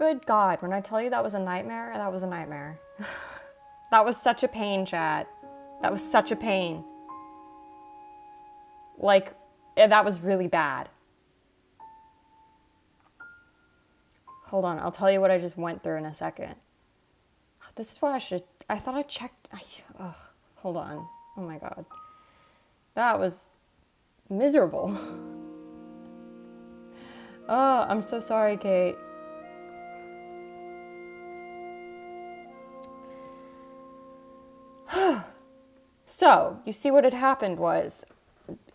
Good God, when I tell you that was a nightmare, that was a nightmare. That was such a pain, chat. That was such a pain. Like, that was really bad. Hold on, I'll tell you what I just went through in a second. This is why I thought I checked. Hold on. Oh my God. That was miserable. Oh, I'm so sorry, Kate. So, you see what had happened was,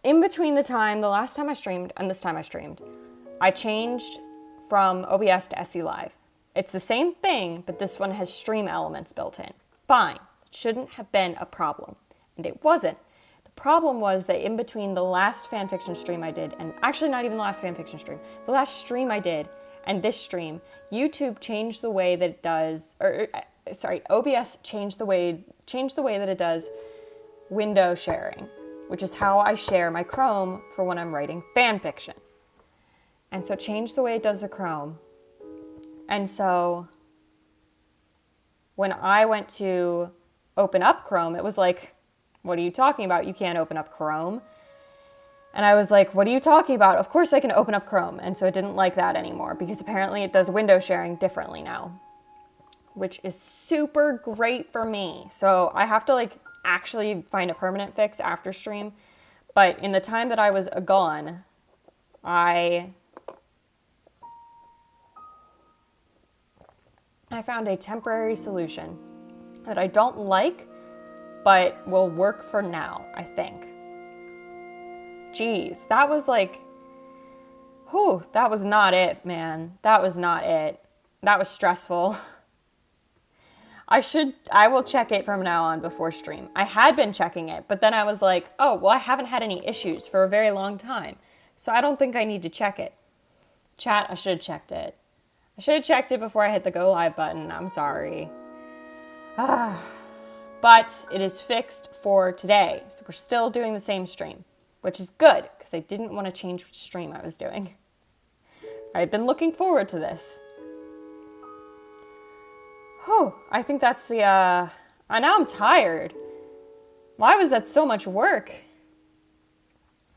in between the last time I streamed and this time I streamed, I changed from OBS to SE Live. It's the same thing, but this one has stream elements built in. Fine. It shouldn't have been a problem. And it wasn't. The problem was that in between the last fanfiction stream I did, and actually not even the last fanfiction stream, the last stream I did and this stream, YouTube changed the way that it does, OBS changed the way that it does window sharing, which is how I share my Chrome for when I'm writing fanfiction. And so it changed the way it does the Chrome. And so when I went to open up Chrome, it was like, what are you talking about? You can't open up Chrome. And I was like, what are you talking about? Of course I can open up Chrome. And so it didn't like that anymore because apparently it does window sharing differently now, which is super great for me. So I have to actually find a permanent fix after stream. But in the time that I was gone, I found a temporary solution that I don't like, but will work for now, I think. Jeez, that was that was not it, man. That was not it. That was stressful. I will check it from now on before stream. I had been checking it, but then I was like, oh, well, I haven't had any issues for a very long time, so I don't think I need to check it. Chat, I should have checked it. I should have checked it before I hit the go live button. I'm sorry. But it is fixed for today, so we're still doing the same stream, which is good, because I didn't want to change which stream I was doing. I've been looking forward to this. I think that's the, now I'm tired. Why was that so much work?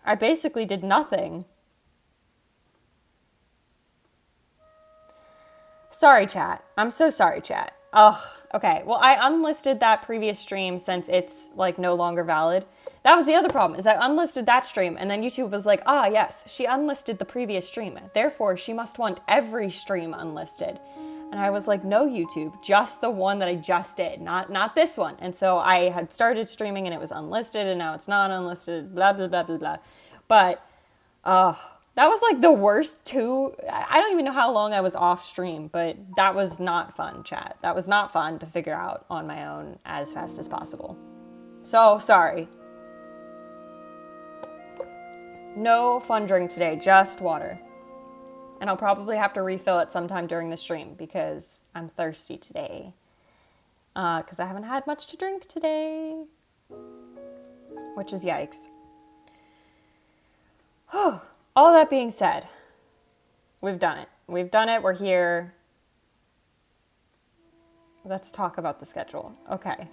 I basically did nothing. Sorry, chat. I'm so sorry, chat. Okay. Well, I unlisted that previous stream since it's, no longer valid. That was the other problem, is I unlisted that stream, and then YouTube was like, yes, she unlisted the previous stream. Therefore, she must want every stream unlisted. And I was like, no, YouTube, just the one that I just did, not this one. And so I had started streaming and it was unlisted and now it's not unlisted, blah, blah, blah, blah, blah. But, that was the worst I don't even know how long I was off stream, but that was not fun, chat. That was not fun to figure out on my own as fast as possible. So, sorry. No fun drink today, just water. And I'll probably have to refill it sometime during the stream because I'm thirsty today. Because I haven't had much to drink today. Which is yikes. All that being said, we've done it. We've done it. We're here. Let's talk about the schedule. Okay.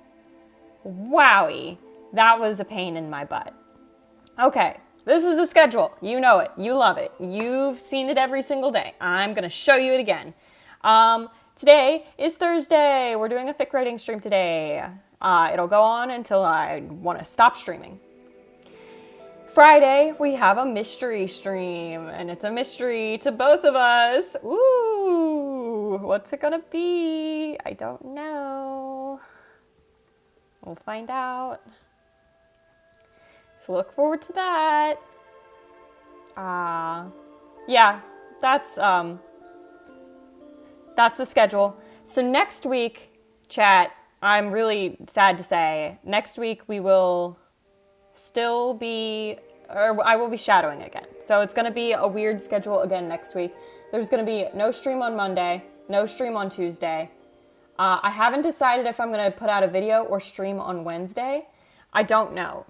Wowie. That was a pain in my butt. Okay. This is the schedule. You know it. You love it. You've seen it every single day. I'm going to show you it again. Today is Thursday. We're doing a fic writing stream today. It'll go on until I want to stop streaming. Friday, we have a mystery stream, and it's a mystery to both of us. Ooh, what's it going to be? I don't know. We'll find out. So look forward to that. Yeah, that's the schedule. So next week, chat, I'm really sad to say, next week we will still be, or I will be shadowing again. So it's going to be a weird schedule again next week. There's going to be no stream on Monday, no stream on Tuesday. I haven't decided if I'm going to put out a video or stream on Wednesday. I don't know.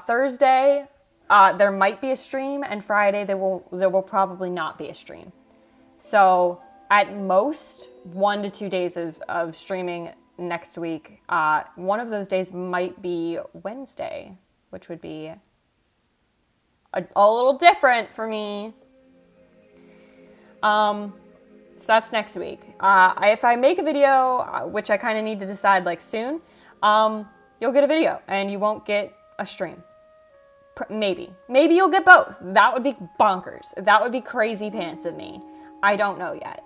Thursday, there might be a stream, and Friday there will probably not be a stream. So at most 1 to 2 days of streaming next week. One of those days might be Wednesday, which would be a little different for me. So that's next week. If I make a video, which I kind of need to decide like soon, you'll get a video and you won't get a stream. Maybe you'll get both. That would be bonkers. That would be crazy pants of me. I don't know yet.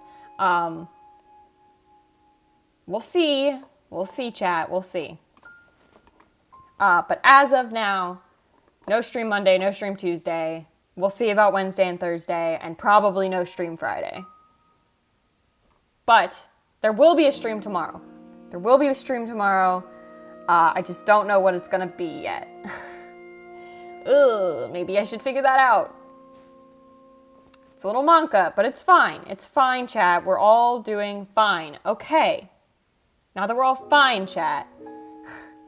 We'll see. We'll see, chat. We'll see. But as of now, no stream Monday, no stream Tuesday. We'll see about Wednesday and Thursday, and probably no stream Friday. But there will be a stream tomorrow. There will be a stream tomorrow. I just don't know what it's going to be yet. Ugh, maybe I should figure that out. It's a little manca, but it's fine. It's fine, chat. We're all doing fine. Okay. Now that we're all fine, chat.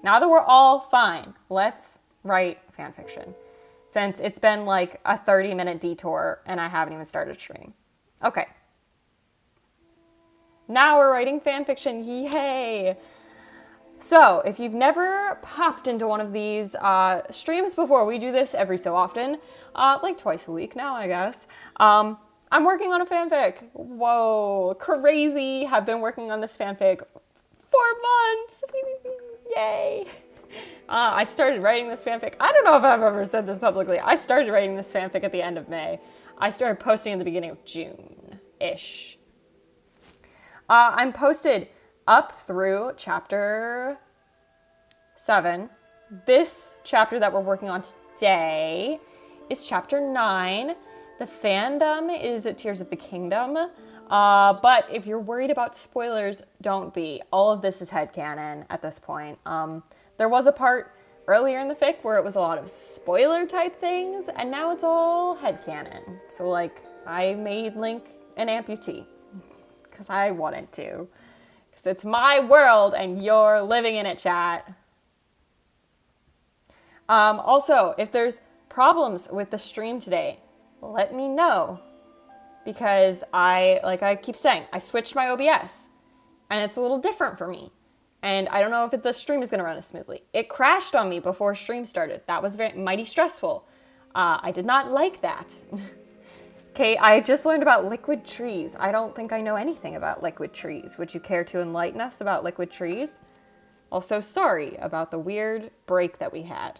Now that we're all fine, let's write fanfiction. Since it's been like a 30-minute detour and I haven't even started streaming. Okay. Now we're writing fanfiction. Yay! So, if you've never popped into one of these streams before, we do this every so often, like twice a week now, I guess. I'm working on a fanfic. Whoa, crazy. Have been working on this fanfic for months. Yay. I started writing this fanfic. I don't know if I've ever said this publicly. I started writing this fanfic at the end of May. I started posting at the beginning of June-ish. I'm posted up through chapter 7. This chapter that we're working on today is chapter 9. The fandom is Tears of the Kingdom. But if you're worried about spoilers, don't be. All of this is headcanon at this point. There was a part earlier in the fic where it was a lot of spoiler type things, and now it's all headcanon. So like, I made Link an amputee because I wanted to. Because it's my world and you're living in it, chat. Also, if there's problems with the stream today, let me know. Because I keep saying, I switched my OBS. And it's a little different for me. And I don't know if the stream is going to run as smoothly. It crashed on me before stream started. That was mighty stressful. I did not like that. Okay, I just learned about liquid trees. I don't think I know anything about liquid trees. Would you care to enlighten us about liquid trees? Also, sorry about the weird break that we had.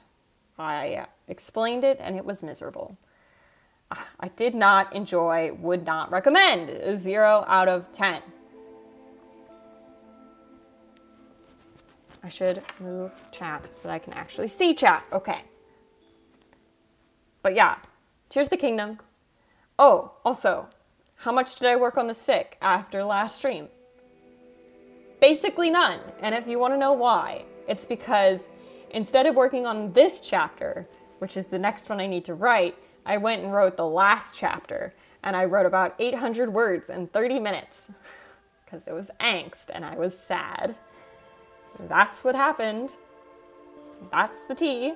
I explained it and it was miserable. I did not enjoy, would not recommend. 0 out of 10. I should move chat so that I can actually see chat. Okay. But yeah, Tears of the Kingdom. Oh, also, how much did I work on this fic after last stream? Basically none. And if you want to know why, it's because instead of working on this chapter, which is the next one I need to write, I went and wrote the last chapter. And I wrote about 800 words in 30 minutes. Because it was angst and I was sad. That's what happened. That's the tea.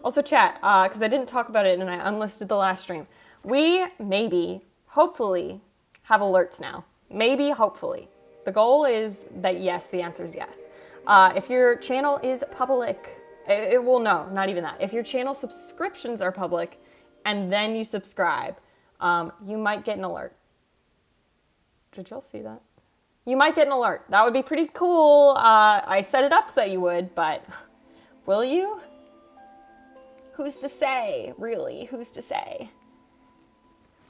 Also chat, because I didn't talk about it and I unlisted the last stream. We maybe, hopefully, have alerts now. Maybe, hopefully. The goal is that yes, the answer is yes. If your channel is public, it will know, not even that. If your channel subscriptions are public and then you subscribe, you might get an alert. Did y'all see that? You might get an alert. That would be pretty cool. I set it up so that you would, but will you? Who's to say? Really, who's to say?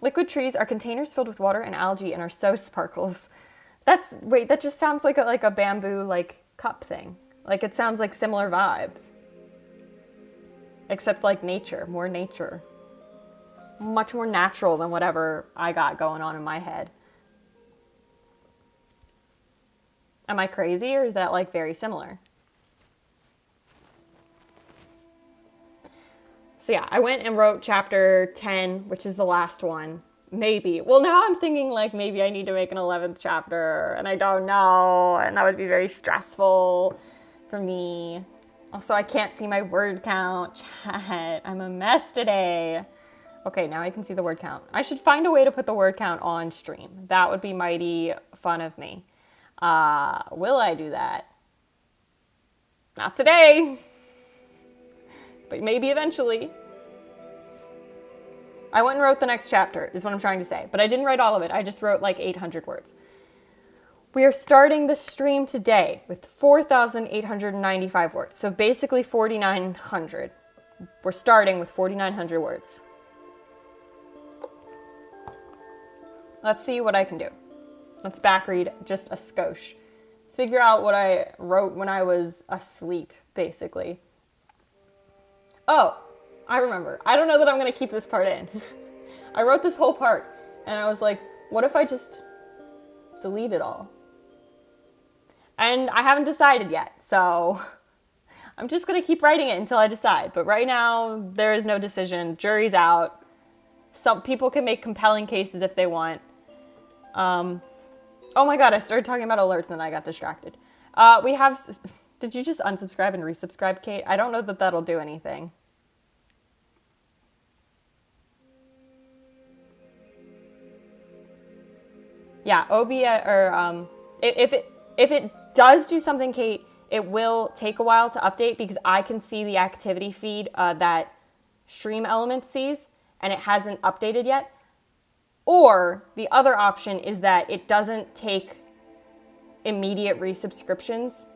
Liquid trees are containers filled with water and algae and are so sparkles. Wait, that just sounds like a bamboo cup thing. Like it sounds like similar vibes. Except like nature, more nature. Much more natural than whatever I got going on in my head. Am I crazy or is that like very similar? So yeah, I went and wrote chapter 10, which is the last one. Maybe. Well, now I'm thinking like maybe I need to make an 11th chapter and I don't know. And that would be very stressful for me. Also, I can't see my word count. Chat. I'm a mess today. Okay, now I can see the word count. I should find a way to put the word count on stream. That would be mighty fun of me. Will I do that? Not today, but maybe eventually. I went and wrote the next chapter, is what I'm trying to say. But I didn't write all of it. I just wrote like 800 words. We are starting the stream today with 4,895 words. So basically 4,900. We're starting with 4,900 words. Let's see what I can do. Let's back read just a skosh. Figure out what I wrote when I was asleep, basically. Oh, I remember. I don't know that I'm going to keep this part in. I wrote this whole part, and I was like, what if I just delete it all? And I haven't decided yet, so I'm just going to keep writing it until I decide. But right now, there is no decision. Jury's out. Some people can make compelling cases if they want. Oh my god, I started talking about alerts and then I got distracted. We have... Did you just unsubscribe and resubscribe, Kate? I don't know that that'll do anything. Yeah, OBS, or if it does do something, Kate, it will take a while to update because I can see the activity feed that Stream Elements sees, and it hasn't updated yet. Or the other option is that it doesn't take immediate resubscriptions,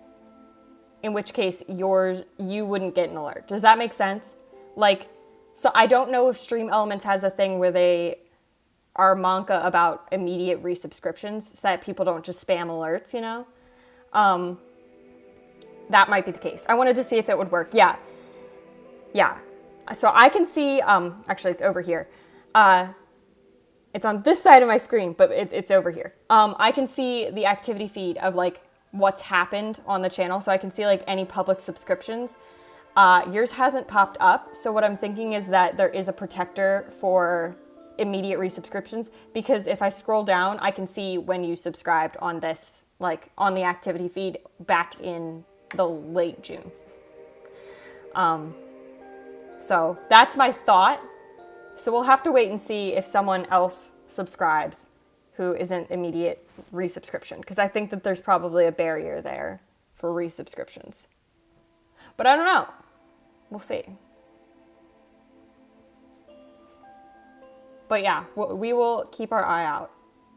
in which case you wouldn't get an alert. Does that make sense? Like, so I don't know if Stream Elements has a thing where they are manca about immediate resubscriptions so that people don't just spam alerts, you know? That might be the case. I wanted to see if it would work. Yeah. So I can see, actually it's over here. It's on this side of my screen, but it's over here. I can see the activity feed of like what's happened on the channel. So I can see like any public subscriptions. Yours hasn't popped up. So what I'm thinking is that there is a protector for immediate resubscriptions, because if I scroll down, I can see when you subscribed on this, like on the activity feed back in the late June. So that's my thought. So we'll have to wait and see if someone else subscribes who isn't immediate resubscription, because I think that there's probably a barrier there for resubscriptions. But I don't know. We'll see. But yeah, we will keep our eye out.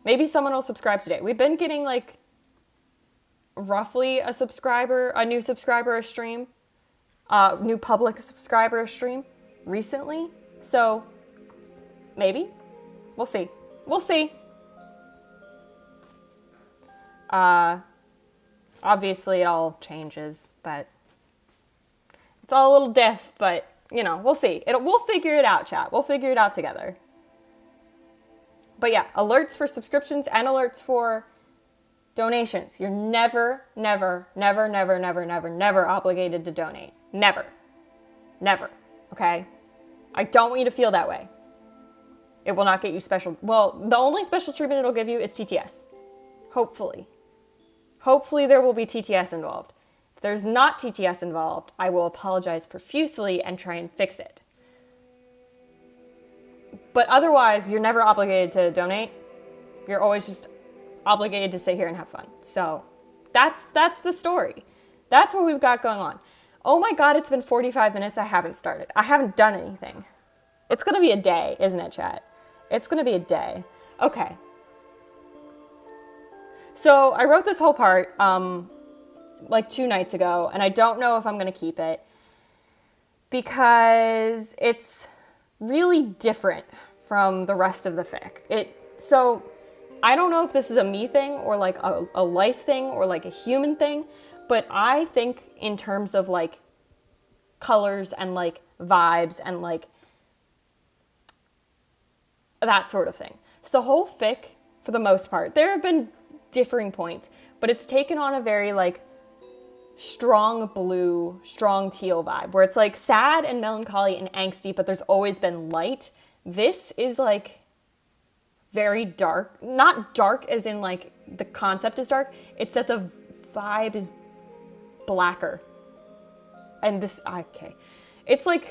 Maybe someone will subscribe today. We've been getting like roughly a new subscriber a stream, new public subscriber a stream recently. So maybe. We'll see. We'll see. Obviously it all changes, but it's all a little diff, but you know, we'll see. We'll figure it out, chat. We'll figure it out together. But yeah, alerts for subscriptions and alerts for donations. You're never obligated to donate. Never. Okay? I don't want you to feel that way. It will not get you special. Well, the only special treatment it'll give you is TTS. Hopefully. Hopefully there will be TTS involved. If there's not TTS involved, I will apologize profusely and try and fix it. But otherwise, you're never obligated to donate. You're always just obligated to stay here and have fun. So that's the story. That's what we've got going on. Oh my God, it's been 45 minutes. I haven't started. I haven't done anything. It's going to be a day, isn't it, chat? It's going to be a day. Okay. So I wrote this whole part like 2 nights ago, and I don't know if I'm going to keep it because it's really different from the rest of the fic. So I don't know if this is a me thing or like a life thing or like a human thing, but I think in terms of like colors and like vibes and like that sort of thing. So the whole fic, for the most part, there have been differing points, but it's taken on a very like strong blue, strong teal vibe where it's like sad and melancholy and angsty, but there's always been light. This is like very dark, not dark as in like the concept is dark. It's that the vibe is blacker. And this, okay. It's like,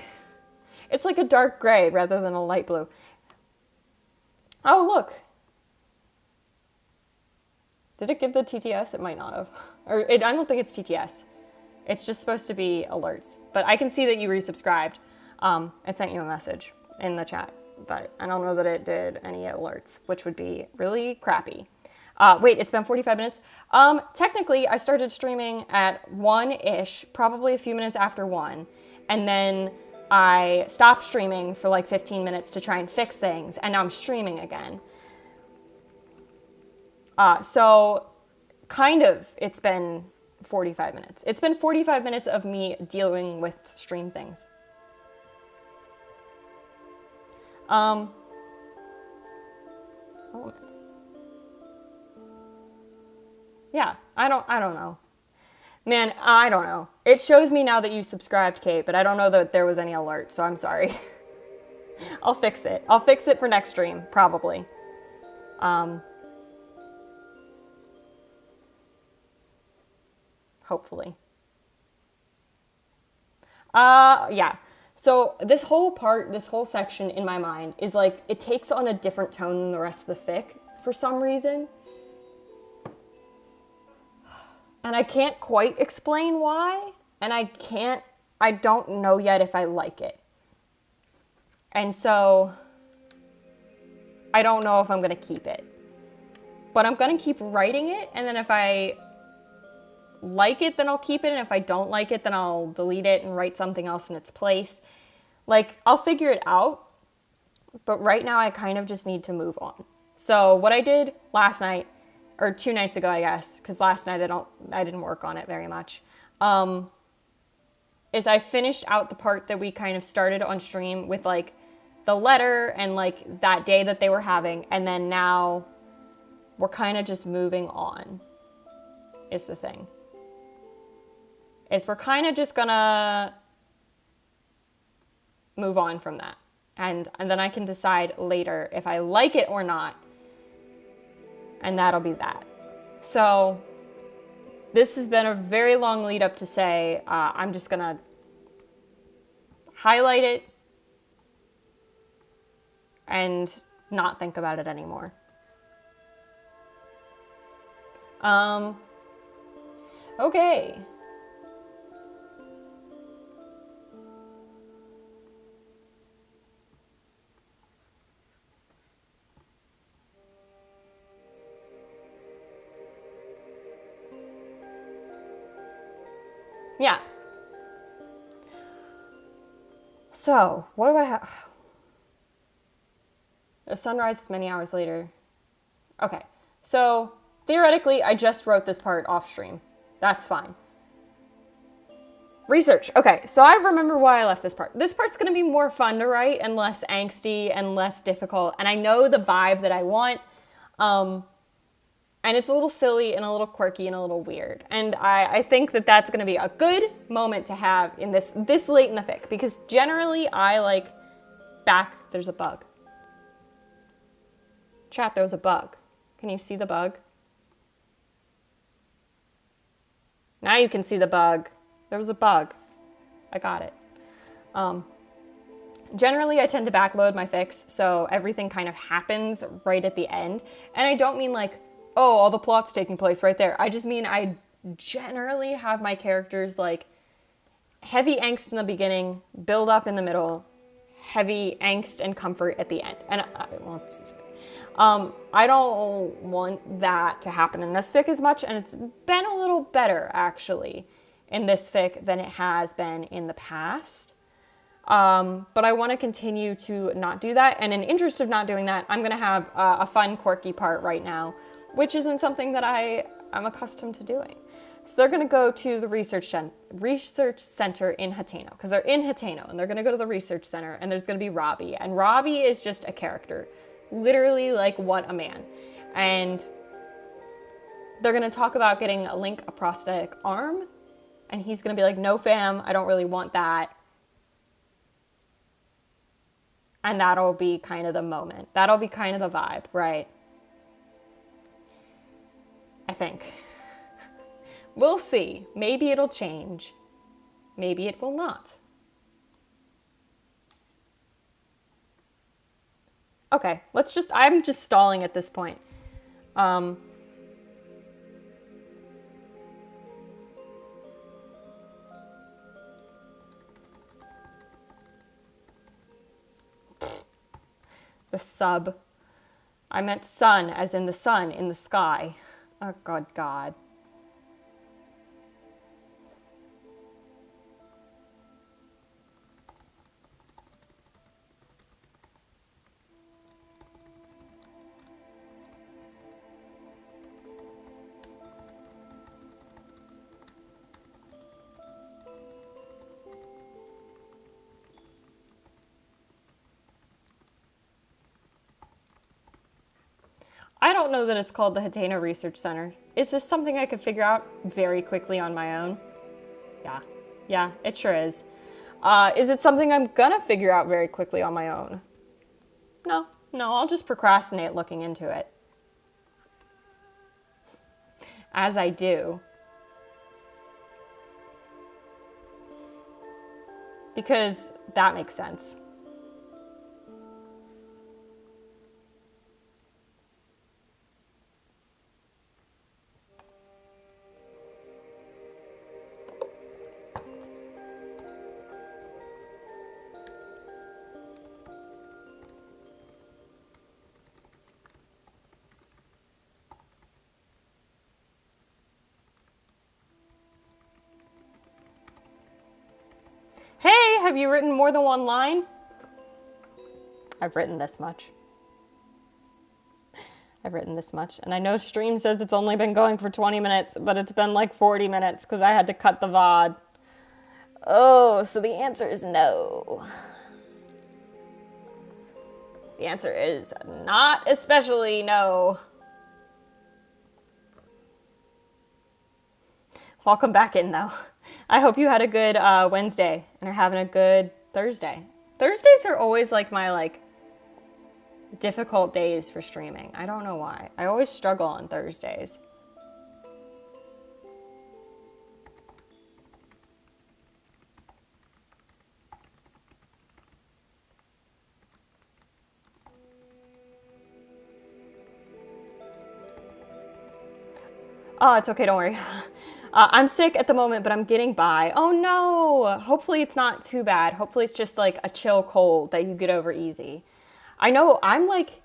It's like a dark gray rather than a light blue. Oh, look. Did it give the TTS? It might not have. I don't think it's TTS. It's just supposed to be alerts. But I can see that you resubscribed. It sent you a message in the chat. But I don't know that it did any alerts, which would be really crappy. Wait, it's been 45 minutes? Technically, I started streaming at 1-ish, probably a few minutes after 1. And then I stopped streaming for like 15 minutes to try and fix things. And now I'm streaming again. So kind of, it's been 45 minutes. It's been 45 minutes of me dealing with stream things. Elements. Yeah, I don't know. Man, I don't know. It shows me now that you subscribed, Kate, but I don't know that there was any alert, so I'm sorry. I'll fix it. I'll fix it for next stream, probably. Hopefully. Yeah. So this whole section in my mind is like, it takes on a different tone than the rest of the fic for some reason. And I can't quite explain why, and I don't know yet if I like it. And so I don't know if I'm going to keep it. But I'm going to keep writing it, and then if I like it, then I'll keep it, and if I don't like it, then I'll delete it and write something else in its place. Like, I'll figure it out, but right now I kind of just need to move on. So what I did last night, or 2 nights ago, I guess, because last night I didn't work on it very much, is I finished out the part that we kind of started on stream with, like, the letter and, like, that day that they were having, and then now we're kind of just moving on, is the thing. Is we're kind of just gonna move on from that. And then I can decide later if I like it or not. And that'll be that. So this has been a very long lead up to say, I'm just gonna highlight it and not think about it anymore. Okay. Yeah. So, what do I have? The sun rises many hours later. Okay. So, theoretically, I just wrote this part off stream. That's fine. Research. Okay, so I remember why I left this part. This part's going to be more fun to write and less angsty and less difficult. And I know the vibe that I want. And it's a little silly and a little quirky and a little weird. And I think that that's going to be a good moment to have in this late in the fic. Because generally I like there's a bug. Chat, there's a bug. Can you see the bug? Now you can see the bug. There was a bug. I got it. Generally, I tend to backload my fics, so everything kind of happens right at the end. And I don't mean like, oh, all the plot's taking place right there. I just mean I generally have my characters like heavy angst in the beginning, build up in the middle, heavy angst and comfort at the end. And I don't want that to happen in this fic as much, and it's been a little better actually in this fic than it has been in the past. But I want to continue to not do that, and in interest of not doing that, I'm going to have a fun, quirky part right now, which isn't something that I'm accustomed to doing. So they're going to go to the research center in Hateno, because they're in Hateno, and they're going to go to the research center, and there's going to be Robbie, and Robbie is just a character, literally like what a man. And they're going to talk about getting Link a prosthetic arm, and he's going to be like, no fam, I don't really want that. And that'll be kind of the moment. That'll be kind of the vibe, right? I think. We'll see. Maybe it'll change. Maybe it will not. Okay, I'm just stalling at this point. Um, the sub. I meant sun, as in the sun in the sky. Oh, God. I don't know that it's called the Hatena Research Center. Is this something I could figure out very quickly on my own? Yeah. Yeah, it sure is. Is it something I'm gonna figure out very quickly on my own? No, I'll just procrastinate looking into it. As I do. Because that makes sense. Hey, have you written more than one line? I've written this much. And I know stream says it's only been going for 20 minutes, but it's been like 40 minutes because I had to cut the VOD. Oh, so the answer is no. The answer is not especially no. Welcome back in, though. I hope you had a good Wednesday and are having a good Thursday. Thursdays are always like my difficult days for streaming. I don't know why. I always struggle on Thursdays. Oh, it's okay, don't worry. I'm sick at the moment, but I'm getting by. Oh no! Hopefully it's not too bad. Hopefully it's just like a chill cold that you get over easy. I know I'm like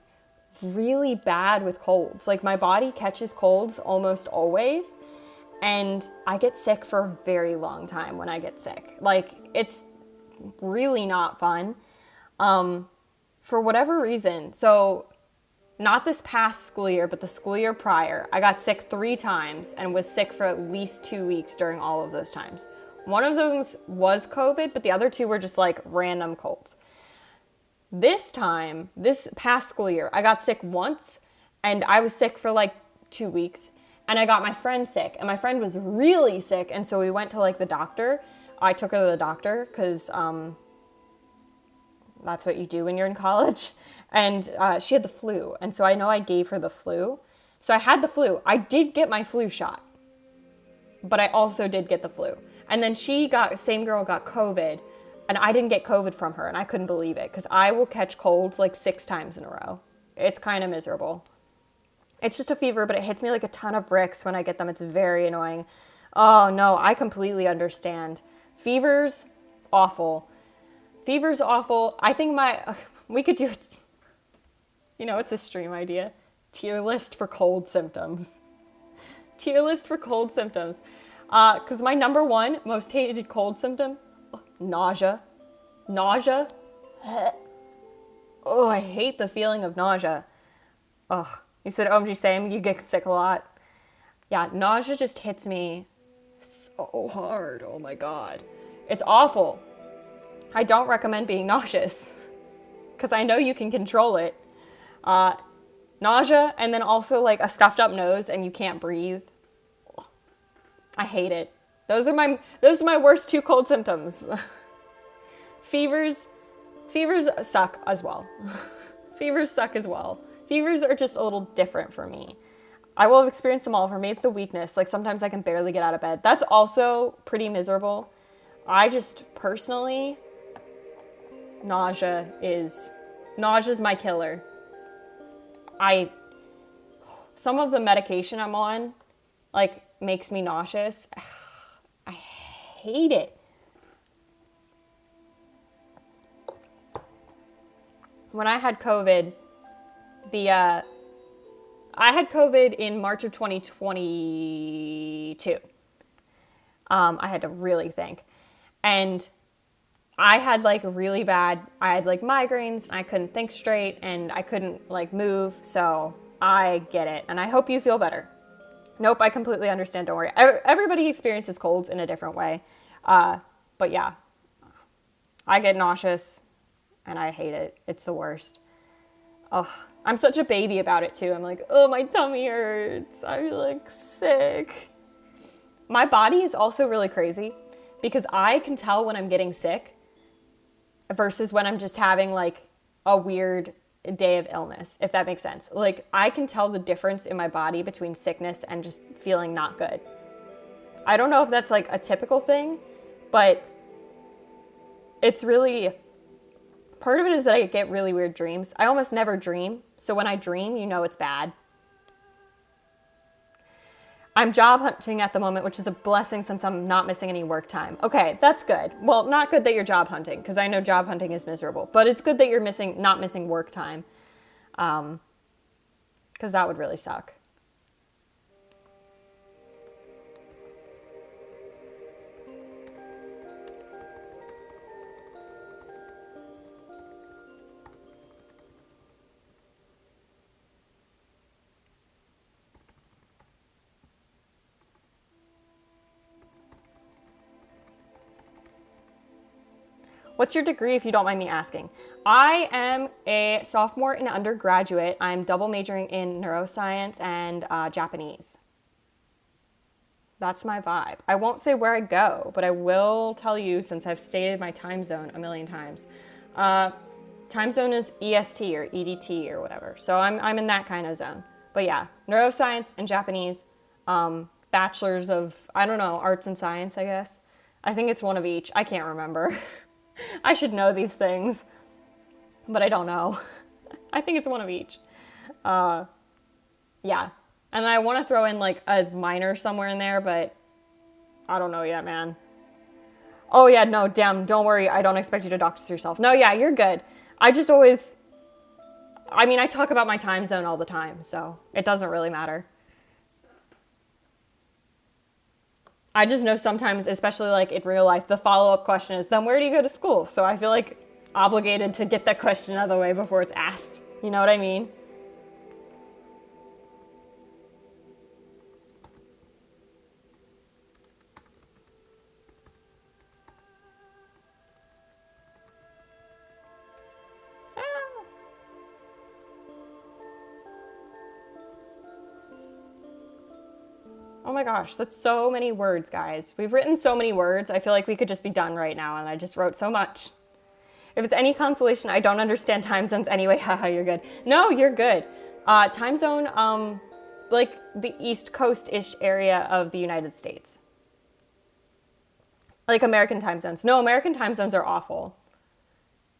really bad with colds. Like my body catches colds almost always, and I get sick for a very long time when I get sick. Like it's really not fun for whatever reason. So not this past school year, but the school year prior, I got sick 3 times and was sick for at least 2 weeks during all of those times. One of those was COVID, but the other 2 were just like random colds. This time, this past school year, I got sick once and I was sick for like 2 weeks, and I got my friend sick, and my friend was really sick, and so we went to like the doctor. I took her to the doctor because that's what you do when you're in college. And she had the flu. And so I know I gave her the flu. So I had the flu. I did get my flu shot, but I also did get the flu. And then same girl got COVID, and I didn't get COVID from her. And I couldn't believe it because I will catch colds like 6 times in a row. It's kind of miserable. It's just a fever, but it hits me like a ton of bricks when I get them. It's very annoying. Oh no, I completely understand. Fever's awful. Fever's awful. I think we could do it. You know, it's a stream idea. Tier list for cold symptoms. Tier list for cold symptoms. Because my number 1 most hated cold symptom, nausea. Nausea. Oh, I hate the feeling of nausea. Oh, you said OMG same, you get sick a lot. Yeah, nausea just hits me so hard. Oh my God. It's awful. I don't recommend being nauseous because I know you can control it. Nausea, and then also like a stuffed up nose and you can't breathe. I hate it. Those are my worst 2 cold symptoms. Fevers suck as well. Fevers suck as well. Fevers are just a little different for me. I will have experienced them all. For me, it's the weakness. Like sometimes I can barely get out of bed. That's also pretty miserable. I just personally, nausea's my killer. some of the medication I'm on, like, makes me nauseous. I hate it. When I had COVID, I had COVID in March of 2022. I had to really think. And I had like really bad, I had like migraines, and I couldn't think straight, and I couldn't like move. So I get it. And I hope you feel better. Nope, I completely understand. Don't worry. Everybody experiences colds in a different way. But yeah, I get nauseous and I hate it. It's the worst. Oh, I'm such a baby about it too. I'm like, oh, my tummy hurts. I'm like sick. My body is also really crazy because I can tell when I'm getting sick versus when I'm just having like a weird day of illness, if that makes sense. Like, I can tell the difference in my body between sickness and just feeling not good. I don't know if that's like a typical thing, but it's really, part of it is that I get really weird dreams. I almost never dream. So when I dream, you know it's bad. I'm job hunting at the moment, which is a blessing since I'm not missing any work time. Okay, that's good. Well, not good that you're job hunting, because I know job hunting is miserable. But it's good that you're not missing work time, because that would really suck. What's your degree, if you don't mind me asking? I am a sophomore in undergraduate. I'm double majoring in neuroscience and Japanese. That's my vibe. I won't say where I go, but I will tell you, since I've stated my time zone a million times. Time zone is EST or EDT or whatever. So I'm in that kind of zone. But yeah, neuroscience and Japanese. Bachelors of, I don't know, arts and science, I guess. I think it's one of each. I can't remember. I should know these things, but I don't know. I think it's one of each. Yeah. And I want to throw in like a minor somewhere in there, but I don't know yet, man. Oh yeah, no, damn, don't worry. I don't expect you to dox yourself. No, yeah, you're good. I just always, I mean, I talk about my time zone all the time, so it doesn't really matter. I just know sometimes, especially like in real life, the follow-up question is, then where do you go to school? So I feel like obligated to get that question out of the way before it's asked. You know what I mean? Oh my gosh, that's so many words, guys. We've written so many words. I feel like we could just be done right now, and I just wrote so much. If it's any consolation, I don't understand time zones anyway. Haha, you're good. No, you're good. Time zone, like the East Coast-ish area of the United States. Like American time zones. No, American time zones are awful.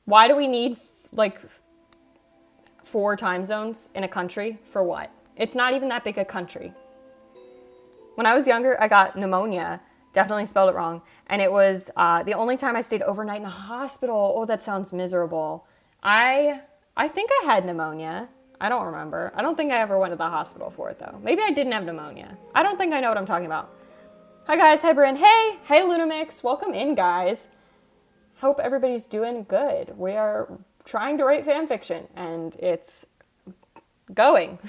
Why do we need like 4 time zones in a country? For what? It's not even that big a country. When I was younger, I got pneumonia. Definitely spelled it wrong. And it was the only time I stayed overnight in a hospital. Oh, that sounds miserable. I think I had pneumonia. I don't remember. I don't think I ever went to the hospital for it, though. Maybe I didn't have pneumonia. I don't think I know what I'm talking about. Hi, guys. Hi, Bryn. Hey. Hey, Lunamix. Welcome in, guys. Hope everybody's doing good. We are trying to write fan fiction, and it's going.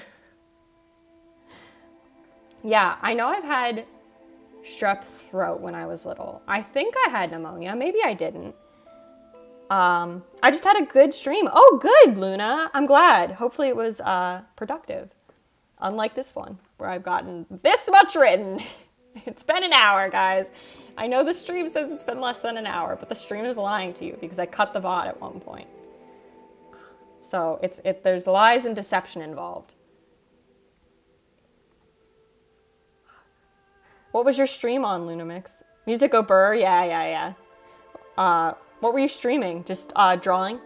Yeah, I know I've had strep throat when I was little. I think I had pneumonia. Maybe I didn't. I just had a good stream. Oh, good, Luna. I'm glad. Hopefully it was productive. Unlike this one, where I've gotten this much written. It's been an hour, guys. I know the stream says it's been less than an hour, but the stream is lying to you because I cut the VOD at one point. So there's lies and deception involved. What was your stream on, Lunamix? Music go burr? Yeah. What were you streaming? Just drawing?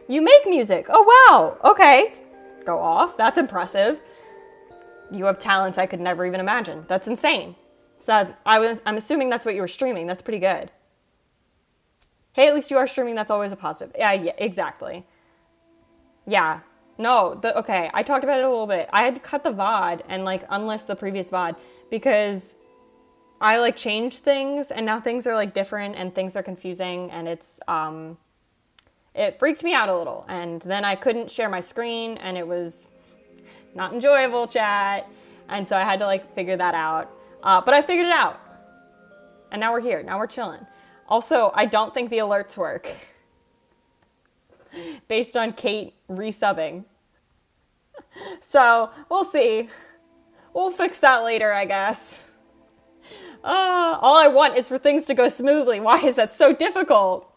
You make music. Oh, wow. Okay. Go off. That's impressive. You have talents I could never even imagine. That's insane. So I'm assuming that's what you were streaming. That's pretty good. Hey, at least you are streaming. That's always a positive. Yeah, exactly. Yeah. No, okay. I talked about it a little bit. I had to cut the VOD and like unlist the previous VOD because I like changed things and now things are like different and things are confusing and it freaked me out a little. And then I couldn't share my screen and it was not enjoyable, chat. And so I had to like figure that out. But I figured it out. And now we're here. Now we're chilling. Also, I don't think the alerts work. Based on Kate resubbing. So, we'll see. We'll fix that later, I guess. All I want is for things to go smoothly. Why is that so difficult?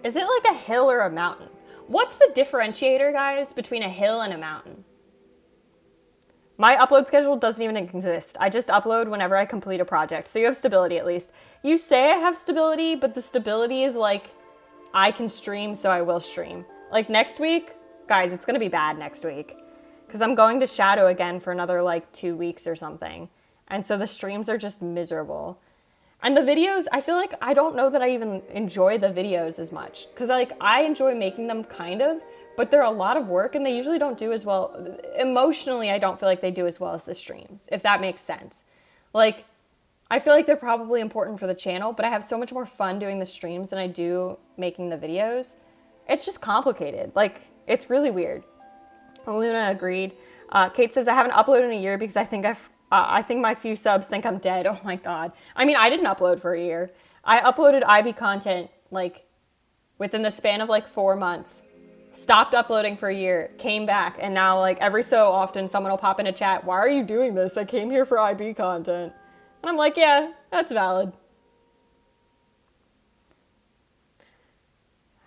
Is it like a hill or a mountain? What's the differentiator, guys, between a hill and a mountain? My upload schedule doesn't even exist. I just upload whenever I complete a project. So you have stability at least. You say I have stability, but the stability is like, I can stream, so I will stream. Like next week, guys, it's gonna be bad next week. Because I'm going to Shadow again for another like 2 weeks or something. And so the streams are just miserable. And the videos, I feel like I don't know that I even enjoy the videos as much. Because like I enjoy making them kind of, but they're a lot of work and they usually don't do as well. Emotionally, I don't feel like they do as well as the streams, if that makes sense. Like, I feel like they're probably important for the channel, but I have so much more fun doing the streams than I do making the videos. It's just complicated. Like, it's really weird. Luna agreed. Kate says, I haven't uploaded in a year because I think my few subs think I'm dead. Oh my God. I mean, I didn't upload for a year. I uploaded IB content like within the span of like 4 months, stopped uploading for a year, came back. And now like every so often someone will pop in a chat. Why are you doing this? I came here for IB content. And I'm like, yeah, that's valid.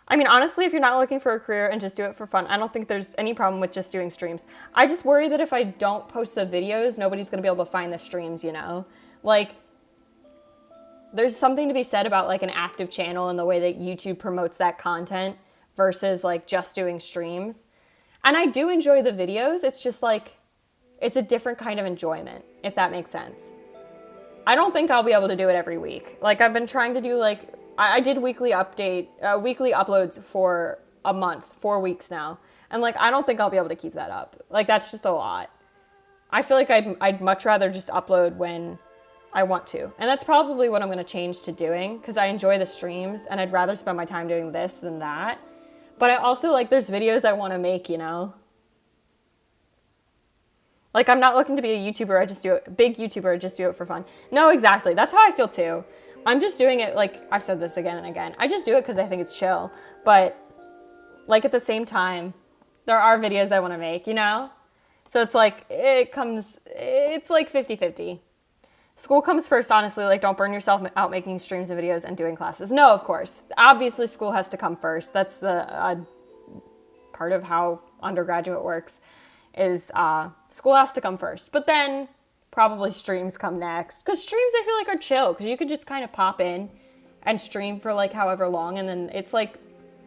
I mean, honestly, if you're not looking for a career and just do it for fun, I don't think there's any problem with just doing streams. I just worry that if I don't post the videos, nobody's going to be able to find the streams, you know? Like, there's something to be said about, like, an active channel and the way that YouTube promotes that content versus, like, just doing streams. And I do enjoy the videos. It's just, like, it's a different kind of enjoyment, if that makes sense. I don't think I'll be able to do it every week. Like, I've been trying to do, like... I did weekly uploads for a month, 4 weeks now. And like, I don't think I'll be able to keep that up. Like, that's just a lot. I feel like I'd much rather just upload when I want to. And that's probably what I'm going to change to doing because I enjoy the streams and I'd rather spend my time doing this than that. But I also like, there's videos I want to make, you know? Like, I'm not looking to be a YouTuber. I just do it, big YouTuber. I just do it for fun. No, exactly. That's how I feel too. I'm just doing it, like, I've said this again and again. I just do it because I think it's chill. But, like, at the same time, there are videos I want to make, you know? So it's like, it's like 50-50. School comes first, honestly. Like, don't burn yourself out making streams and videos and doing classes. No, of course. Obviously, school has to come first. That's the part of how undergraduate works, is school has to come first. But then... probably streams come next. Because streams, I feel like, are chill. Because you could just kind of pop in and stream for, like, however long. And then it's, like,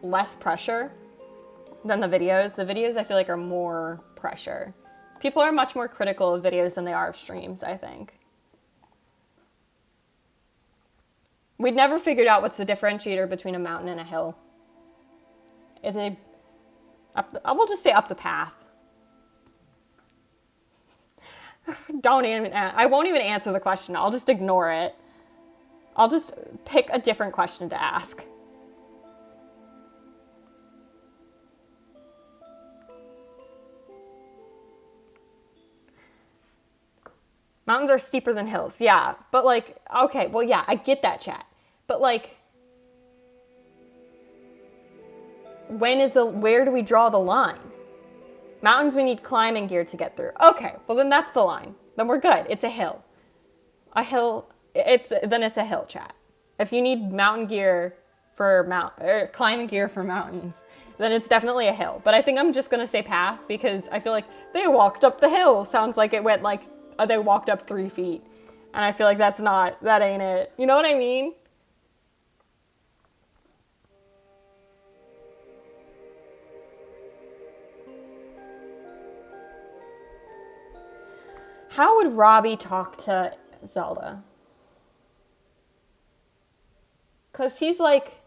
less pressure than the videos. The videos, I feel like, are more pressure. People are much more critical of videos than they are of streams, I think. We'd never figured out what's the differentiator between a mountain and a hill. Is it... I will just say up the path. Don't even, I won't even answer the question. I'll just ignore it. I'll just pick a different question to ask. Mountains are steeper than hills. Yeah, but like, okay, well, yeah, I get that, chat. But like, where do we draw the line? Mountains we need climbing gear to get through. Okay, well then that's the line. Then we're good. It's a hill. A hill, then it's a hill, chat. If you need mountain gear for climbing gear for mountains, then it's definitely a hill. But I think I'm just gonna say path because I feel like they walked up the hill. Sounds like it went like, they walked up 3 feet. And I feel like that ain't it. You know what I mean? How would Robbie talk to Zelda? Because he's like...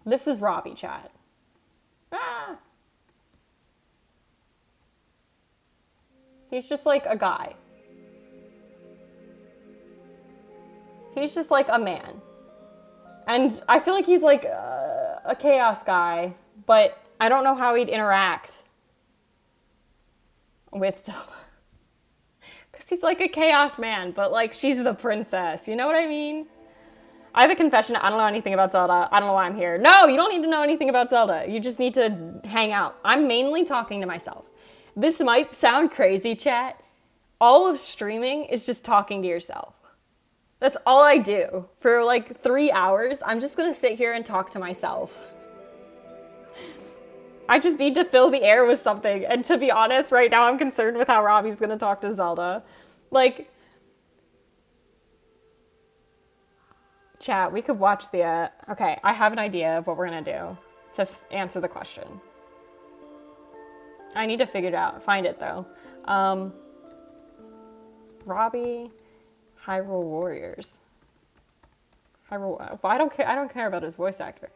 This is Robbie, chat. Ah! He's just like a guy. He's just like a man. And I feel like he's like a chaos guy, but I don't know how he'd interact with Zelda. Because he's like a chaos man, but like she's the princess. You know what I mean? I have a confession. I don't know anything about Zelda. I don't know why I'm here. No, you don't need to know anything about Zelda. You just need to hang out. I'm mainly talking to myself. This might sound crazy, chat. All of streaming is just talking to yourself. That's all I do. For like 3 hours, I'm just gonna sit here and talk to myself. I just need to fill the air with something. And to be honest, right now I'm concerned with how Robbie's gonna talk to Zelda. Like, chat, we could watch the, okay, I have an idea of what we're gonna do to answer the question. I need to figure it out, find it though. Robbie... Hyrule Warriors. Hyrule, well, I don't care about his voice actor.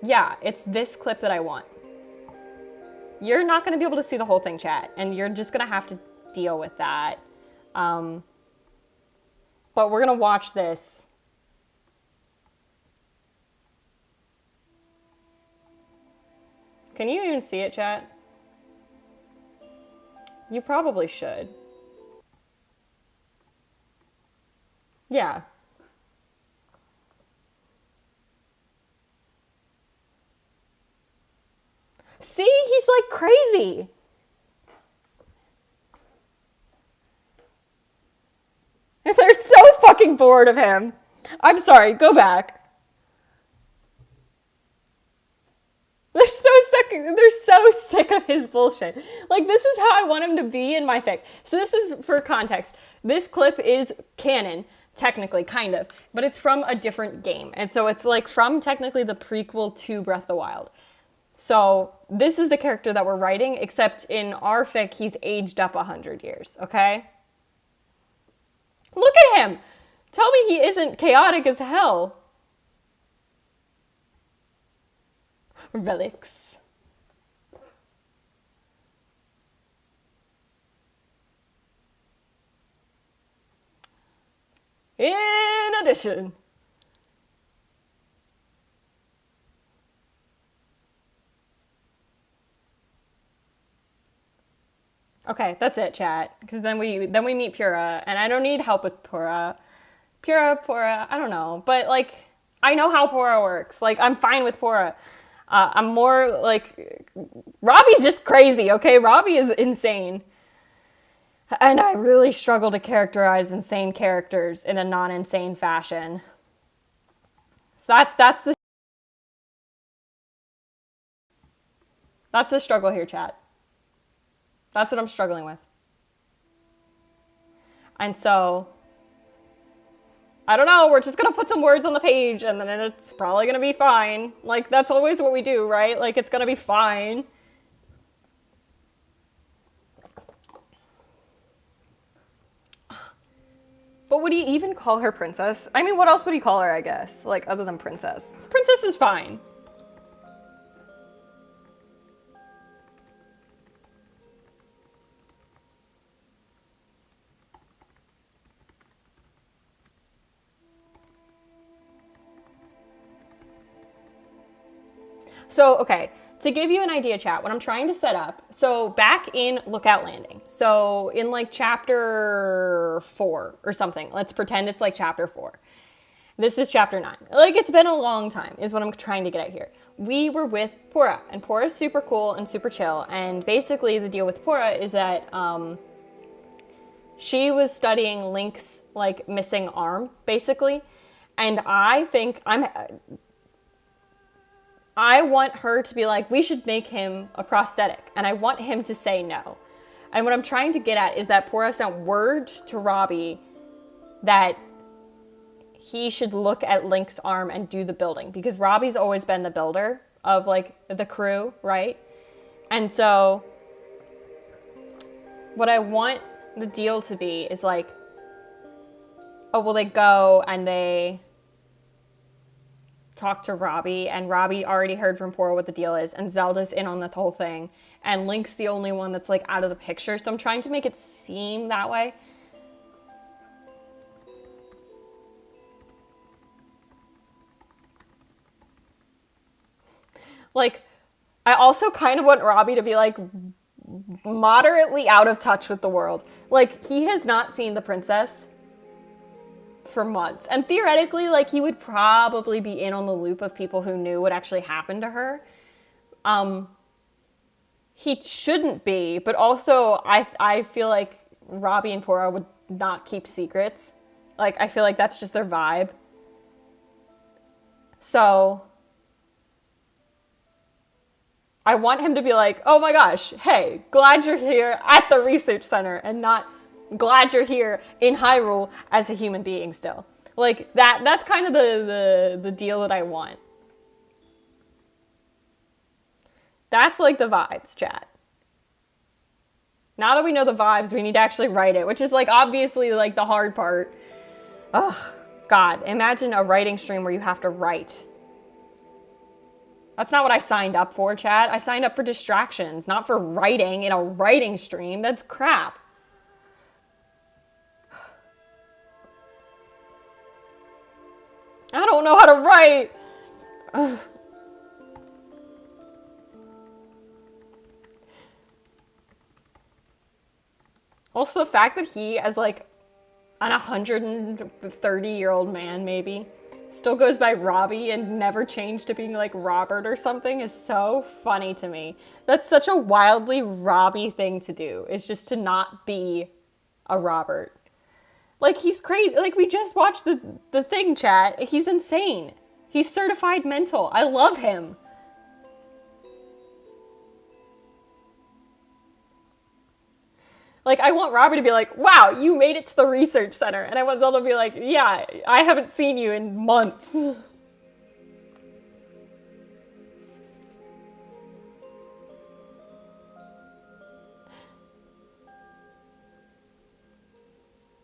Yeah, it's this clip that I want. You're not going to be able to see the whole thing, chat, and you're just going to have to deal with that. But we're going to watch this. Can you even see it, chat? You probably should. Yeah. See, he's like crazy. They're so fucking bored of him. I'm sorry, go back. They're so sick of his bullshit. Like, this is how I want him to be in my fic. So this is, for context, this clip is canon, technically, kind of, but it's from a different game. And so it's like from technically the prequel to Breath of the Wild. So this is the character that we're writing, except in our fic, he's aged up 100 years, okay? Look at him! Tell me he isn't chaotic as hell. Relics. In addition. Okay, that's it, chat. Because then we meet Pura, and I don't need help with Pura. Pura, I don't know. But, like, I know how Pura works. Like, I'm fine with Pura. I'm more, like, Robbie's just crazy, okay? Robbie is insane. And I really struggle to characterize insane characters in a non-insane fashion. So that's the struggle here, chat. That's what I'm struggling with. And so, I don't know, we're just gonna put some words on the page and then it's probably gonna be fine. Like, that's always what we do, right? Like, it's gonna be fine. But would he even call her princess? I mean, what else would he call her, I guess? Like, other than princess. Princess is fine. So, okay, to give you an idea, chat, what I'm trying to set up, so back in Lookout Landing, so in like chapter 4 or something, let's pretend it's like chapter 4. This is chapter 9. Like, it's been a long time is what I'm trying to get at here. We were with Pura, and Pura's super cool and super chill, and basically the deal with Pura is that she was studying Link's like missing arm, basically, and I want her to be like, we should make him a prosthetic. And I want him to say no. And what I'm trying to get at is that Pura sent word to Robbie that he should look at Link's arm and do the building. Because Robbie's always been the builder of, like, the crew, right? And so what I want the deal to be is, like, oh, well, they go and they talk to Robbie, and Robbie already heard from Pura what the deal is, and Zelda's in on the whole thing, and Link's the only one that's like out of the picture, so I'm trying to make it seem that way. Like, I also kind of want Robbie to be like moderately out of touch with the world. Like, he has not seen the princess for months. And theoretically, like, he would probably be in on the loop of people who knew what actually happened to her. He shouldn't be, but also I feel like Robbie and Pura would not keep secrets. Like, I feel like that's just their vibe. So I want him to be like, oh my gosh, hey, glad you're here at the research center, and not glad you're here in Hyrule as a human being still. Like, that's kind of the deal that I want. That's like the vibes, chat. Now that we know the vibes, we need to actually write it, which is like obviously like the hard part. Ugh, God, imagine a writing stream where you have to write. That's not what I signed up for, chat. I signed up for distractions, not for writing in a writing stream. That's crap. I don't know how to write. Ugh. Also, the fact that he, as like an 130-year-old man, maybe, still goes by Robbie and never changed to being like Robert or something is so funny to me. That's such a wildly Robbie thing to do, is just to not be a Robert. Like, he's crazy. Like, we just watched the thing, chat. He's insane. He's certified mental. I love him. Like, I want Robbie to be like, wow, you made it to the research center. And I want Zelda to be like, yeah, I haven't seen you in months.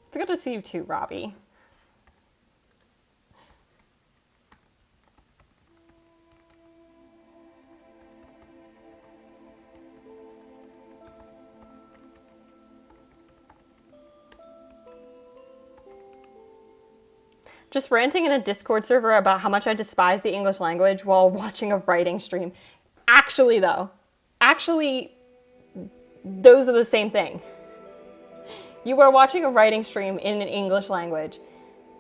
It's good to see you too, Robbie. Just ranting in a Discord server about how much I despise the English language while watching a writing stream. Actually, though, those are the same thing. You are watching a writing stream in an English language,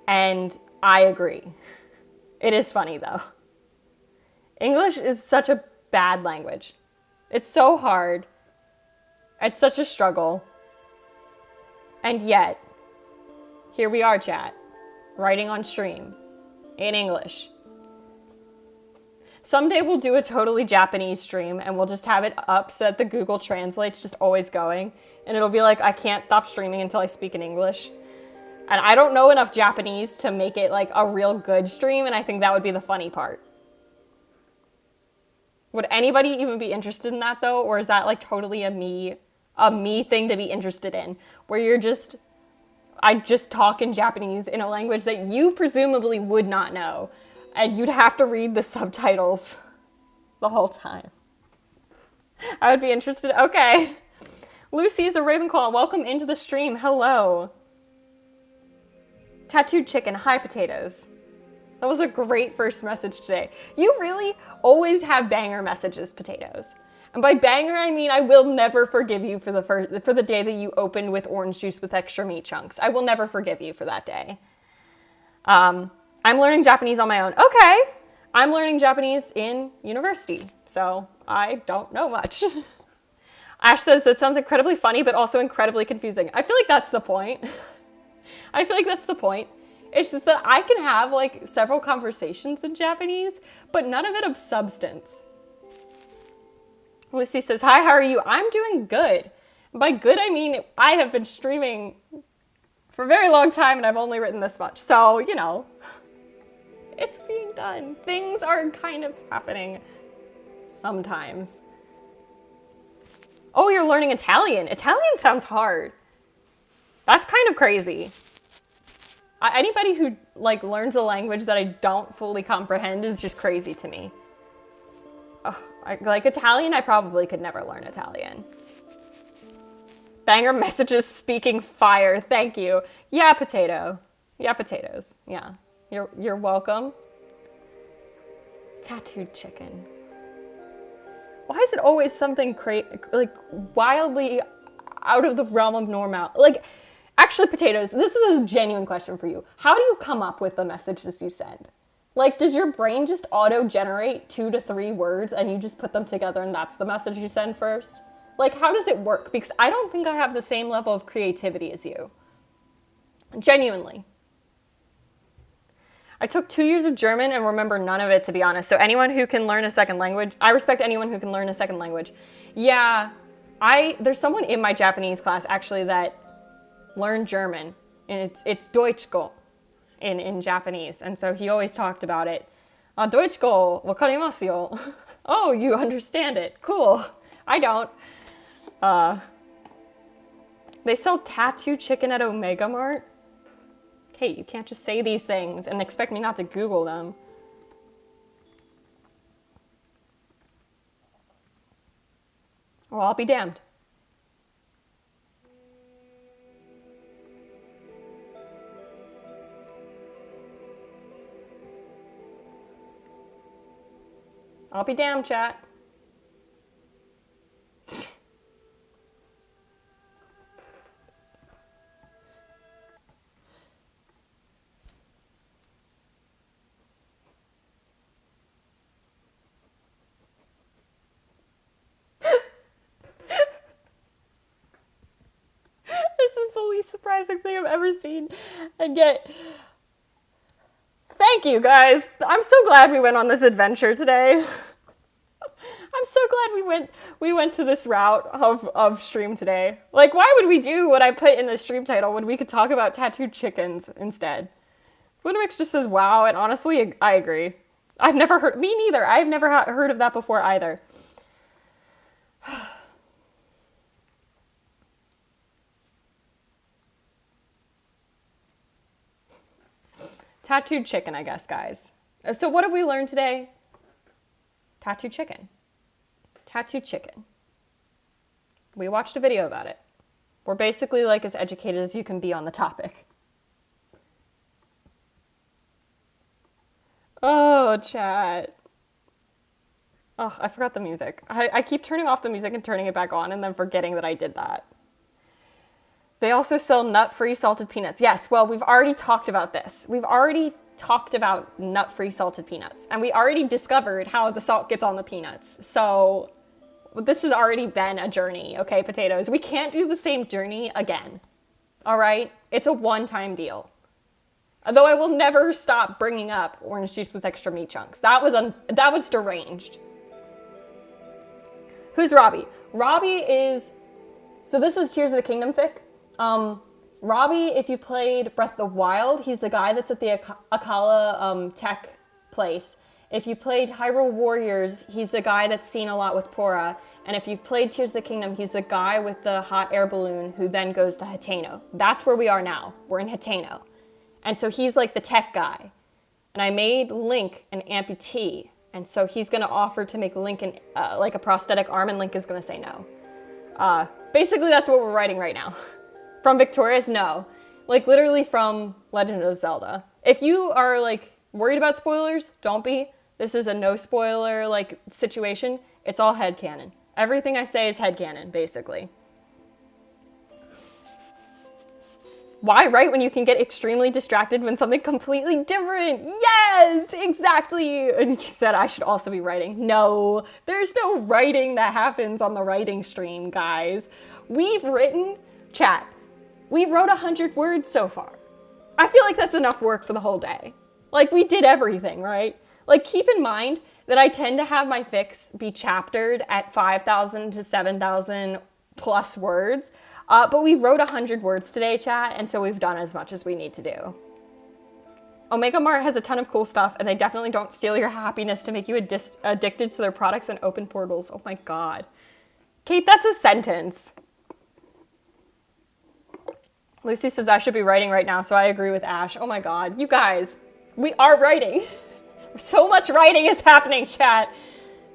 and I agree. It is funny, though. English is such a bad language. It's so hard. It's such a struggle. And yet, here we are, chat. Writing on stream in English. Someday we'll do a totally Japanese stream and we'll just have it up so that the Google Translate's just always going. And it'll be like, I can't stop streaming until I speak in English. And I don't know enough Japanese to make it like a real good stream, and I think that would be the funny part. Would anybody even be interested in that though? Or is that like totally a me thing to be interested in? Where I just talk in Japanese in a language that you presumably would not know. And you'd have to read the subtitles the whole time. I would be interested. Okay. Lucy is a Ravenclaw. Welcome into the stream. Hello. Tattooed chicken. Hi, potatoes. That was a great first message today. You really always have banger messages, Potatoes. And by banger, I mean I will never forgive you for the day that you opened with orange juice with extra meat chunks. I will never forgive you for that day. I'm learning Japanese on my own. Okay, I'm learning Japanese in university, so I don't know much. Ash says, that sounds incredibly funny, but also incredibly confusing. I feel like that's the point. It's just that I can have like several conversations in Japanese, but none of it of substance. Lucy says, hi, how are you? I'm doing good. By good, I mean I have been streaming for a very long time and I've only written this much. So, you know, it's being done. Things are kind of happening sometimes. Oh, you're learning Italian. Italian sounds hard. That's kind of crazy. Anybody who like learns a language that I don't fully comprehend is just crazy to me. Like Italian, I probably could never learn Italian. Banger messages speaking fire. Thank you. Yeah, potato. Yeah, potatoes. Yeah. You're welcome. Tattooed chicken. Why is it always something like wildly out of the realm of normal? Like, actually, potatoes, this is a genuine question for you. How do you come up with the messages you send? Like, does your brain just auto-generate 2 to 3 words and you just put them together and that's the message you send first? Like, how does it work? Because I don't think I have the same level of creativity as you. Genuinely. I took 2 years of German and remember none of it, to be honest. So anyone who can learn a second language, I respect anyone who can learn a second language. Yeah, there's someone in my Japanese class actually that learned German, and it's Deutschgo in Japanese, and so he always talked about it. Deutschgo wakarimasu yo. Oh, you understand it. Cool. I don't. They sell tattoo chicken at Omega Mart. Kate, you can't just say these things and expect me not to Google them. Well, I'll be damned. I'll be damned, chat. This is the least surprising thing I've ever seen. And yet, thank you guys. I'm so glad we went on this adventure today. I'm so glad we went to this route of stream today. Like, why would we do what I put in the stream title when we could talk about tattooed chickens instead? Winamix just says, wow, and honestly, I agree. I've never heard, me neither. I've never heard of that before either. Tattooed chicken, I guess, guys. So what have we learned today? Tattooed chicken. Tattooed chicken. We watched a video about it. We're basically like as educated as you can be on the topic. Oh, chat. Oh, I forgot the music. I keep turning off the music and turning it back on and then forgetting that I did that. They also sell nut-free salted peanuts. Yes, well, we've already talked about this. We've already talked about nut-free salted peanuts. And we already discovered how the salt gets on the peanuts. So this has already been a journey, okay, potatoes? We can't do the same journey again. All right? It's a one-time deal. Though I will never stop bringing up orange juice with extra meat chunks. That was deranged. Who's Robbie? Robbie is... So this is Tears of the Kingdom fic. Robbie, if you played Breath of the Wild, he's the guy that's at the Akala tech place. If you played Hyrule Warriors, he's the guy that's seen a lot with Pora. And if you've played Tears of the Kingdom, he's the guy with the hot air balloon who then goes to Hateno. That's where we are now. We're in Hateno. And so he's like the tech guy. And I made Link an amputee. And so he's going to offer to make Link like a prosthetic arm, and Link is going to say no. Basically, that's what we're writing right now. From Victorious? No. Like, literally from Legend of Zelda. If you are, like, Worried about spoilers? Don't be. This is a no spoiler like situation. It's all headcanon. Everything I say is headcanon, basically. Why write when you can get extremely distracted when something completely different? Yes, exactly. And you said I should also be writing. No, there's no writing that happens on the writing stream, guys. We've written, chat, we wrote 100 words so far. I feel like that's enough work for the whole day. Like, we did everything, right? Like, keep in mind that I tend to have my fics be chaptered at 5,000 to 7,000 plus words. But we wrote 100 words today, chat, and so we've done as much as we need to do. Omega Mart has a ton of cool stuff, and they definitely don't steal your happiness to make you addicted to their products and open portals. Oh my god. Kate, that's a sentence. Lucy says I should be writing right now, so I agree with Ash. Oh my god. You guys, we are writing. So much writing is happening, chat.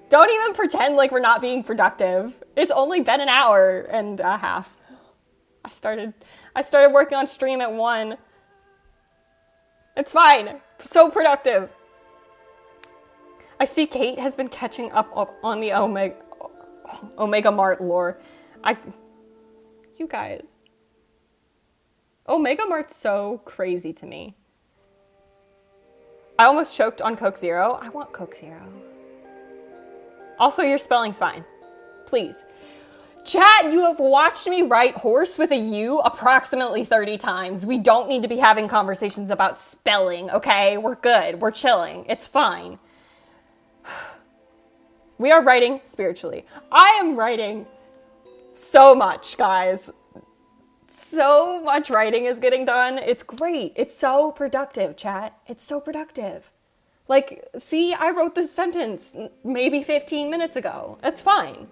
Don't even pretend like we're not being productive. It's only been an hour and a half. I started working on stream at 1. It's fine. So productive. I see Kate has been catching up on the Omega Mart lore. You guys. Omega Mart's so crazy to me. I almost choked on Coke Zero. I want Coke Zero. Also, your spelling's fine. Please. Chat, you have watched me write horse with a U approximately 30 times. We don't need to be having conversations about spelling, okay? We're good. We're chilling. It's fine. We are writing spiritually. I am writing so much, guys. So much writing is getting done. It's great. It's so productive, chat. It's so productive. Like, see, I wrote this sentence maybe 15 minutes ago. That's fine.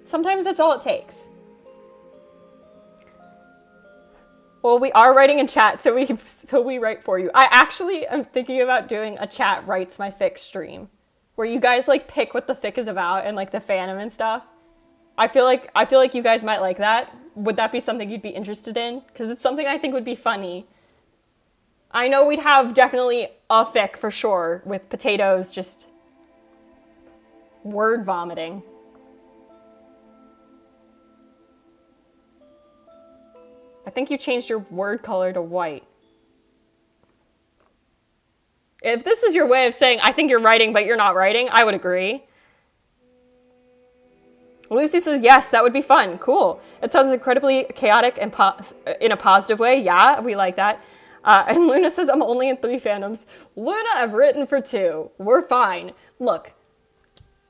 Sometimes that's all it takes. Well, we are writing in chat, so we write for you. I actually am thinking about doing a chat writes my fic stream, where you guys like pick what the fic is about and like the fandom and stuff. I feel like you guys might like that. Would that be something you'd be interested in? Because it's something I think would be funny. I know we'd have definitely a fic for sure with potatoes just word vomiting. I think you changed your word color to white. If this is your way of saying, I think you're writing, but you're not writing, I would agree. Lucy says, yes, that would be fun. Cool. It sounds incredibly chaotic and in a positive way. Yeah, we like that. And Luna says, I'm only in 3 fandoms. Luna, I've written for 2. We're fine. Look,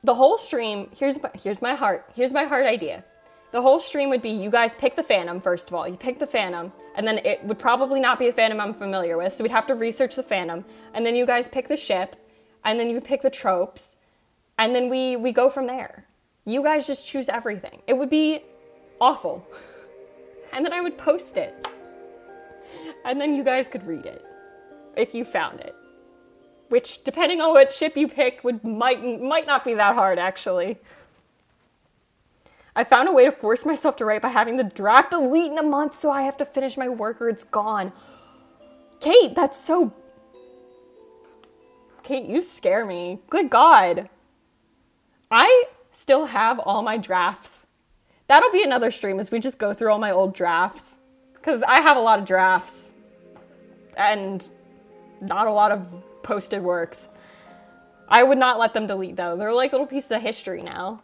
the whole stream, here's my heart idea. The whole stream would be you guys pick the fandom, first of all. You pick the fandom, and then it would probably not be a fandom I'm familiar with, so we'd have to research the fandom. And then you guys pick the ship, and then you pick the tropes, and then we go from there. You guys just choose everything. It would be awful. And then I would post it. And then you guys could read it, if you found it. Which, depending on what ship you pick, might not be that hard, actually. I found a way to force myself to write by having the draft delete in a month, so I have to finish my work or it's gone. Kate, that's so... Kate, you scare me. Good God. I still have all my drafts. That'll be another stream as we just go through all my old drafts. Because I have a lot of drafts. And not a lot of posted works. I would not let them delete, though. They're like little pieces of history now.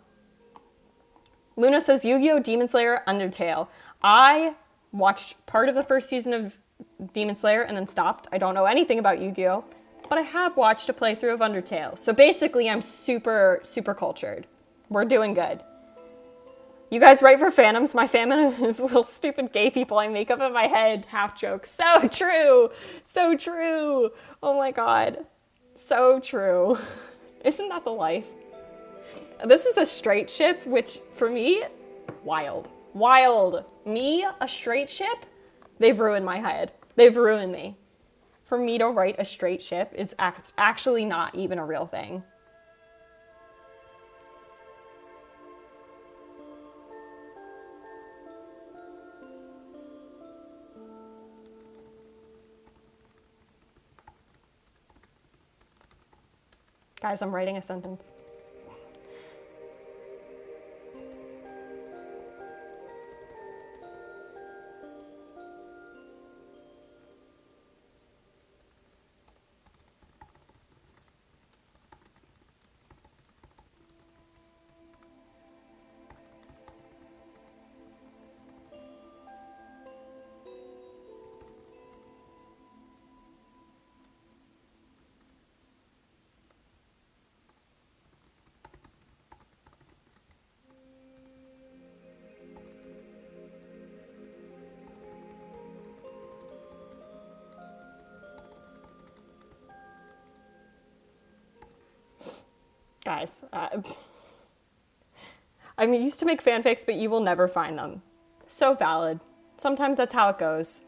Luna says, Yu-Gi-Oh! Demon Slayer, Undertale. I watched part of the first season of Demon Slayer and then stopped. I don't know anything about Yu-Gi-Oh! But I have watched a playthrough of Undertale. So basically, I'm super, super cultured. We're doing good. You guys write for fandoms? My fandom is little stupid gay people I make up in my head. Half joke. So true. So true. Oh my god. So true. Isn't that the life? This is a straight ship, which for me, wild. Wild. Me, a straight ship? They've ruined my head. They've ruined me. For me to write a straight ship is actually not even a real thing. Guys, I'm writing a sentence. Guys, I mean, used to make fanfics, but you will never find them. So valid. Sometimes that's how it goes.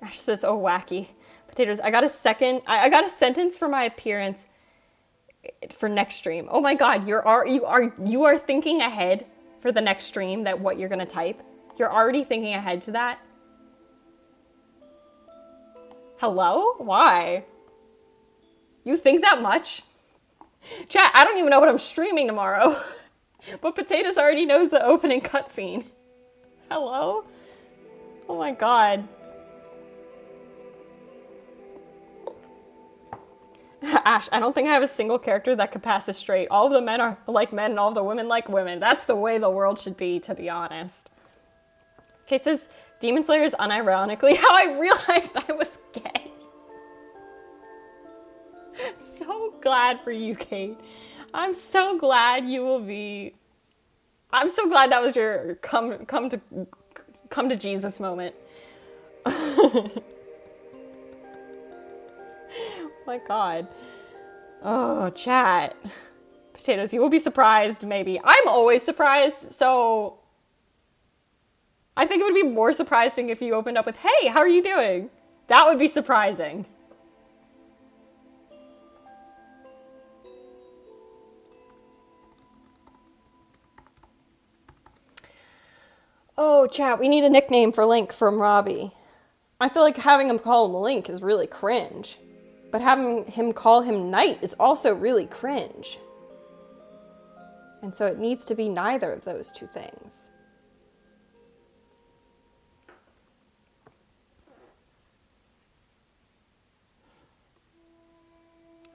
Ash says, oh, wacky. Potatoes, I got a sentence for my appearance for next stream. Oh my god, you are thinking ahead for the next stream that what you're gonna type. You're already thinking ahead to that. Hello? Why? You think that much? Chat, I don't even know what I'm streaming tomorrow. But Potatoes already knows the opening cutscene. Hello? Oh my god. Ash, I don't think I have a single character that could pass as straight. All of the men are like men and all of the women like women. That's the way the world should be, to be honest. Kate says, Demon Slayer is unironically how I realized I was gay. So glad for you, Kate. I'm so glad you will be... I'm so glad that was your come to Jesus moment. My god. Oh, chat. Potatoes, you will be surprised, maybe. I'm always surprised, so... I think it would be more surprising if you opened up with, hey, how are you doing? That would be surprising. Oh, chat, we need a nickname for Link from Robbie. I feel like having him call him Link is really cringe. But having him call him Knight is also really cringe. And so it needs to be neither of those two things.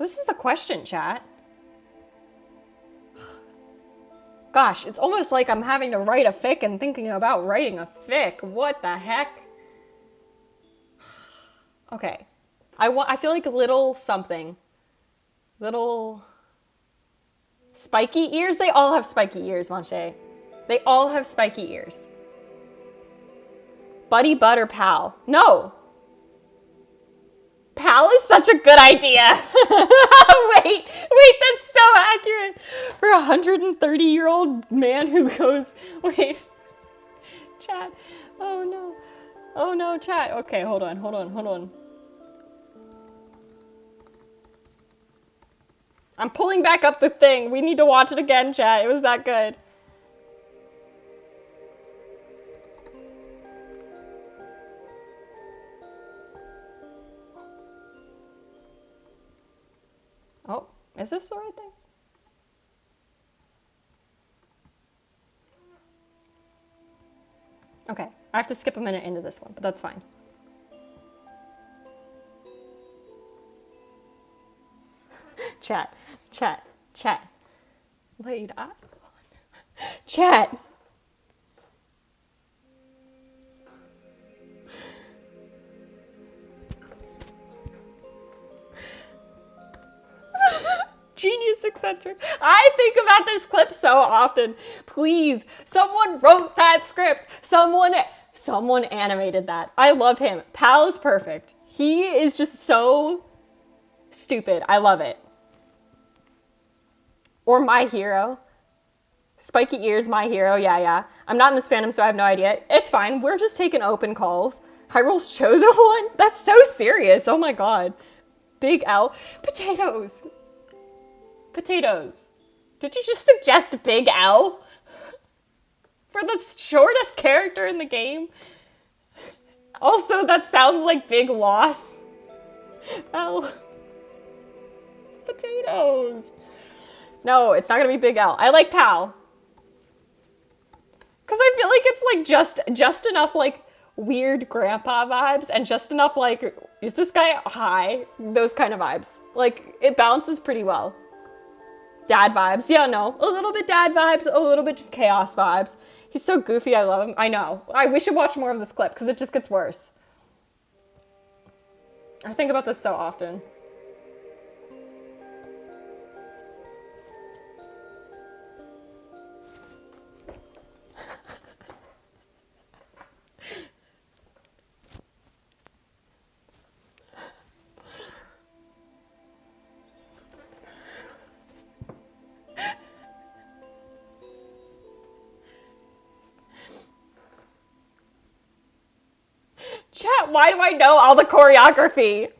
This is the question, chat. Gosh, it's almost like I'm having to write a fic and thinking about writing a fic. What the heck? Okay. I feel like a little something. Little... Spiky ears? They all have spiky ears, Manche. They all have spiky ears. Buddy, Bud, or Pal? No! Pal is such a good idea. Wait, that's so accurate. For a 130-year-old man who goes, wait, chat, oh no, chat. Okay, hold on. I'm pulling back up the thing. We need to watch it again, chat. It was that good. Oh, is this the right thing? Okay, I have to skip a minute into this one, but that's fine. Chat. Laid eyes on. Chat. Genius eccentric. I think about this clip so often. Please, someone wrote that script. Someone animated that. I love him. Pal is perfect. He is just so stupid. I love it. Or My Hero. Spiky Ears, My Hero. Yeah. I'm not in this fandom, so I have no idea. It's fine. We're just taking open calls. Hyrule's Chosen One? That's so serious. Oh my god. Big L. Potatoes. Did you just suggest Big L? For the shortest character in the game? Also, that sounds like big loss. L. potatoes. No, it's not gonna be Big L. I like Pal. Because I feel like it's like just enough like weird grandpa vibes and just enough like, is this guy high? Those kind of vibes. Like, it balances pretty well. Dad vibes. Yeah, no. A little bit dad vibes, a little bit just chaos vibes. He's so goofy, I love him. I know. We should watch more of this clip because it just gets worse. I think about this so often. Chat, why do I know all the choreography?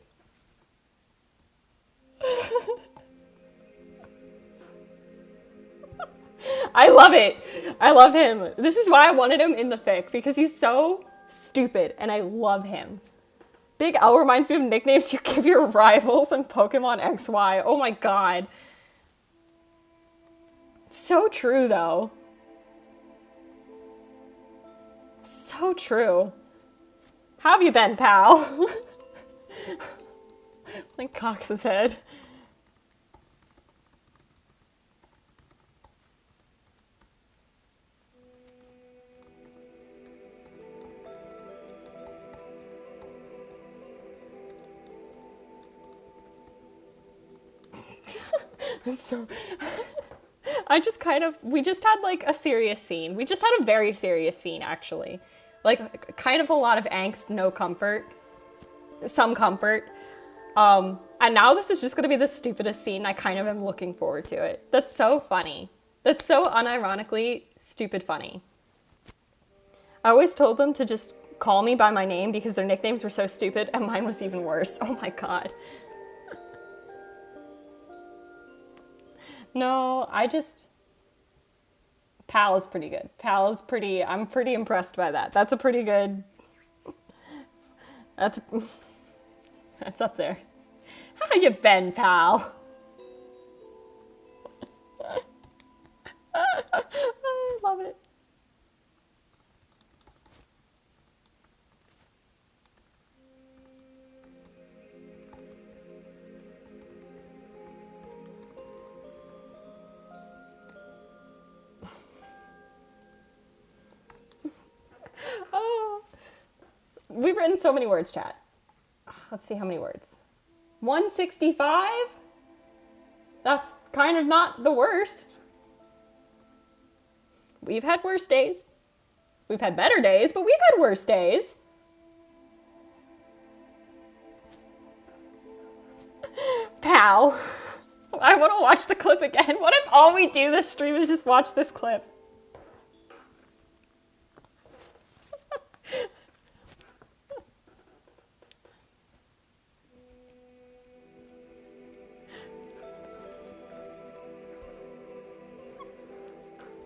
I love it. I love him. This is why I wanted him in the fic, because he's so stupid and I love him. Big L reminds me of nicknames you give your rivals in Pokemon XY. Oh my god. So true though. So true. How have you been, pal? Like cocks his head. So we just had like a serious scene. We just had a very serious scene actually. Like kind of a lot of angst, no comfort, some comfort. And now this is just gonna be the stupidest scene. I kind of am looking forward to it. That's so funny. That's so unironically stupid funny. I always told them to just call me by my name because their nicknames were so stupid and mine was even worse. Oh my god. No, Pal is pretty good. I'm pretty impressed by that. That's a pretty good, that's up there. How you been, pal? I love it. Oh, we've written so many words, chat. Let's see how many words. 165? That's kind of not the worst. We've had worse days. We've had better days, but we've had worse days. Pal. I want to watch the clip again. What if all we do this stream is just watch this clip?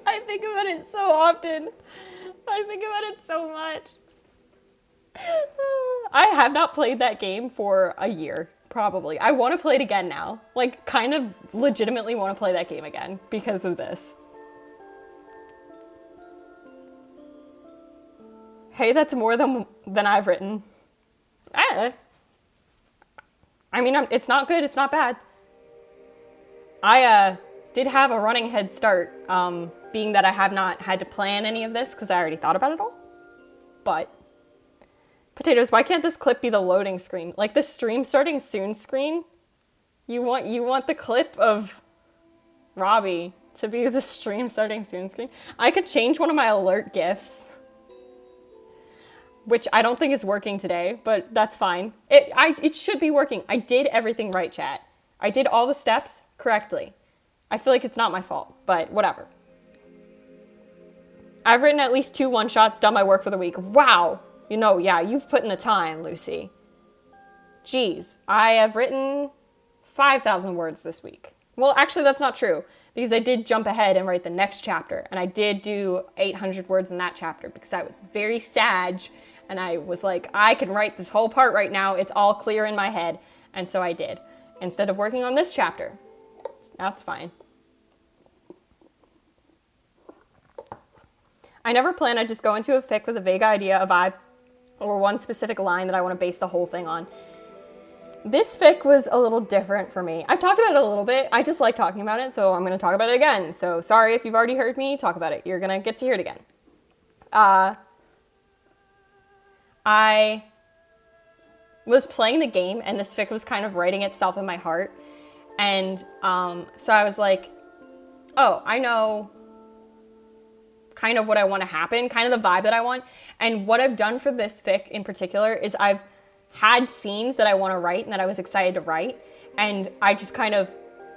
I think about it so often. I think about it so much. I have not played that game for a year, probably. I want to play it again now. Like, kind of legitimately want to play that game again because of this. Hey, that's more than I've written. I mean, it's not good, it's not bad. I did have a running head start, being that I have not had to plan any of this because I already thought about it all. But, Potatoes, why can't this clip be the loading screen? Like the stream starting soon screen? You want the clip of Robbie to be the stream starting soon screen? I could change one of my alert GIFs, which I don't think is working today, but that's fine. It should be working. I did everything right, chat. I did all the steps correctly. I feel like it's not my fault, but whatever. I've written at least 2 one-shots, done my work for the week. Wow! You know, yeah, you've put in the time, Lucy. Jeez, I have written 5,000 words this week. Well, actually, that's not true, because I did jump ahead and write the next chapter, and I did do 800 words in that chapter, because I was very sag, and I was like, I can write this whole part right now, it's all clear in my head, and so I did, instead of working on this chapter. That's fine. I never plan. I just go into a fic with a vague idea, a vibe, or one specific line that I want to base the whole thing on. This fic was a little different for me. I've talked about it a little bit. I just like talking about it, so I'm going to talk about it again. So sorry if you've already heard me talk about it. You're going to get to hear it again. I was playing the game, and this fic was kind of writing itself in my heart. And so I was like, oh, I know kind of what I want to happen, kind of the vibe that I want. And what I've done for this fic in particular is I've had scenes that I want to write and that I was excited to write. And I just kind of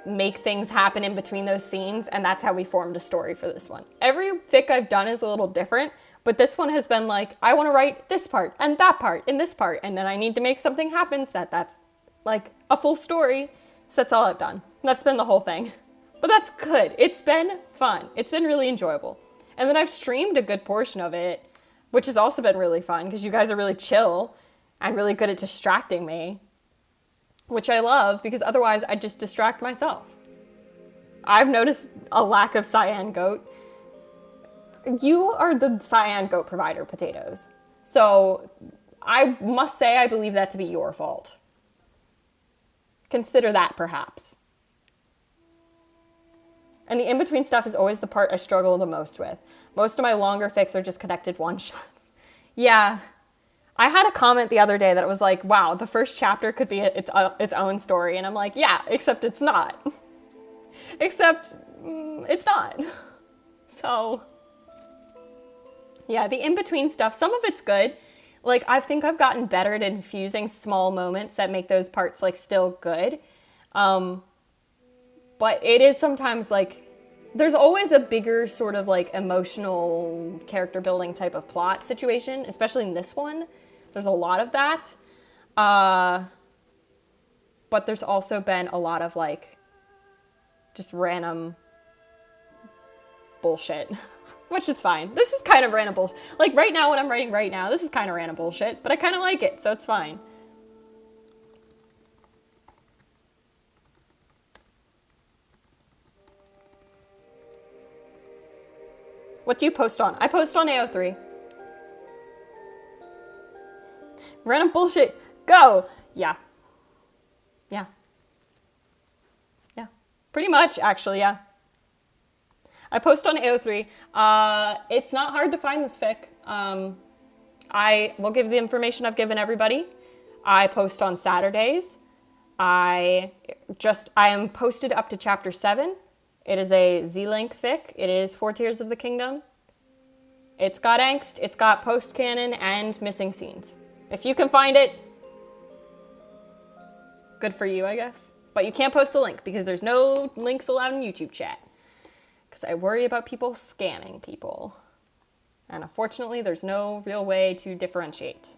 make things happen in between those scenes. And that's how we formed a story for this one. Every fic I've done is a little different, but this one has been like, I want to write this part and that part and this part. And then I need to make something happen so that's like a full story. So that's all I've done. That's been the whole thing. But that's good. It's been fun. It's been really enjoyable. And then I've streamed a good portion of it, which has also been really fun because you guys are really chill and really good at distracting me, which I love because otherwise I just distract myself. I've noticed a lack of cyan goat. You are the cyan goat provider, Potatoes. So I must say I believe that to be your fault. Consider that perhaps. And the in-between stuff is always the part I struggle the most with. Most of my longer fics are just connected one-shots. Yeah. I had a comment the other day that was like, wow, the first chapter could be its own story. And I'm like, yeah, except it's not. Except it's not. So, yeah, the in-between stuff, some of it's good. Like, I think I've gotten better at infusing small moments that make those parts, like, still good. But it is sometimes like, there's always a bigger sort of like emotional character building type of plot situation, especially in this one. There's a lot of that. But there's also been a lot of like just random bullshit, which is fine. This is kind of random bullshit. Like right now, what I'm writing right now, this is kind of random bullshit, but I kind of like it, so it's fine. What do you post on? I post on AO3. Random bullshit. Go! Yeah. Yeah. Yeah. Pretty much, actually, yeah. I post on AO3. It's not hard to find this fic. I will give the information I've given everybody. I post on Saturdays. I am posted up to chapter 7. It is a Z-Link fic. It is 4 Tears of the Kingdom. It's got angst, it's got post-canon, and missing scenes. If you can find it, good for you, I guess. But you can't post the link because there's no links allowed in YouTube chat. Because I worry about people scanning people. And unfortunately, there's no real way to differentiate.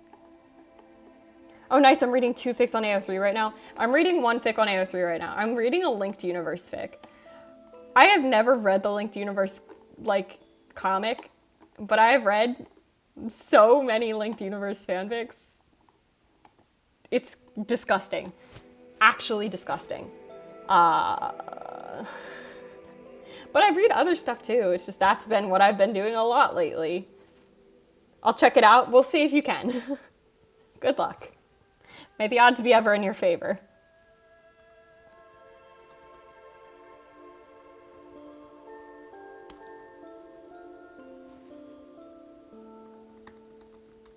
Oh, nice, I'm reading 2 fics on AO3 right now. I'm reading 1 fic on AO3 right now. I'm reading a Linked Universe fic. I have never read the Linked Universe, like, comic, but I have read so many Linked Universe fanfics. It's disgusting. Actually disgusting. But I've read other stuff too. It's just that's been what I've been doing a lot lately. I'll check it out. We'll see if you can. Good luck. May the odds be ever in your favor.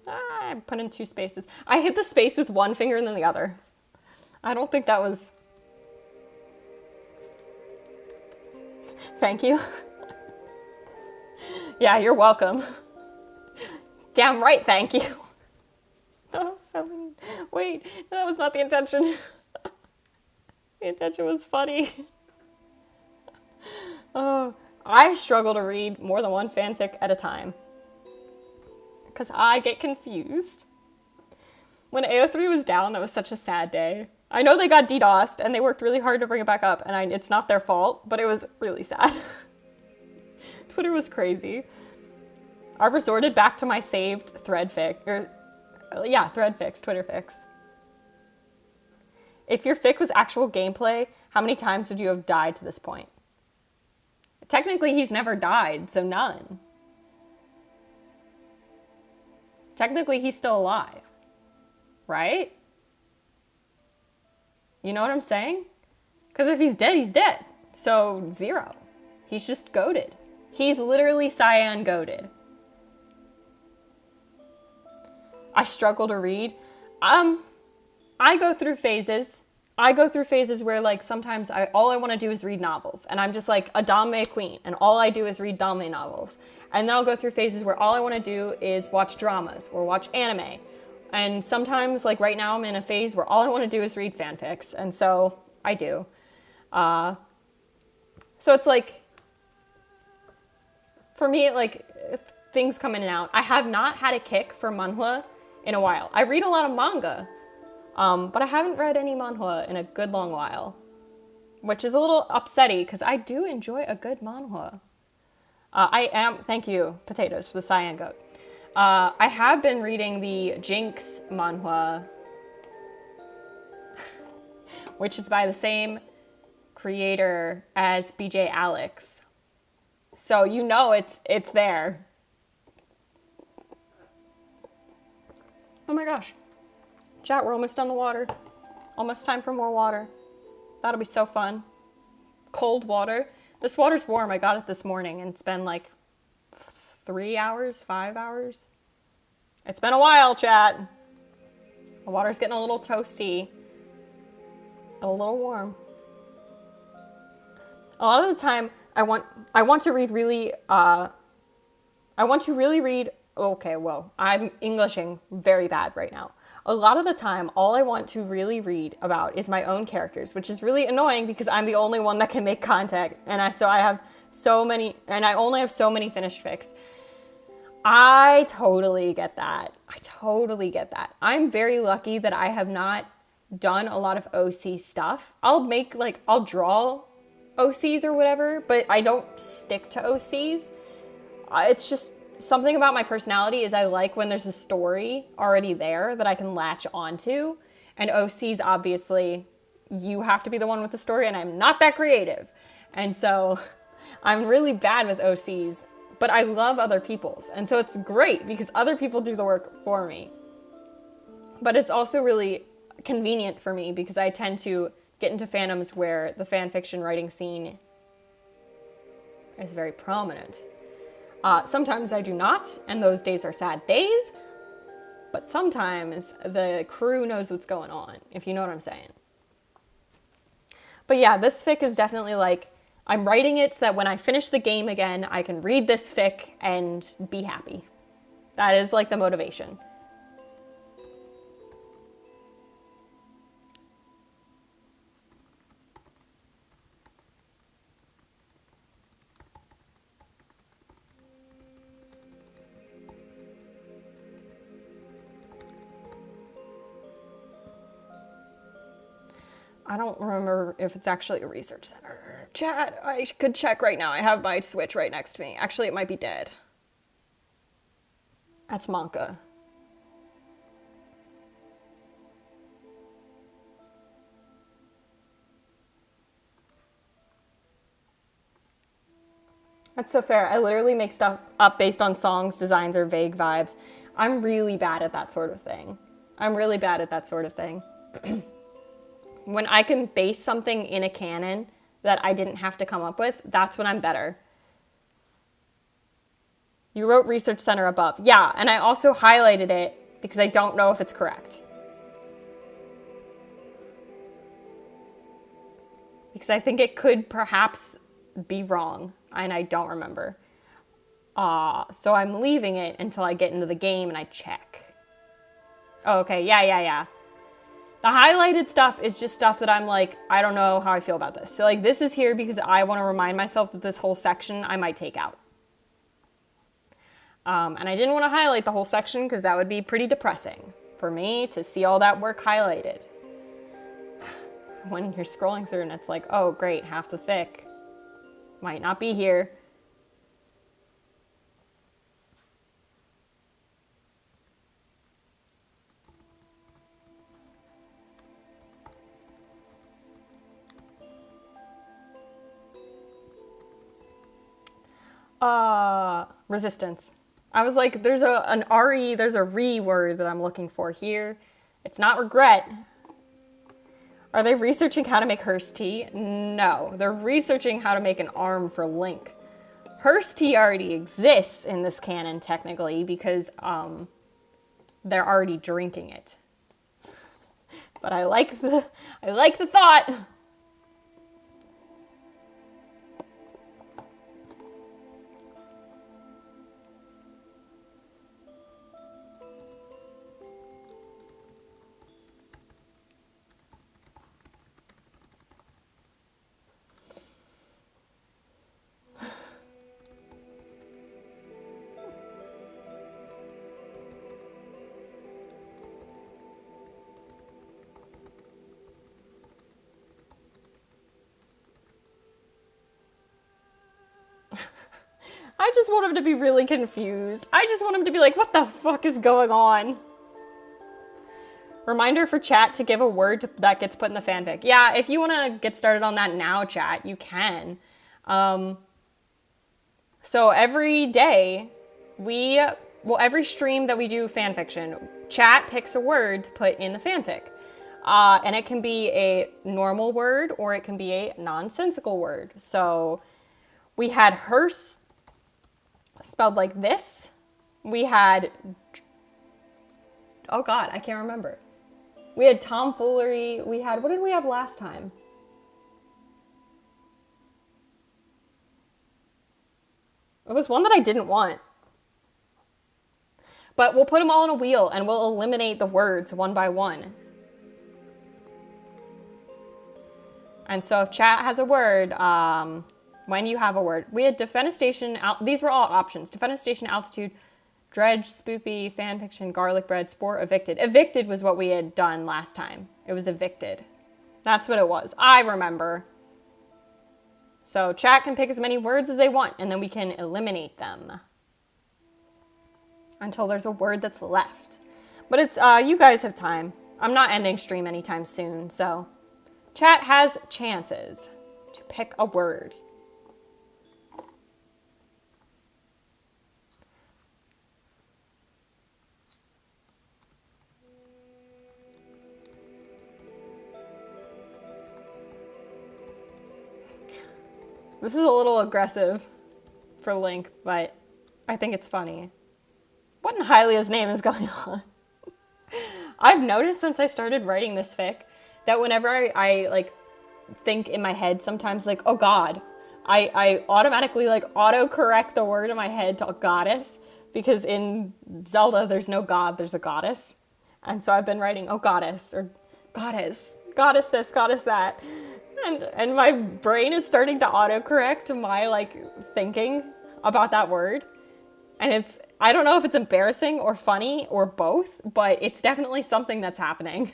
I put in 2 spaces. I hit the space with one finger and then the other. I don't think that was... Thank you. Yeah, you're welcome. Damn right, thank you. Oh, wait, that was not the intention. The intention was funny. Oh, I struggle to read more than one fanfic at a time. Because I get confused. When AO3 was down, that was such a sad day. I know they got DDoSed, and they worked really hard to bring it back up, and it's not their fault, but it was really sad. Twitter was crazy. I resorted back to my saved thread fic, thread fix, Twitter fix. If your fic was actual gameplay, How many times would you have died to this point? Technically, he's never died, so none. Technically, he's still alive, right? You know what I'm saying? Because if he's dead, he's dead. So 0. He's just goated. He's literally Cyan goated. I struggle to read. I go through phases. I go through phases where like sometimes all I want to do is read novels, and I'm just like a Dame queen, and all I do is read Dame novels. And then I'll go through phases where all I want to do is watch dramas or watch anime. And sometimes, like right now, I'm in a phase where all I want to do is read fanfics, and so I do. So it's like, for me, like things come in and out. I have not had a kick for manhwa in a while. I read a lot of manga, but I haven't read any manhwa in a good long while, which is a little upsetting because I do enjoy a good manhwa. Thank you, Potatoes, for the Cyan Goat. I have been reading the Jinx manhwa, which is by the same creator as BJ Alex. So you know it's there. Oh my gosh. Chat, we're almost on the water. Almost time for more water. That'll be so fun. Cold water. This water's warm. I got it this morning and it's been like 3 hours, 5 hours. It's been a while, chat. The water's getting a little toasty. A little warm. A lot of the time, I want to read really, okay, well, I'm Englishing very bad right now. A lot of the time, all I want to really read about is my own characters, which is really annoying because I'm the only one that can make content, and I only have so many finished fics. I totally get that. I'm very lucky that I have not done a lot of OC stuff. I'll draw OCs or whatever, but I don't stick to OCs. It's just something about my personality is I like when there's a story already there that I can latch onto. And OCs, obviously, you have to be the one with the story, and I'm not that creative. And so I'm really bad with OCs, but I love other people's. And so it's great because other people do the work for me. But it's also really convenient for me because I tend to get into fandoms where the fan fiction writing scene is very prominent. Sometimes I do not, and those days are sad days, but sometimes the crew knows what's going on, if you know what I'm saying. But yeah, this fic is definitely like, I'm writing it so that when I finish the game again, I can read this fic and be happy. That is like the motivation. I don't remember if it's actually a research center. Chat, I could check right now. I have my Switch right next to me. Actually, it might be dead. That's Monka. That's so fair. I literally make stuff up based on songs, designs, or vague vibes. I'm really bad at that sort of thing. When I can base something in a canon that I didn't have to come up with, that's when I'm better. You wrote Research Center above. Yeah, and I also highlighted it because I don't know if it's correct. Because I think it could perhaps be wrong, and I don't remember. So I'm leaving it until I get into the game and I check. Oh, okay, yeah. The highlighted stuff is just stuff that I'm like, I don't know how I feel about this. So like this is here because I want to remind myself that this whole section I might take out. And I didn't want to highlight the whole section because that would be pretty depressing for me to see all that work highlighted. When you're scrolling through and it's like, oh great, half the fic might not be here. Resistance. I was like, there's an RE, there's a re word that I'm looking for here. It's not regret. Are they researching how to make Hearst tea? No, they're researching how to make an arm for Link. Hearst tea already exists in this canon technically because they're already drinking it. But I like the thought. I just want him to be really confused. I just want him to be like, what the fuck is going on? Reminder for chat to give a word that gets put in the fanfic. Yeah, if you want to get started on that now, chat, you can. So every day, every stream that we do fanfiction, chat picks a word to put in the fanfic. And it can be a normal word or it can be a nonsensical word. So we had hearse spelled like this. We had, oh God, I can't remember. We had tomfoolery. We had, what did we have last time? It was one that I didn't want. But we'll put them all on a wheel and we'll eliminate the words one by one. And so if chat has a word, when you have a word, we had defenestation, these were all options. Defenestation, altitude, dredge, spoopy, fanfiction, garlic bread, sport, evicted. Evicted was what we had done last time. It was evicted. That's what it was. I remember. So chat can pick as many words as they want and then we can eliminate them until there's a word that's left. But it's, you guys have time. I'm not ending stream anytime soon, so chat has chances to pick a word. This is a little aggressive for Link, but I think it's funny. What in Hylia's name is going on? I've noticed since I started writing this fic that whenever I like think in my head sometimes like, oh God, I automatically like auto-correct the word in my head to goddess because in Zelda there's no god, there's a goddess. And so I've been writing, oh goddess, or goddess, goddess this, goddess that. And my brain is starting to autocorrect my like thinking about that word. And it's, I don't know if it's embarrassing or funny or both, but it's definitely something that's happening.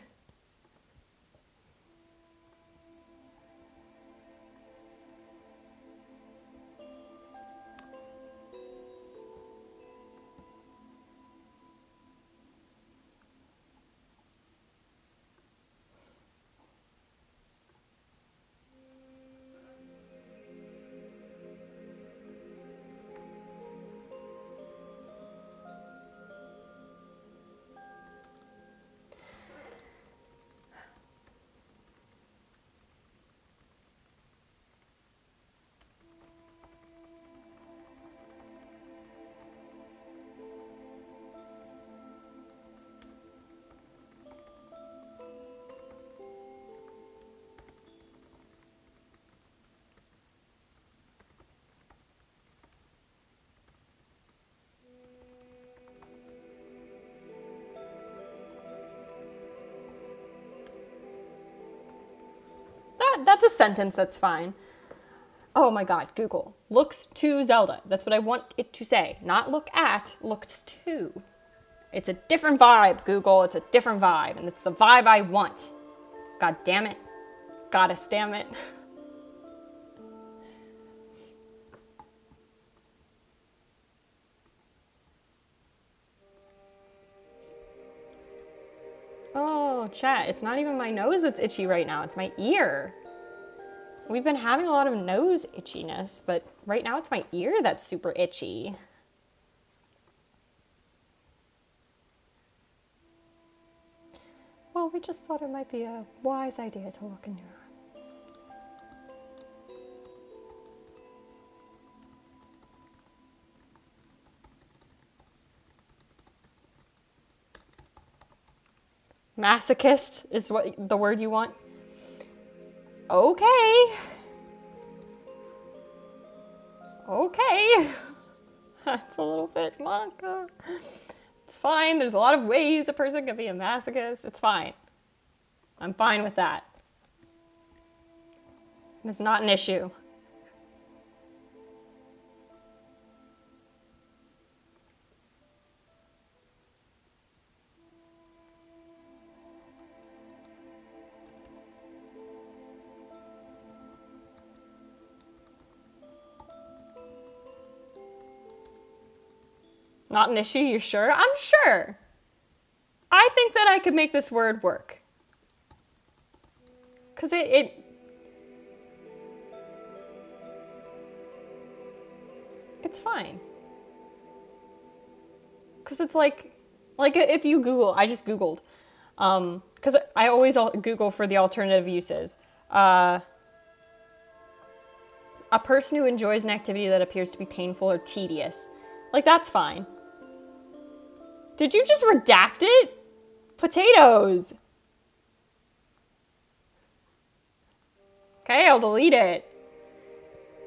That's a sentence that's fine. Oh my God, Google. Looks to Zelda. That's what I want it to say. Not look at, looks to. It's a different vibe, Google. It's a different vibe. And it's the vibe I want. God damn it. Goddess damn it. Oh, chat. It's not even my nose that's itchy right now. It's my ear. We've been having a lot of nose itchiness, but right now it's my ear that's super itchy. Well, we just thought it might be a wise idea to look in your room. Masochist is what the word you want? Okay. Okay. That's a little bit manga. It's fine. There's a lot of ways a person can be a masochist. It's fine. I'm fine with that. It's not an issue. Not an issue, you sure? I'm sure. I think that I could make this word work. Because it's fine. Because it's like if you Google, I just Googled. Because I always Google for the alternative uses. A person who enjoys an activity that appears to be painful or tedious. Like, that's fine. Did you just redact it? Potatoes. Okay, I'll delete it.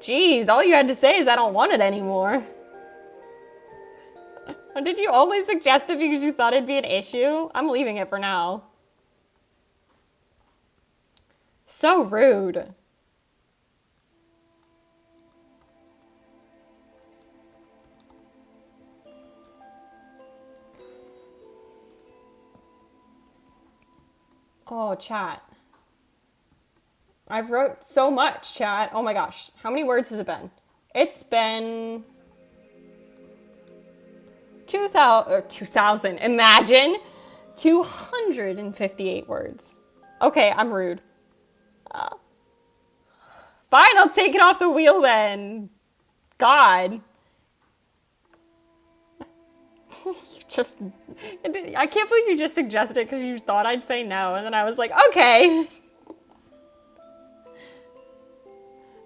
Jeez, all you had to say is I don't want it anymore. Did you only suggest it because you thought it'd be an issue? I'm leaving it for now. So rude. Oh, chat. I've wrote so much, chat. Oh my gosh. How many words has it been? It's been 2,000. Imagine 258 words. Okay, I'm rude. Fine, I'll take it off the wheel then. God. I can't believe you just suggested it because you thought I'd say no. And then I was like, okay.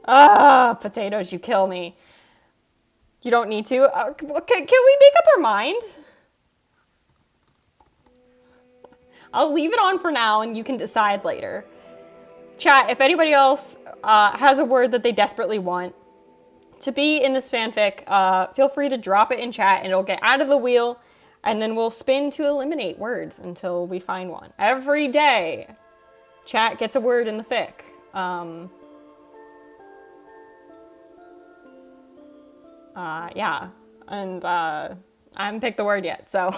Potatoes, you kill me. You don't need to. Can we make up our mind? I'll leave it on for now and you can decide later. Chat, if anybody else has a word that they desperately want to be in this fanfic, feel free to drop it in chat and it'll get out of the wheel. And then we'll spin to eliminate words until we find one. Every day, chat gets a word in the fic. Yeah, and I haven't picked the word yet, so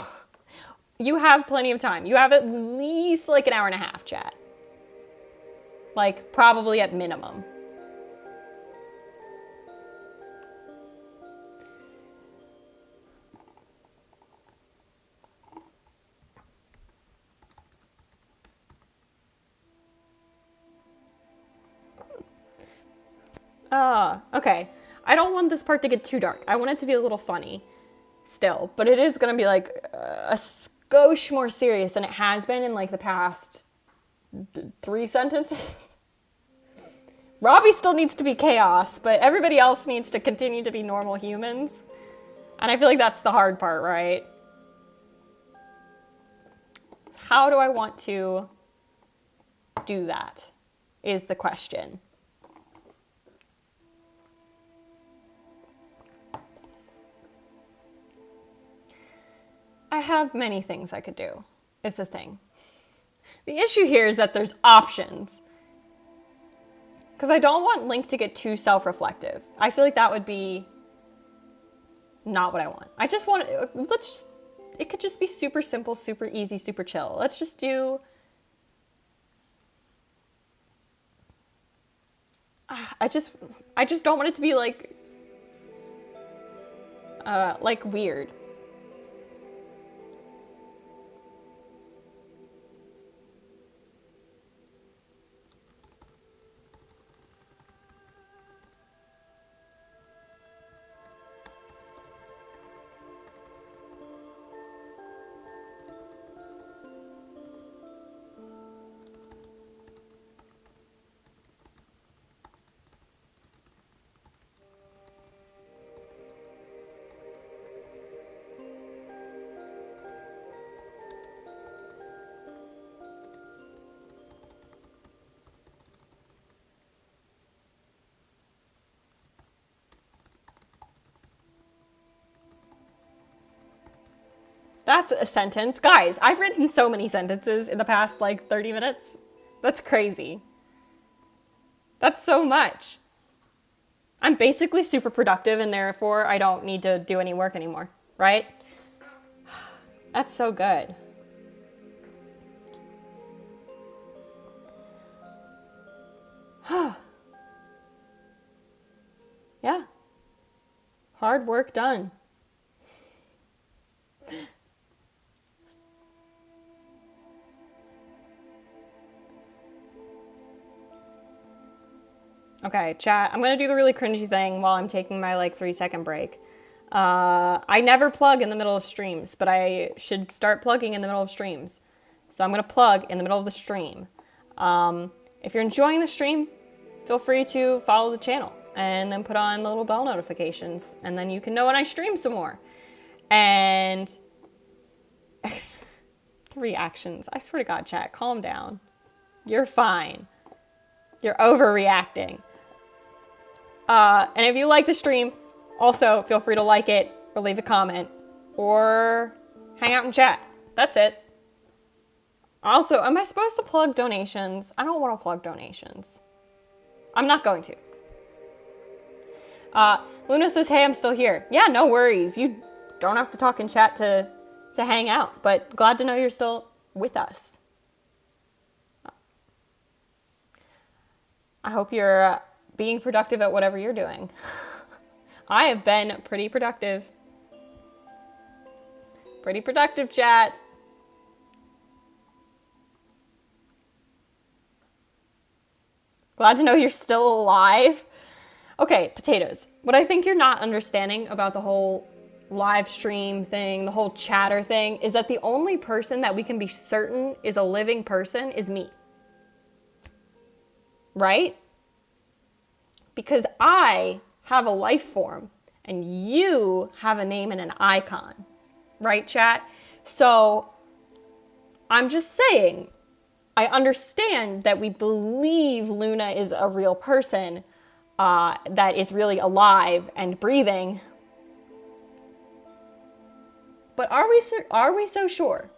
you have plenty of time. You have at least like an hour and a half, chat. Like, probably at minimum. Okay. I don't want this part to get too dark. I want it to be a little funny still, but it is going to be like a skosh more serious than it has been in like the past 3 sentences. Robbie still needs to be chaos, but everybody else needs to continue to be normal humans. And I feel like that's the hard part, right? So how do I want to do that is the question. I have many things I could do, is the thing. The issue here is that there's options. Because I don't want Link to get too self-reflective. I feel like that would be not what I want. I just want, it could just be super simple, super easy, super chill. Let's just do, I just don't want it to be like weird. That's a sentence. Guys, I've written so many sentences in the past, like, 30 minutes. That's crazy. That's so much. I'm basically super productive, and therefore I don't need to do any work anymore, right? That's so good. Yeah. Hard work done. Okay, chat. I'm going to do the really cringy thing while I'm taking my like 3-second break. I never plug in the middle of streams, but I should start plugging in the middle of streams. So I'm going to plug in the middle of the stream. If you're enjoying the stream, feel free to follow the channel and then put on the little bell notifications, and then you can know when I stream some more. And 3 actions. I swear to God, chat, calm down. You're fine. You're overreacting. And if you like the stream, also feel free to like it or leave a comment or hang out and chat. That's it. Also, am I supposed to plug donations? I don't want to plug donations. I'm not going to. Luna says, hey, I'm still here. Yeah, no worries. You don't have to talk in chat to hang out, but glad to know you're still with us. I hope you're being productive at whatever you're doing. I have been pretty productive. Pretty productive, chat. Glad to know you're still alive. Okay, potatoes. What I think you're not understanding about the whole live stream thing, the whole chatter thing, is that the only person that we can be certain is a living person is me. Right? Because I have a life form and you have a name and an icon. Right, chat? So I'm just saying, I understand that we believe Luna is a real person that is really alive and breathing. But are we so sure?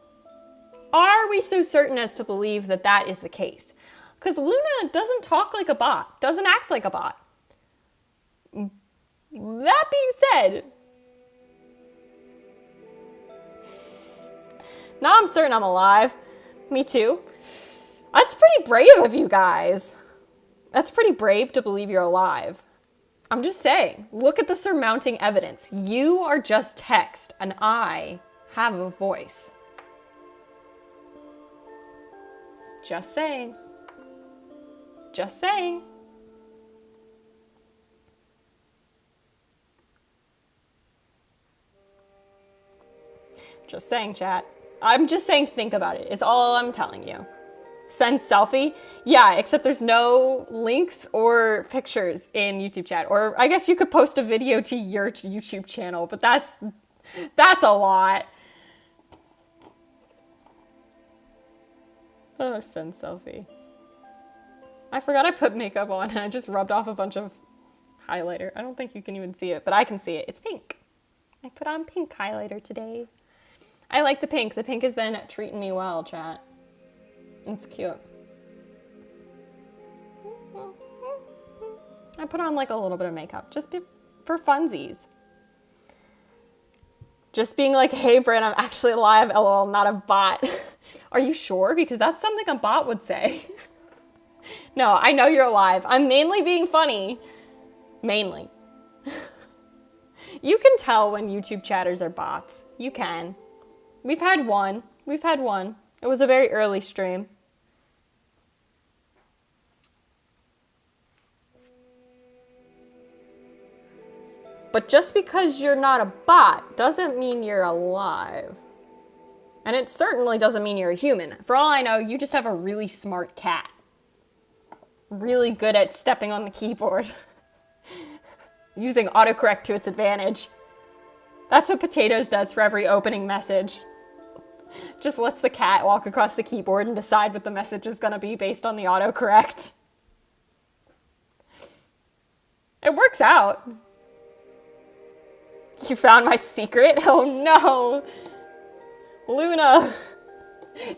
Are we so certain as to believe that that is the case? Because Luna doesn't talk like a bot, doesn't act like a bot. That being said, now I'm certain I'm alive. Me too. That's pretty brave of you guys. That's pretty brave to believe you're alive. I'm just saying, look at the surmounting evidence. You are just text, and I have a voice. Just saying. Just saying. Just saying, chat. I'm just saying think about it. It's all I'm telling you. Send selfie? Yeah, except there's no links or pictures in YouTube chat. Or I guess you could post a video to your YouTube channel, but that's a lot. Oh, send selfie. I forgot I put makeup on and I just rubbed off a bunch of highlighter. I don't think you can even see it, but I can see it. It's pink. I put on pink highlighter today. I like the pink. The pink has been treating me well, chat. It's cute. I put on like a little bit of makeup just for funsies. Just being like, hey, Bryn, I'm actually alive. LOL, not a bot. Are you sure? Because that's something a bot would say. No, I know you're alive. I'm mainly being funny. Mainly. You can tell when YouTube chatters are bots. You can. We've had one. It was a very early stream. But just because you're not a bot doesn't mean you're alive. And it certainly doesn't mean you're a human. For all I know, you just have a really smart cat. Really good at stepping on the keyboard. Using autocorrect to its advantage. That's what Potatoes does for every opening message. Just lets the cat walk across the keyboard and decide what the message is going to be based on the autocorrect. It works out. You found my secret? Oh no! Luna!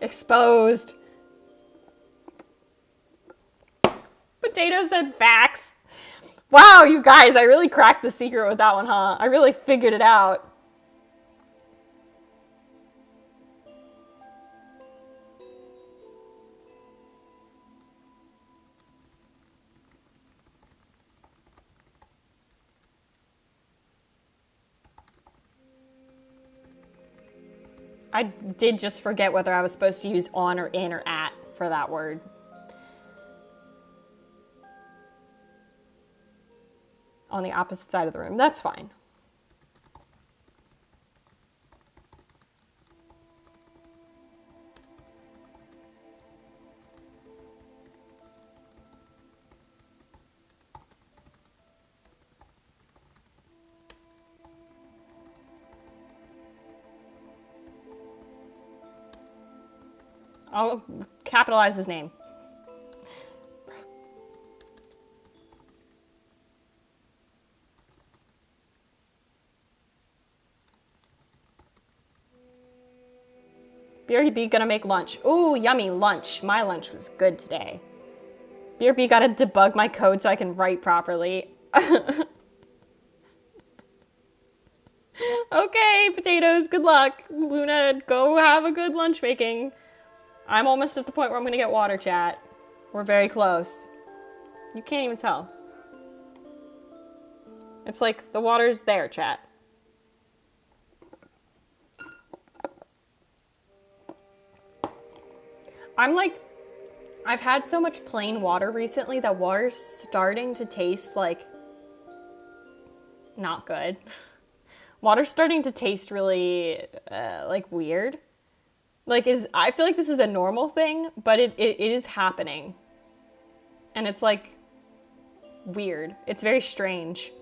Exposed. Potato said facts. Wow, you guys, I really cracked the secret with that one, huh? I really figured it out. I did just forget whether I was supposed to use on or in or at for that word. On the opposite side of the room. That's fine. I'll capitalize his name. BRB gonna make lunch. Ooh, yummy lunch. My lunch was good today. BRB gotta debug my code so I can write properly. Okay, potatoes, good luck. Luna, go have a good lunch making. I'm almost at the point where I'm gonna get water, chat. We're very close. You can't even tell. It's like the water's there, chat. I've had so much plain water recently that water's starting to taste like not good. Water's starting to taste really like weird. I feel like this is a normal thing, but it is happening. And it's like weird. It's very strange.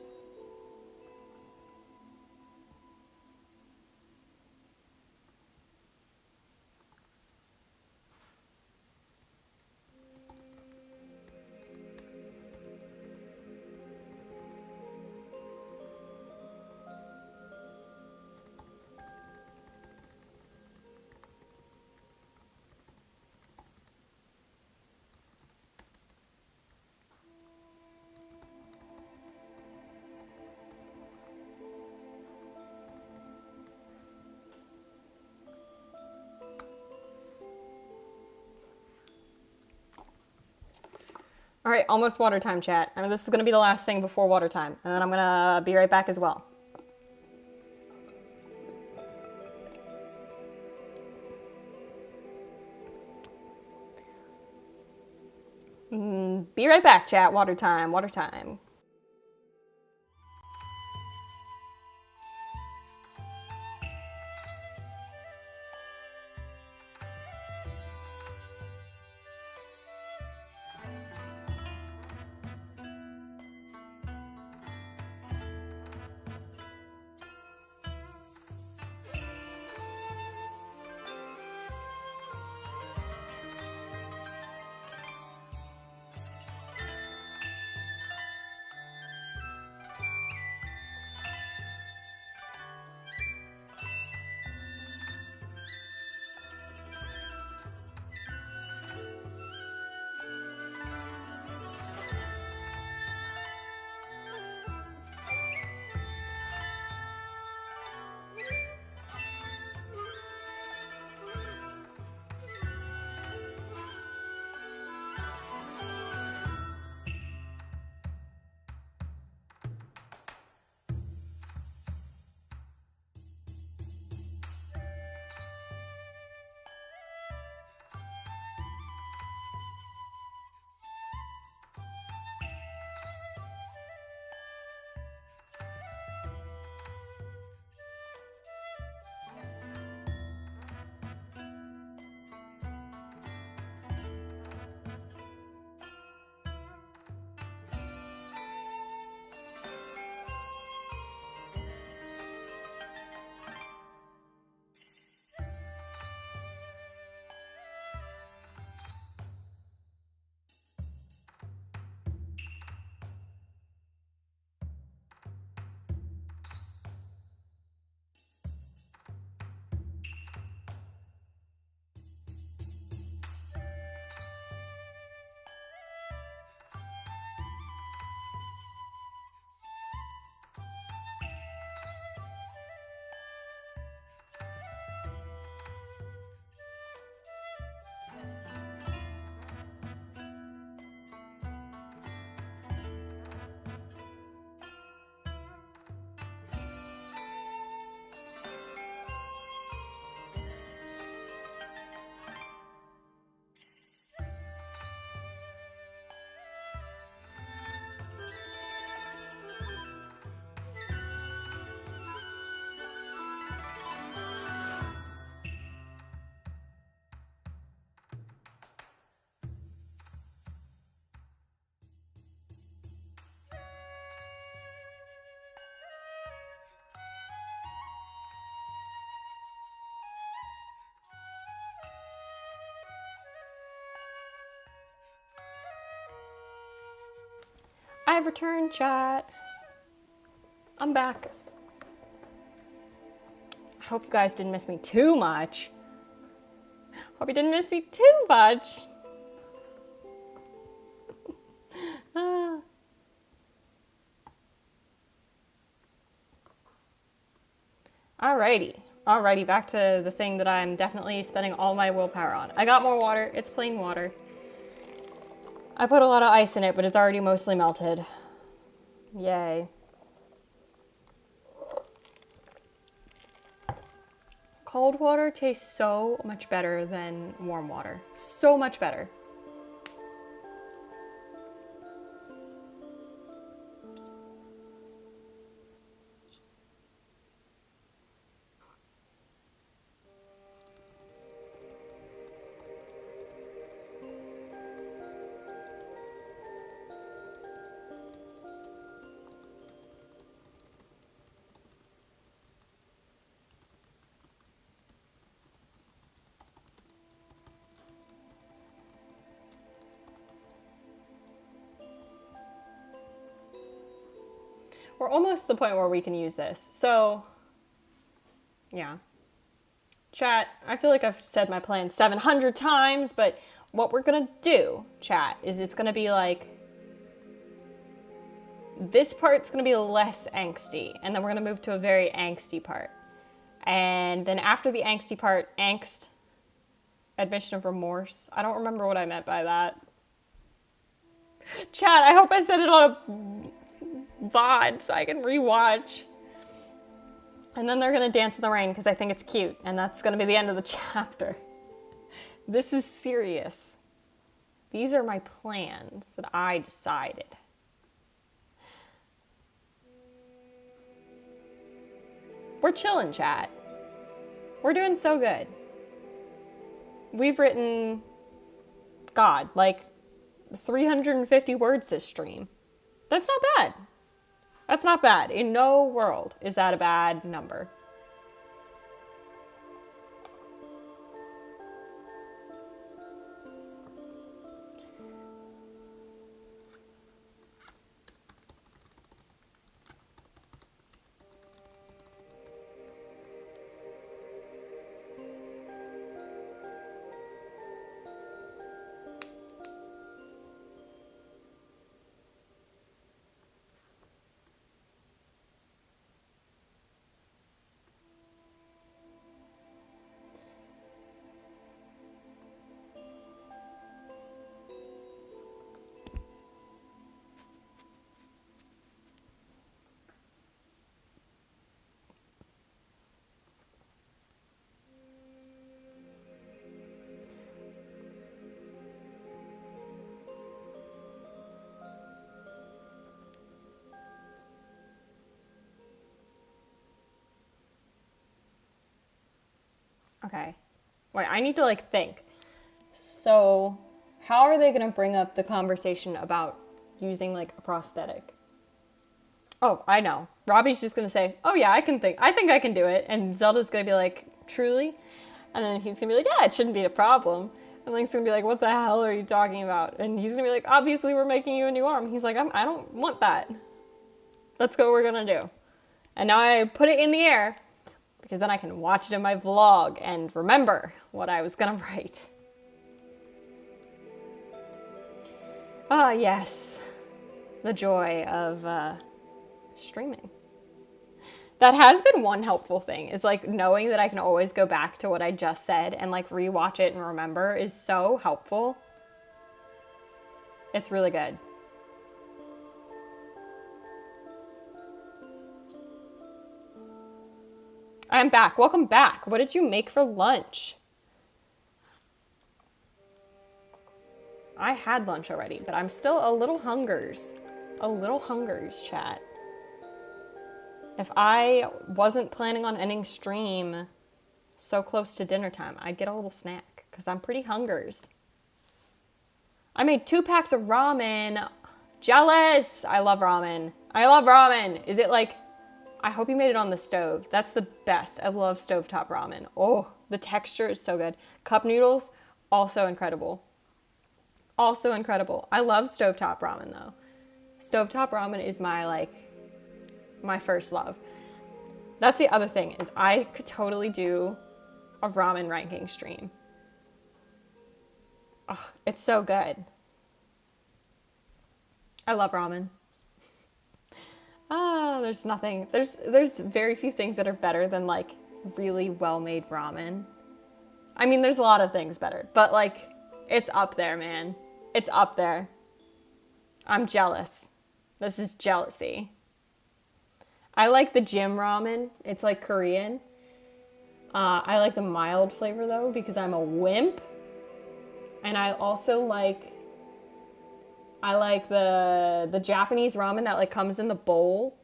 All right, almost water time, chat. I mean, this is gonna be the last thing before water time, and then I'm gonna be right back as well. Be right back, chat. Water time, water time. I've returned, chat. I'm back. I hope you guys didn't miss me too much. Hope you didn't miss me too much. Alrighty, back to the thing that I'm definitely spending all my willpower on. I got more water. It's plain water. I put a lot of ice in it, but it's already mostly melted. Yay. Cold water tastes so much better than warm water. So much better. We're almost to the point where we can use this. So, yeah. Chat, I feel like I've said my plan 700 times, but what we're gonna do, chat, is it's gonna be like, this part's gonna be less angsty, and then we're gonna move to a very angsty part. And then after the angsty part, angst, admission of remorse. I don't remember what I meant by that. Chat, I hope I said it on a VOD so I can rewatch. And then they're gonna dance in the rain because I think it's cute, and that's gonna be the end of the chapter. This is serious. These are my plans that I decided. We're chilling, chat. We're doing so good. We've written, God, like 350 words this stream. That's not bad. That's not bad. In no world is that a bad number. Okay. Wait, I need to like think. So, how are they going to bring up the conversation about using like a prosthetic? Oh, I know. Robbie's just going to say, "Oh yeah, I think I can do it." And Zelda's going to be like, "Truly?" And then he's going to be like, "Yeah, it shouldn't be a problem." And Link's going to be like, "What the hell are you talking about?" And he's going to be like, "Obviously we're making you a new arm." He's like, I don't want that. That's what we're going to do. And now I put it in the air, because then I can watch it in my vlog and remember what I was gonna write. Ah, yes. The joy of streaming. That has been one helpful thing, is like knowing that I can always go back to what I just said and like rewatch it and remember is so helpful. It's really good. I'm back. Welcome back. What did you make for lunch? I had lunch already, but I'm still a little hungers. A little hungers, chat. If I wasn't planning on ending stream so close to dinner time, I'd get a little snack, because I'm pretty hungers. I made 2 packs of ramen. Jealous! I love ramen. I love ramen. Is it like... I hope you made it on the stove. That's the best. I love stovetop ramen. Oh, the texture is so good. Cup noodles, also incredible. Also incredible. I love stovetop ramen though. Stovetop ramen is my first love. That's the other thing, is I could totally do a ramen ranking stream. Oh, it's so good. I love ramen. There's nothing. There's very few things that are better than like really well-made ramen. I mean, there's a lot of things better, but like it's up there, man. It's up there. I'm jealous. This is jealousy. I like the gym ramen. It's like Korean. I like the mild flavor though because I'm a wimp. And I also like the Japanese ramen that like comes in the bowl.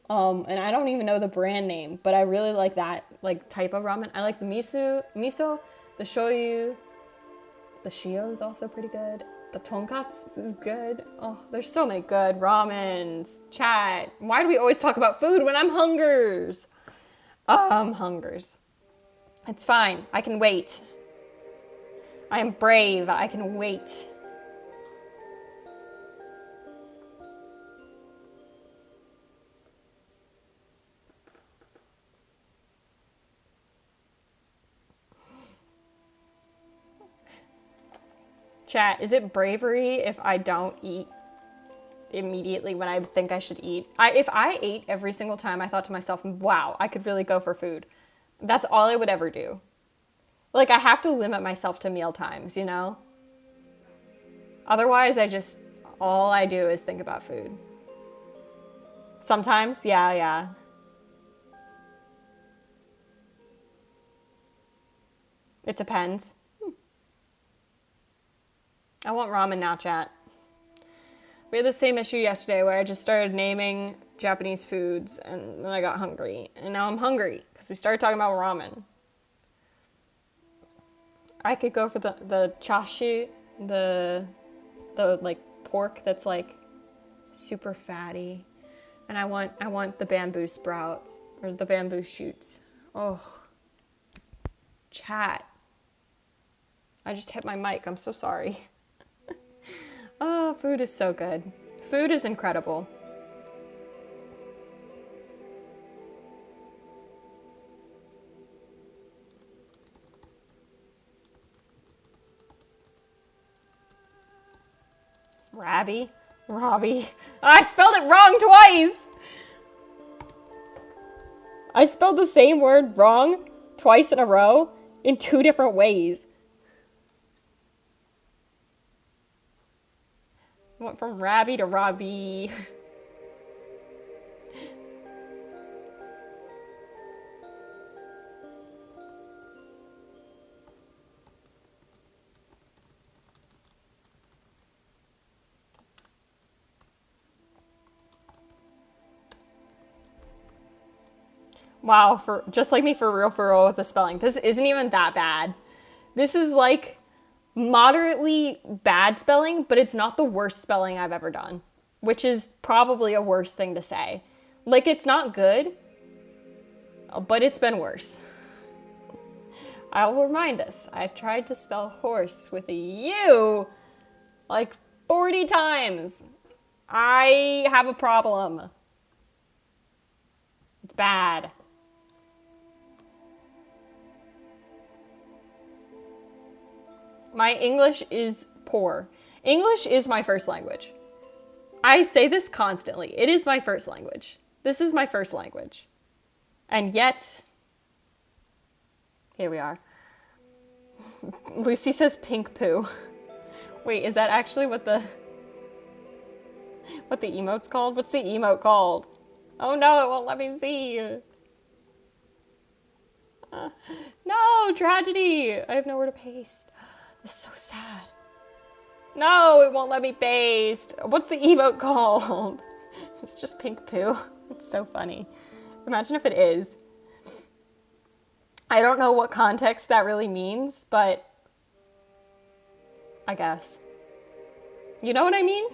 And I don't even know the brand name, but I really like that like type of ramen. I like the miso, the shoyu, the shio is also pretty good. The tonkatsu is good. Oh, there's so many good ramens. Chat. Why do we always talk about food when I'm hungers? Hungers. It's fine. I can wait. I am brave. I can wait. Chat, is it bravery if I don't eat immediately when I think I should eat? If I ate every single time, I thought to myself, wow, I could really go for food. That's all I would ever do. Like, I have to limit myself to meal times, you know? Otherwise, all I do is think about food. Sometimes, yeah. It depends. I want ramen now, chat. We had the same issue yesterday where I just started naming Japanese foods and then I got hungry. And now I'm hungry because we started talking about ramen. I could go for the chashu, the like pork that's like super fatty. And I want the bamboo sprouts or the bamboo shoots. Oh. Chat. I just hit my mic. I'm so sorry. Oh, food is so good. Food is incredible. Robbie. I spelled it wrong twice! I spelled the same word wrong twice in a row in 2 different ways. Went from Rabby to Robbie. Wow, for just like me for real with the spelling. This isn't even that bad. This is like moderately bad spelling, but it's not the worst spelling I've ever done, which is probably a worse thing to say. Like, it's not good, but it's been worse. I'll remind us, I tried to spell horse with a U like 40 times. I have a problem. It's bad. My English is poor. English is my first language. I say this constantly. It is my first language. This is my first language. And yet, here we are. Lucy says pink poo. Wait, is that actually what the emote's called? What's the emote called? Oh no, it won't let me see. No, tragedy. I have nowhere to paste. This is so sad. No, it won't let me paste. What's the emote called? It's just pink poo. It's so funny. Imagine if it is. I don't know what context that really means, but I guess. You know what I mean?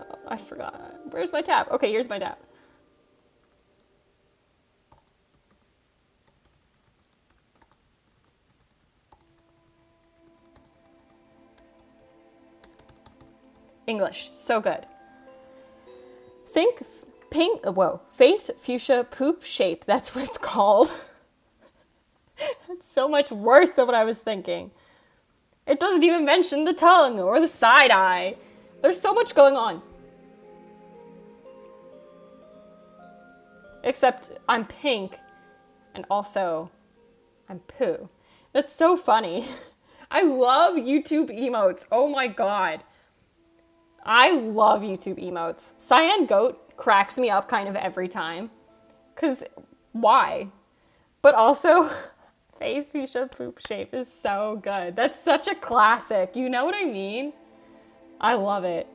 Oh, I forgot. Where's my tab? Okay, here's my tab. English, so good. Think pink, whoa, face fuchsia poop shape. That's what it's called. That's so much worse than what I was thinking. It doesn't even mention the tongue or the side eye. There's so much going on. Except I'm pink and also I'm poo. That's so funny. I love YouTube emotes. Oh my god. I love YouTube emotes. Cyan Goat cracks me up kind of every time. Because why? But also, face fuchsia poop shape is so good. That's such a classic. You know what I mean? I love it.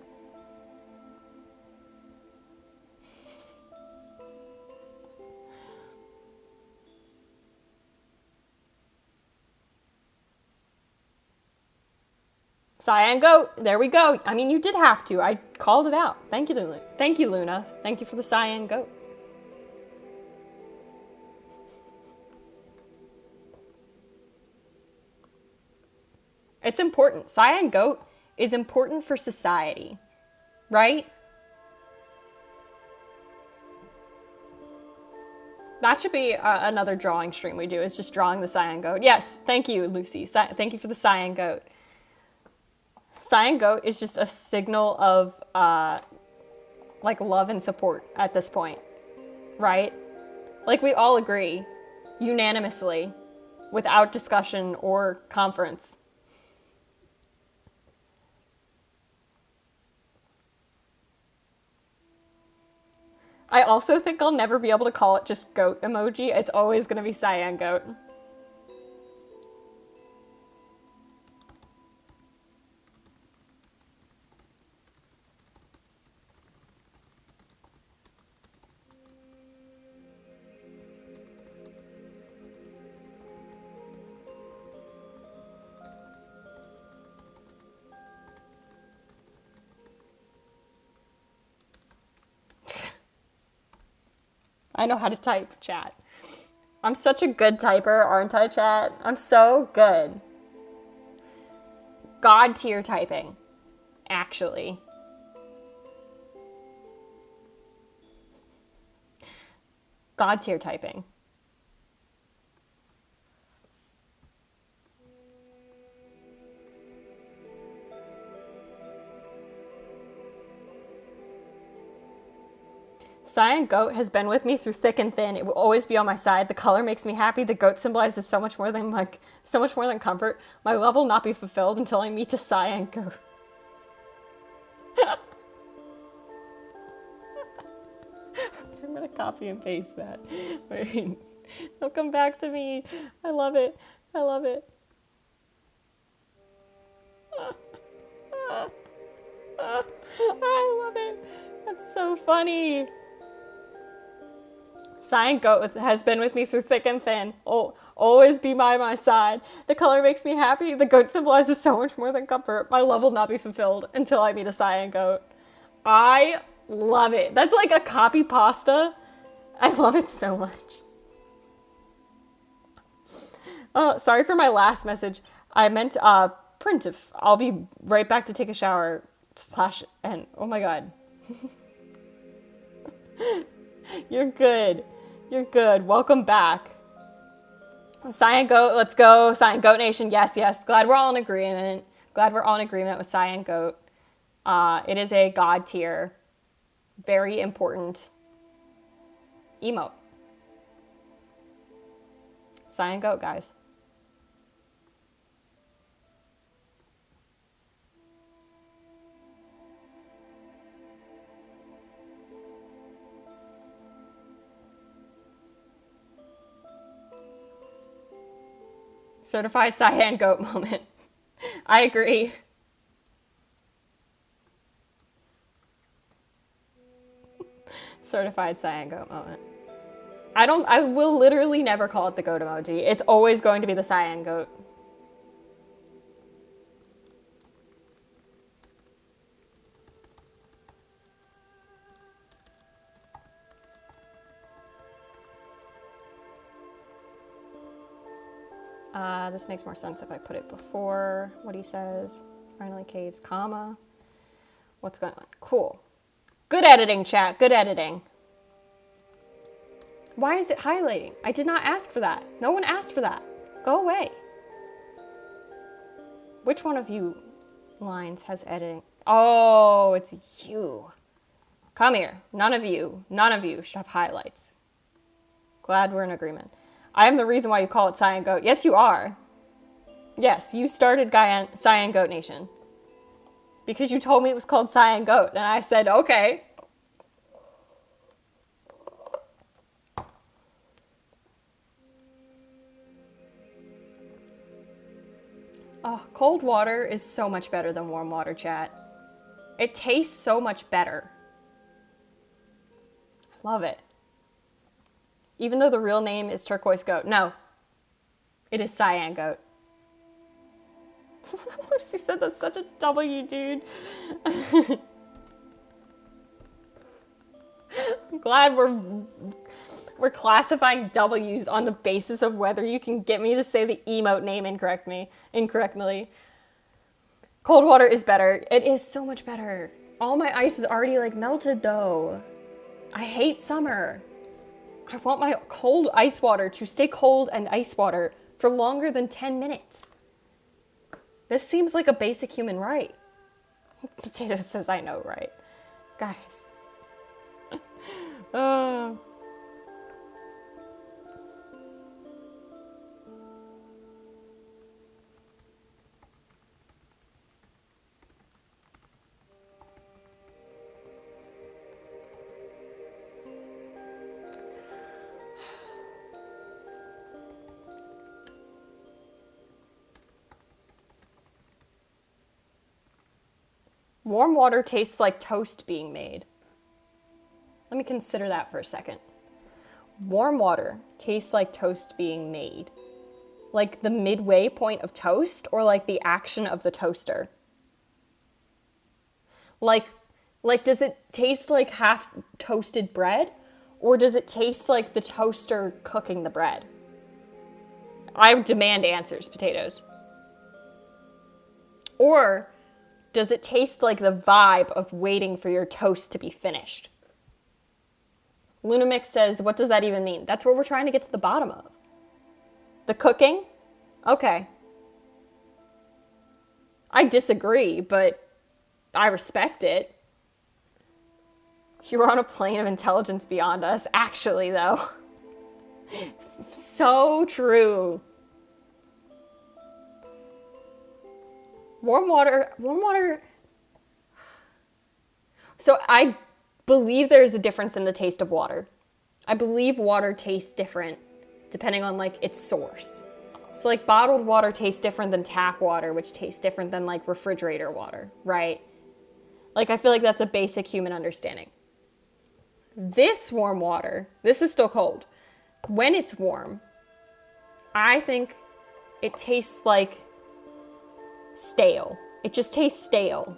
Cyan Goat. There we go. I mean, you did have to. I called it out. Thank you, Luna. Thank you, Luna. Thank you for the Cyan Goat. It's important. Cyan Goat is important for society, right? That should be another drawing stream we do, is just drawing the Cyan Goat. Yes, thank you, Lucy. Thank you for the Cyan Goat. Cyan Goat is just a signal of like love and support at this point, right? Like we all agree, unanimously, without discussion or conference. I also think I'll never be able to call it just goat emoji. It's always going to be Cyan Goat. I know how to type, chat. I'm such a good typer, aren't I, chat? I'm so good. God tier typing, actually. God tier typing. Cyan Goat has been with me through thick and thin. It will always be on my side. The color makes me happy. The goat symbolizes so much more than comfort. My love will not be fulfilled until I meet a Cyan Goat. I'm gonna copy and paste that. Wait, they'll come back to me. I love it. I love it. I love it. That's so funny. Cyan Goat has been with me through thick and thin. Oh, always be by my side. The color makes me happy. The goat symbolizes so much more than comfort. My love will not be fulfilled until I meet a Cyan Goat. I love it. That's like a copy pasta. I love it so much. Oh, sorry for my last message. I meant print if I'll be right back to take a shower / and oh my god. You're good. You're good. Welcome back. Cyan Goat, let's go. Cyan Goat Nation, yes, yes. Glad we're all in agreement. Glad we're all in agreement with Cyan Goat. It is a god tier, very important emote. Cyan Goat, guys. Certified Cyan Goat moment. I agree. Certified Cyan Goat moment. I will literally never call it the goat emoji. It's always going to be the Cyan Goat. This makes more sense if I put it before what he says. Finally caves, comma. what's going on. Cool. Good editing, chat. Good editing. Why is it highlighting? I did not ask for that. No one asked for that. Go away. Which one of you lines has editing? Oh, it's you. Come here. None of you should have highlights. Glad we're in agreement. I am the reason why you call it Cyan Goat. Yes, you are. Yes, you started Cyan Goat Nation. Because you told me it was called Cyan Goat, and I said, okay. Oh, cold water is so much better than warm water, chat. It tastes so much better. I love it. Even though the real name is turquoise goat. No, it is cyan goat. She said that's such a W, dude. I'm glad we're classifying W's on the basis of whether you can get me to say the emote name incorrectly. Cold water is better. It is so much better. All my ice is already like melted though. I hate summer. I want my cold ice water to stay cold and ice water for longer than 10 minutes. This seems like a basic human right. Potato says I know, right? Guys. Warm water tastes like toast being made. Let me consider that for a second. Warm water tastes like toast being made. Like the midway point of toast, or like the action of the toaster? Like does it taste like half toasted bread? Or does it taste like the toaster cooking the bread? I demand answers, potatoes. Or does it taste like the vibe of waiting for your toast to be finished? Lunamix says, what does that even mean? That's what we're trying to get to the bottom of. The cooking? Okay. I disagree, but I respect it. You're on a plane of intelligence beyond us. Actually, though. So true. Warm water. So I believe there's a difference in the taste of water. I believe water tastes different depending on like its source. So like bottled water tastes different than tap water, which tastes different than like refrigerator water, right? Like I feel like that's a basic human understanding. This warm water, this is still cold. When it's warm, I think it tastes like stale. It just tastes stale.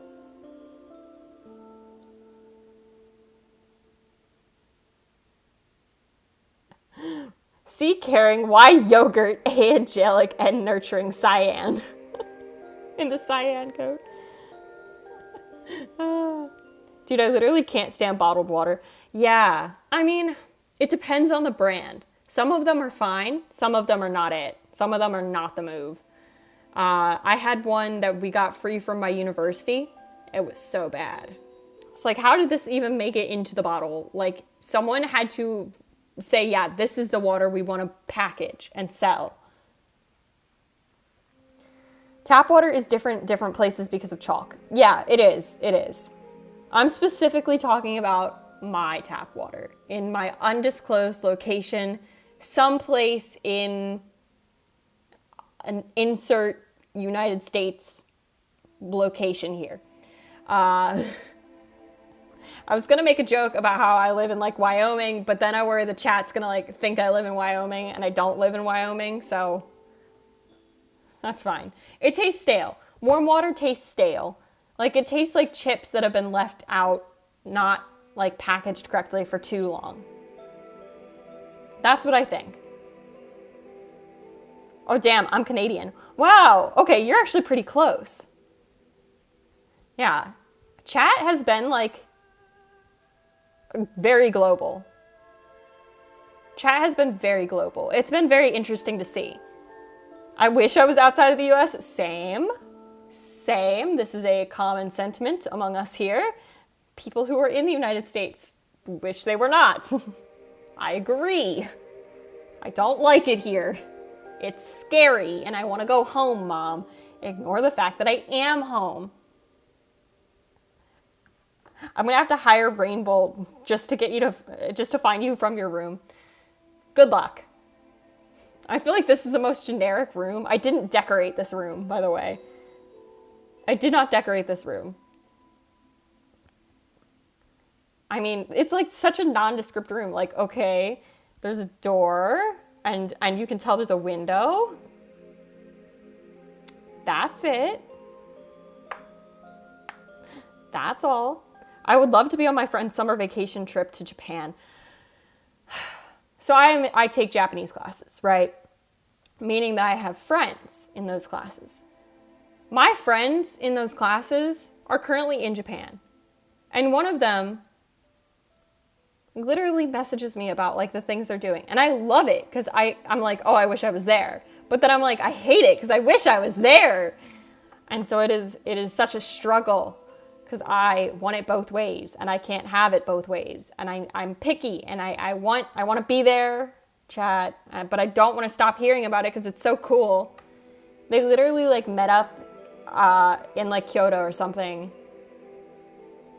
See, caring, why yogurt, angelic, and nurturing cyan? In the cyan coat. Dude, I literally can't stand bottled water. Yeah, I mean, it depends on the brand. Some of them are fine. Some of them are not it. Some of them are not the move. I had one that we got free from my university. It was so bad. It's like, how did this even make it into the bottle? Like, someone had to say, yeah, this is the water we want to package and sell. Tap water is different places because of chalk. Yeah, it is. It is. I'm specifically talking about my tap water in my undisclosed location, someplace in an insert United States location here. I was gonna make a joke about how I live in like Wyoming, but then I worry the chat's gonna like think I live in Wyoming and I don't live in Wyoming, so that's fine. It tastes stale. Warm water tastes stale. Like it tastes like chips that have been left out, not like packaged correctly for too long. That's what I think. Oh damn, I'm Canadian. Wow, okay, you're actually pretty close. Yeah, Chat has been like very global. Chat has been very global. It's been very interesting to see. I wish I was outside of the US. Same. This is a common sentiment among us here. People who are in the United States wish they were not. I agree. I don't like it here. It's scary and I want to go home, Mom. Ignore the fact that I am home. I'm going to have to hire Rainbow just to find you from your room. Good luck. I feel like this is the most generic room. I didn't decorate this room, by the way. I did not decorate this room. I mean, it's like such a nondescript room. Like, okay, there's a door and you can tell there's a window. That's it. That's all. I would love to be on my friend's summer vacation trip to Japan. So I take Japanese classes, right? Meaning that I have friends in those classes. My friends in those classes are currently in Japan. And one of them literally messages me about like the things they're doing. And I love it because I'm like, oh, I wish I was there. But then I'm like, I hate it because I wish I was there. And so it is such a struggle because I want it both ways and I can't have it both ways. And I'm picky and I want to be there, chat, but I don't want to stop hearing about it because it's so cool. They literally like met up in like Kyoto or something,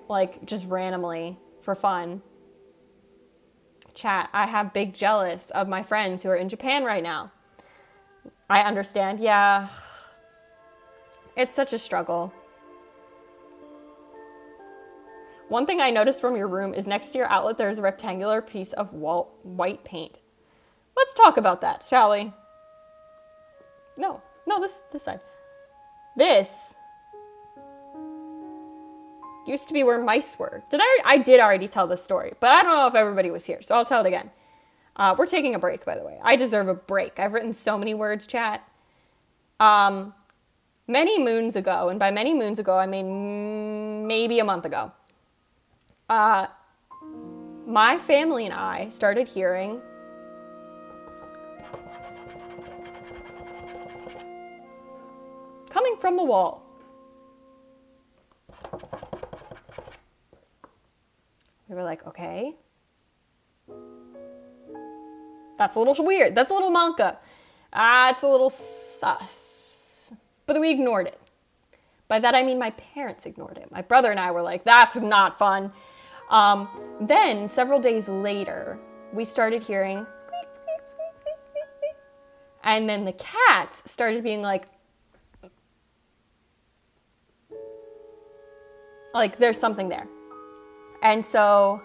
like just randomly for fun. Chat, I have big jealous of my friends who are in Japan right now. I understand, yeah. It's such a struggle. One thing I noticed from your room is next to your outlet there's a rectangular piece of white paint. Let's talk about that, shall we? No, this side. This used to be where mice were. I did already tell this story, but I don't know if everybody was here, so I'll tell it again. We're taking a break, by the way. I deserve a break. I've written so many words, chat. Many moons ago, and by many moons ago, I mean maybe a month ago, my family and I started hearing coming from the wall. We were like, okay. That's a little weird. That's a little manka. It's a little sus. But we ignored it. By that I mean my parents ignored it. My brother and I were like, that's not fun. Then, several days later, we started hearing squeak, squeak, squeak, squeak, squeak, squeak. And then the cats started being like there's something there. And so,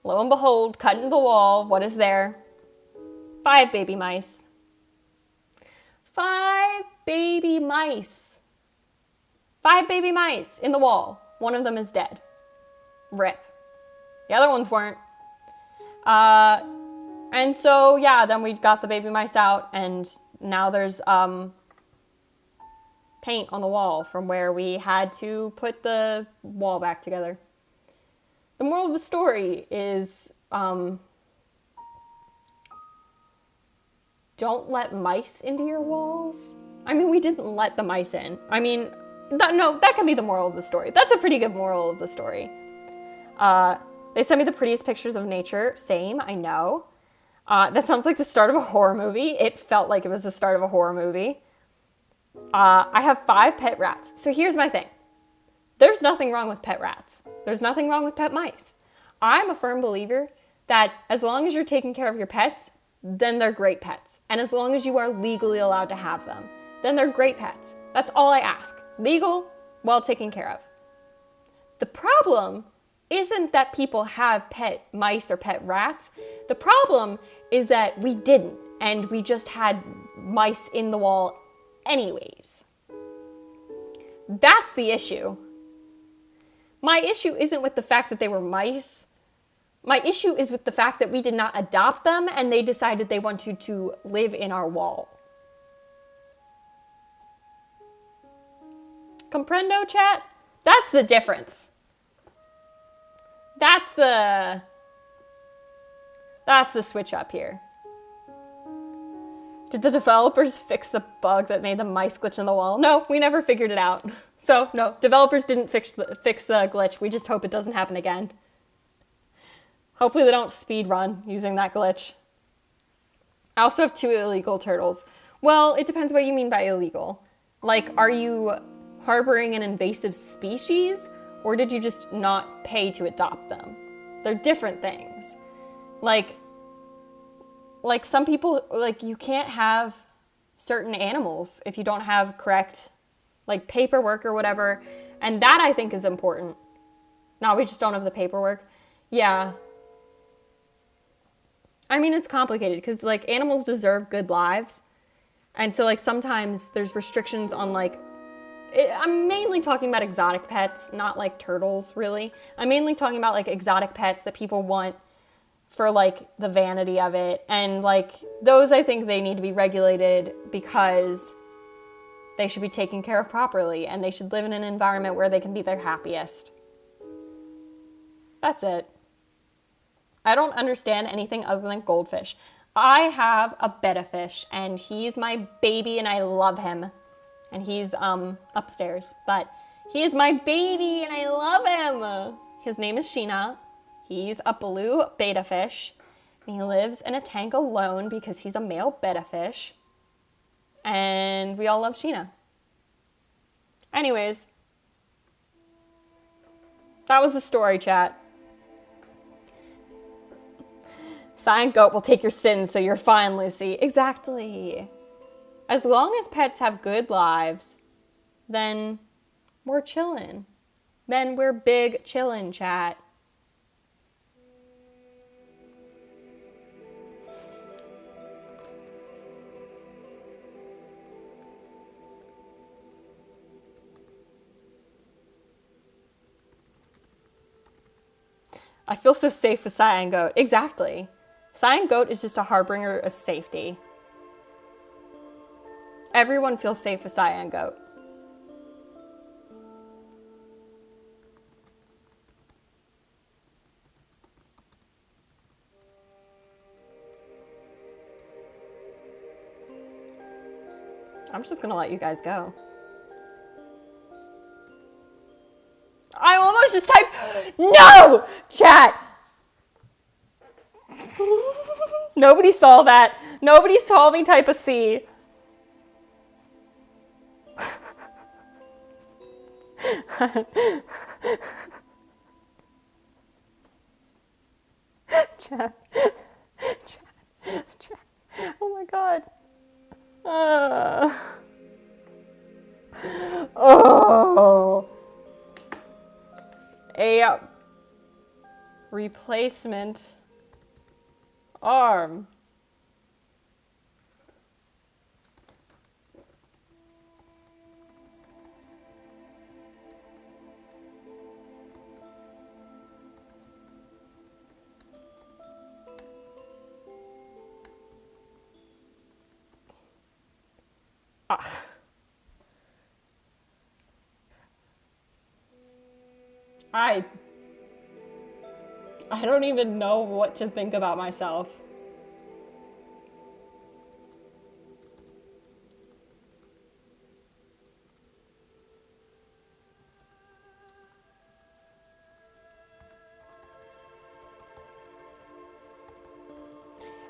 lo and behold, cut into the wall, what is there? 5 baby mice. 5 baby mice. 5 baby mice in the wall. One of them is dead. Rip. The other ones weren't. And so, yeah, then we got the baby mice out, and now there's paint on the wall from where we had to put the wall back together. The moral of the story is don't let mice into your walls. I mean, we didn't let the mice in. I mean, that can be the moral of the story. That's a pretty good moral of the story. They sent me the prettiest pictures of nature. Same, I know. That sounds like the start of a horror movie. It felt like it was the start of a horror movie. I have 5 pet rats. So here's my thing. There's nothing wrong with pet rats. There's nothing wrong with pet mice. I'm a firm believer that as long as you're taking care of your pets, then they're great pets. And as long as you are legally allowed to have them, then they're great pets. That's all I ask. Legal, well taken care of. The problem isn't that people have pet mice or pet rats. The problem is that we didn't, and we just had mice in the wall anyways. That's the issue. My issue isn't with the fact that they were mice. My issue is with the fact that we did not adopt them and they decided they wanted to live in our wall. Comprendo, chat? That's the difference. That's the switch up here. Did the developers fix the bug that made the mice glitch in the wall? No, we never figured it out. So, no, developers didn't fix the glitch. We just hope it doesn't happen again. Hopefully they don't speed run using that glitch. I also have 2 illegal turtles. Well, it depends what you mean by illegal. Like, are you harboring an invasive species, or did you just not pay to adopt them? They're different things. Like some people, like, you can't have certain animals if you don't have correct, like, paperwork or whatever. And that, I think, is important. No, we just don't have the paperwork. Yeah. I mean, it's complicated because, like, animals deserve good lives. And so, like, sometimes there's restrictions on, like, I'm mainly talking about exotic pets, not, like, turtles, really. I'm mainly talking about, like, exotic pets that people want for, like, the vanity of it. And, like, those, I think they need to be regulated because they should be taken care of properly and they should live in an environment where they can be their happiest. That's it. I don't understand anything other than goldfish. I have a betta fish and he's my baby and I love him. And he's upstairs, but he is my baby and I love him. His name is Sheena. He's a blue betta fish, and he lives in a tank alone because he's a male betta fish, and we all love Sheena. Anyways, that was the story, chat. Cyan Goat will take your sins, so you're fine, Lucy. Exactly. As long as pets have good lives, then we're chillin'. Then we're big chillin', chat. I feel so safe with Cyan Goat. Exactly. Cyan Goat is just a harbinger of safety. Everyone feels safe with Cyan Goat. I'm just gonna let you guys go. I almost just typed, no, chat. Nobody saw that. Nobody saw me type a C. Chat. Oh my God. Oh. A replacement arm. I don't even know what to think about myself.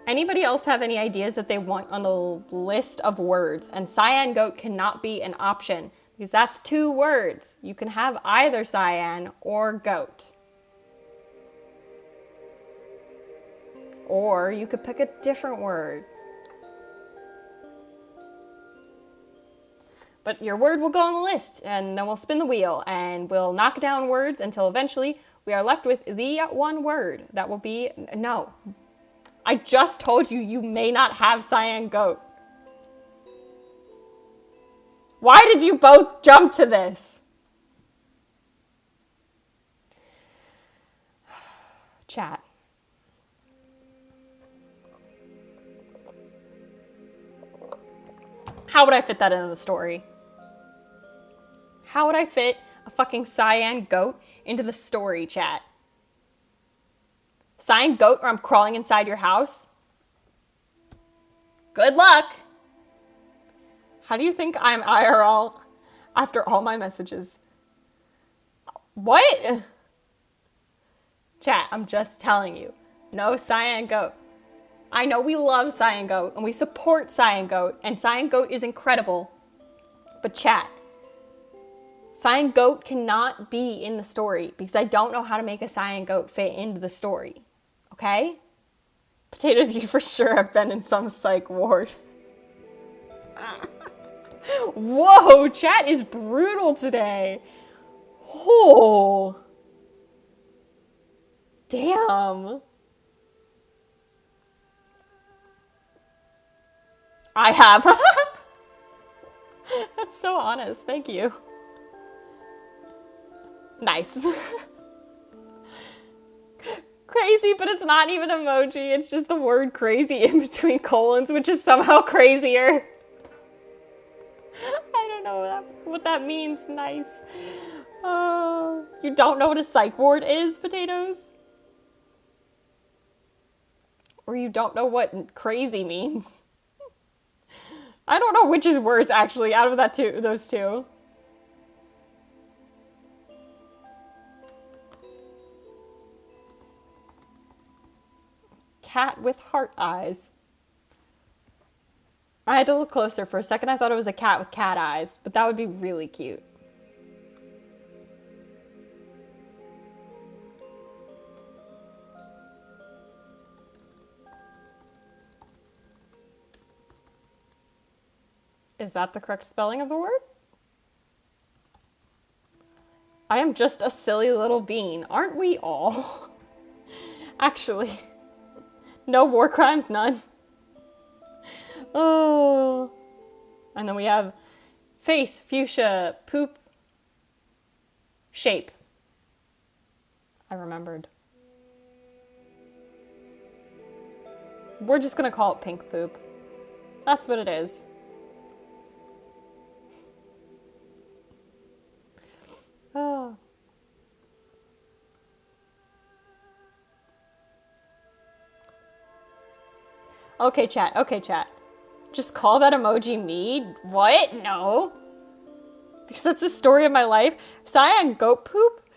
Anybody else have any ideas that they want on the list of words? And Cyan Goat cannot be an option because that's 2 words. You can have either cyan or goat. Or you could pick a different word. But your word will go on the list, and then we'll spin the wheel, and we'll knock down words until eventually we are left with the one word. That will be no. I just told you you may not have Cyan Goat. Why did you both jump to this? Chat. How would I fit that into the story? How would I fit a fucking cyan goat into the story, chat. Cyan goat or I'm crawling inside your house? Good luck. How do you think I'm IRL after all my messages? What? Chat, I'm just telling you. No cyan goat. I know we love cyan goat and we support cyan goat and cyan goat is incredible. But chat, cyan goat cannot be in the story because I don't know how to make a cyan goat fit into the story. Okay? Potatoes, you for sure have been in some psych ward. Whoa, chat is brutal today. Oh. Damn. I have. That's so honest. Thank you. Nice. Crazy, but it's not even emoji. It's just the word crazy in between colons, which is somehow crazier. I don't know what that means. Nice. You don't know what a psych ward is, Potatoes? Or you don't know what crazy means? I don't know which is worse, actually, out of those two. Cat with heart eyes. I had to look closer. For a second, I thought it was a cat with cat eyes, but that would be really cute. Is that the correct spelling of the word? I am just a silly little bean. Aren't we all? Actually. No war crimes, none. Oh. And then we have face, fuchsia, poop, shape. I remembered. We're just gonna call it pink poop. That's what it is. Oh. Okay, chat. Okay, chat. Just call that emoji me? What? No. Because that's the story of my life. Cyan goat poop?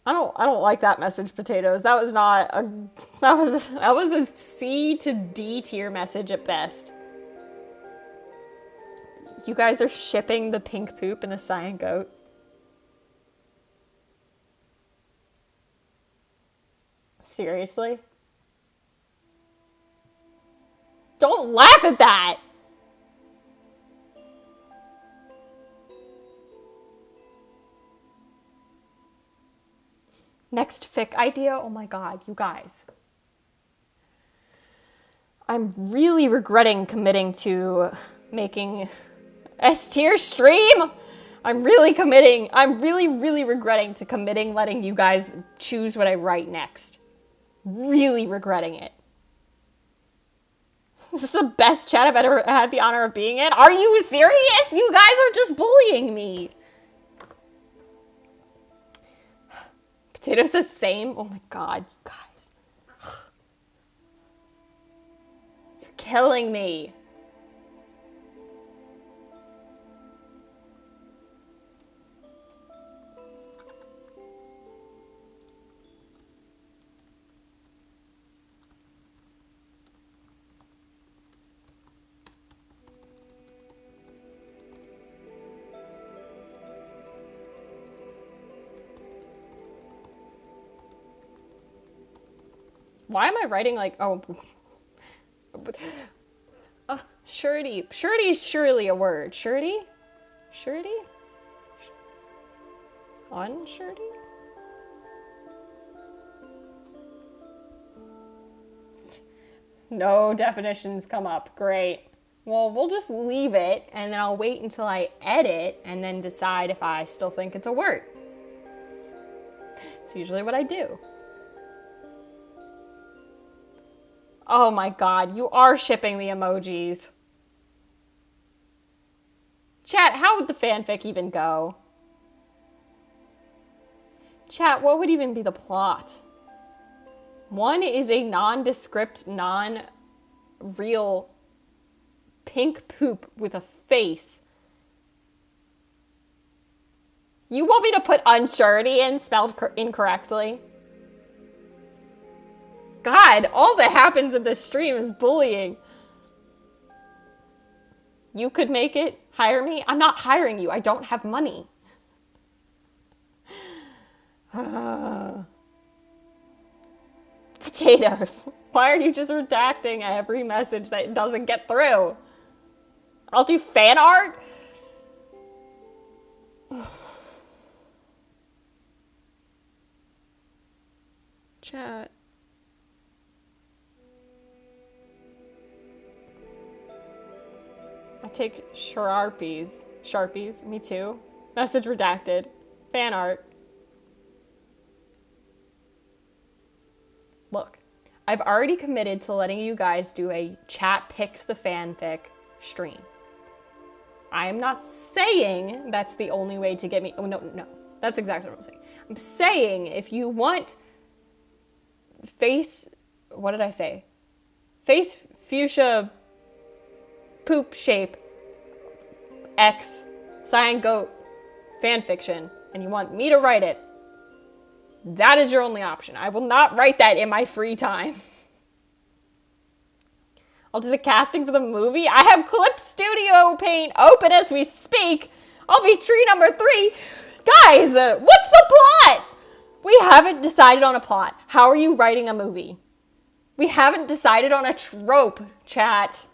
I don't like that message, Potatoes. That was not a that was a C to D tier message at best. You guys are shipping the pink poop and the cyan goat. Seriously? Don't laugh at that! Next fic idea? Oh my god, you guys. I'm really regretting committing to making S tier stream. I'm really regretting to committing letting you guys choose what I write next. Really regretting it. This is the best chat I've ever had the honor of being in. Are you serious? You guys are just bullying me. Potato says same. Oh my god, you guys. You're killing me. Why am I writing like, oh, surety. Surety is surely a word. Surety? Surety? Unsurety? No definitions come up. Great. Well, we'll just leave it and then I'll wait until I edit and then decide if I still think it's a word. It's usually what I do. Oh my god, you are shipping the emojis. Chat, how would the fanfic even go? Chat, what would even be the plot? One is a nondescript, non-real pink poop with a face. You want me to put unsurety in spelled incorrectly? God, all that happens in this stream is bullying. You could make it. Hire me. I'm not hiring you. I don't have money. Potatoes. Why are you just redacting every message that doesn't get through? I'll do fan art? Chat. I take Sharpies. Sharpies, me too. Message redacted. Fan art. Look, I've already committed to letting you guys do a chat picks the fanfic stream. I am not saying that's the only way to get me. Oh, no. That's exactly what I'm saying. I'm saying if you want what did I say? Face fuchsia poop shape X cyan goat fanfiction and you want me to write it, that is your only option. I will not write that in my free time. I'll do the casting for the movie. I have Clip Studio Paint open as we speak. I'll be tree number 3. Guys, what's the plot? We haven't decided on a plot. How are you writing a movie? We haven't decided on a trope, chat.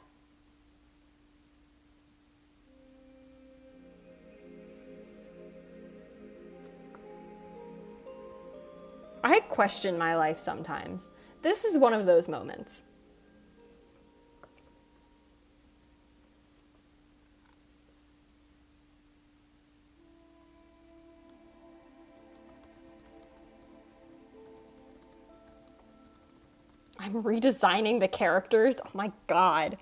I question my life sometimes. This is one of those moments. I'm redesigning the characters. Oh my god.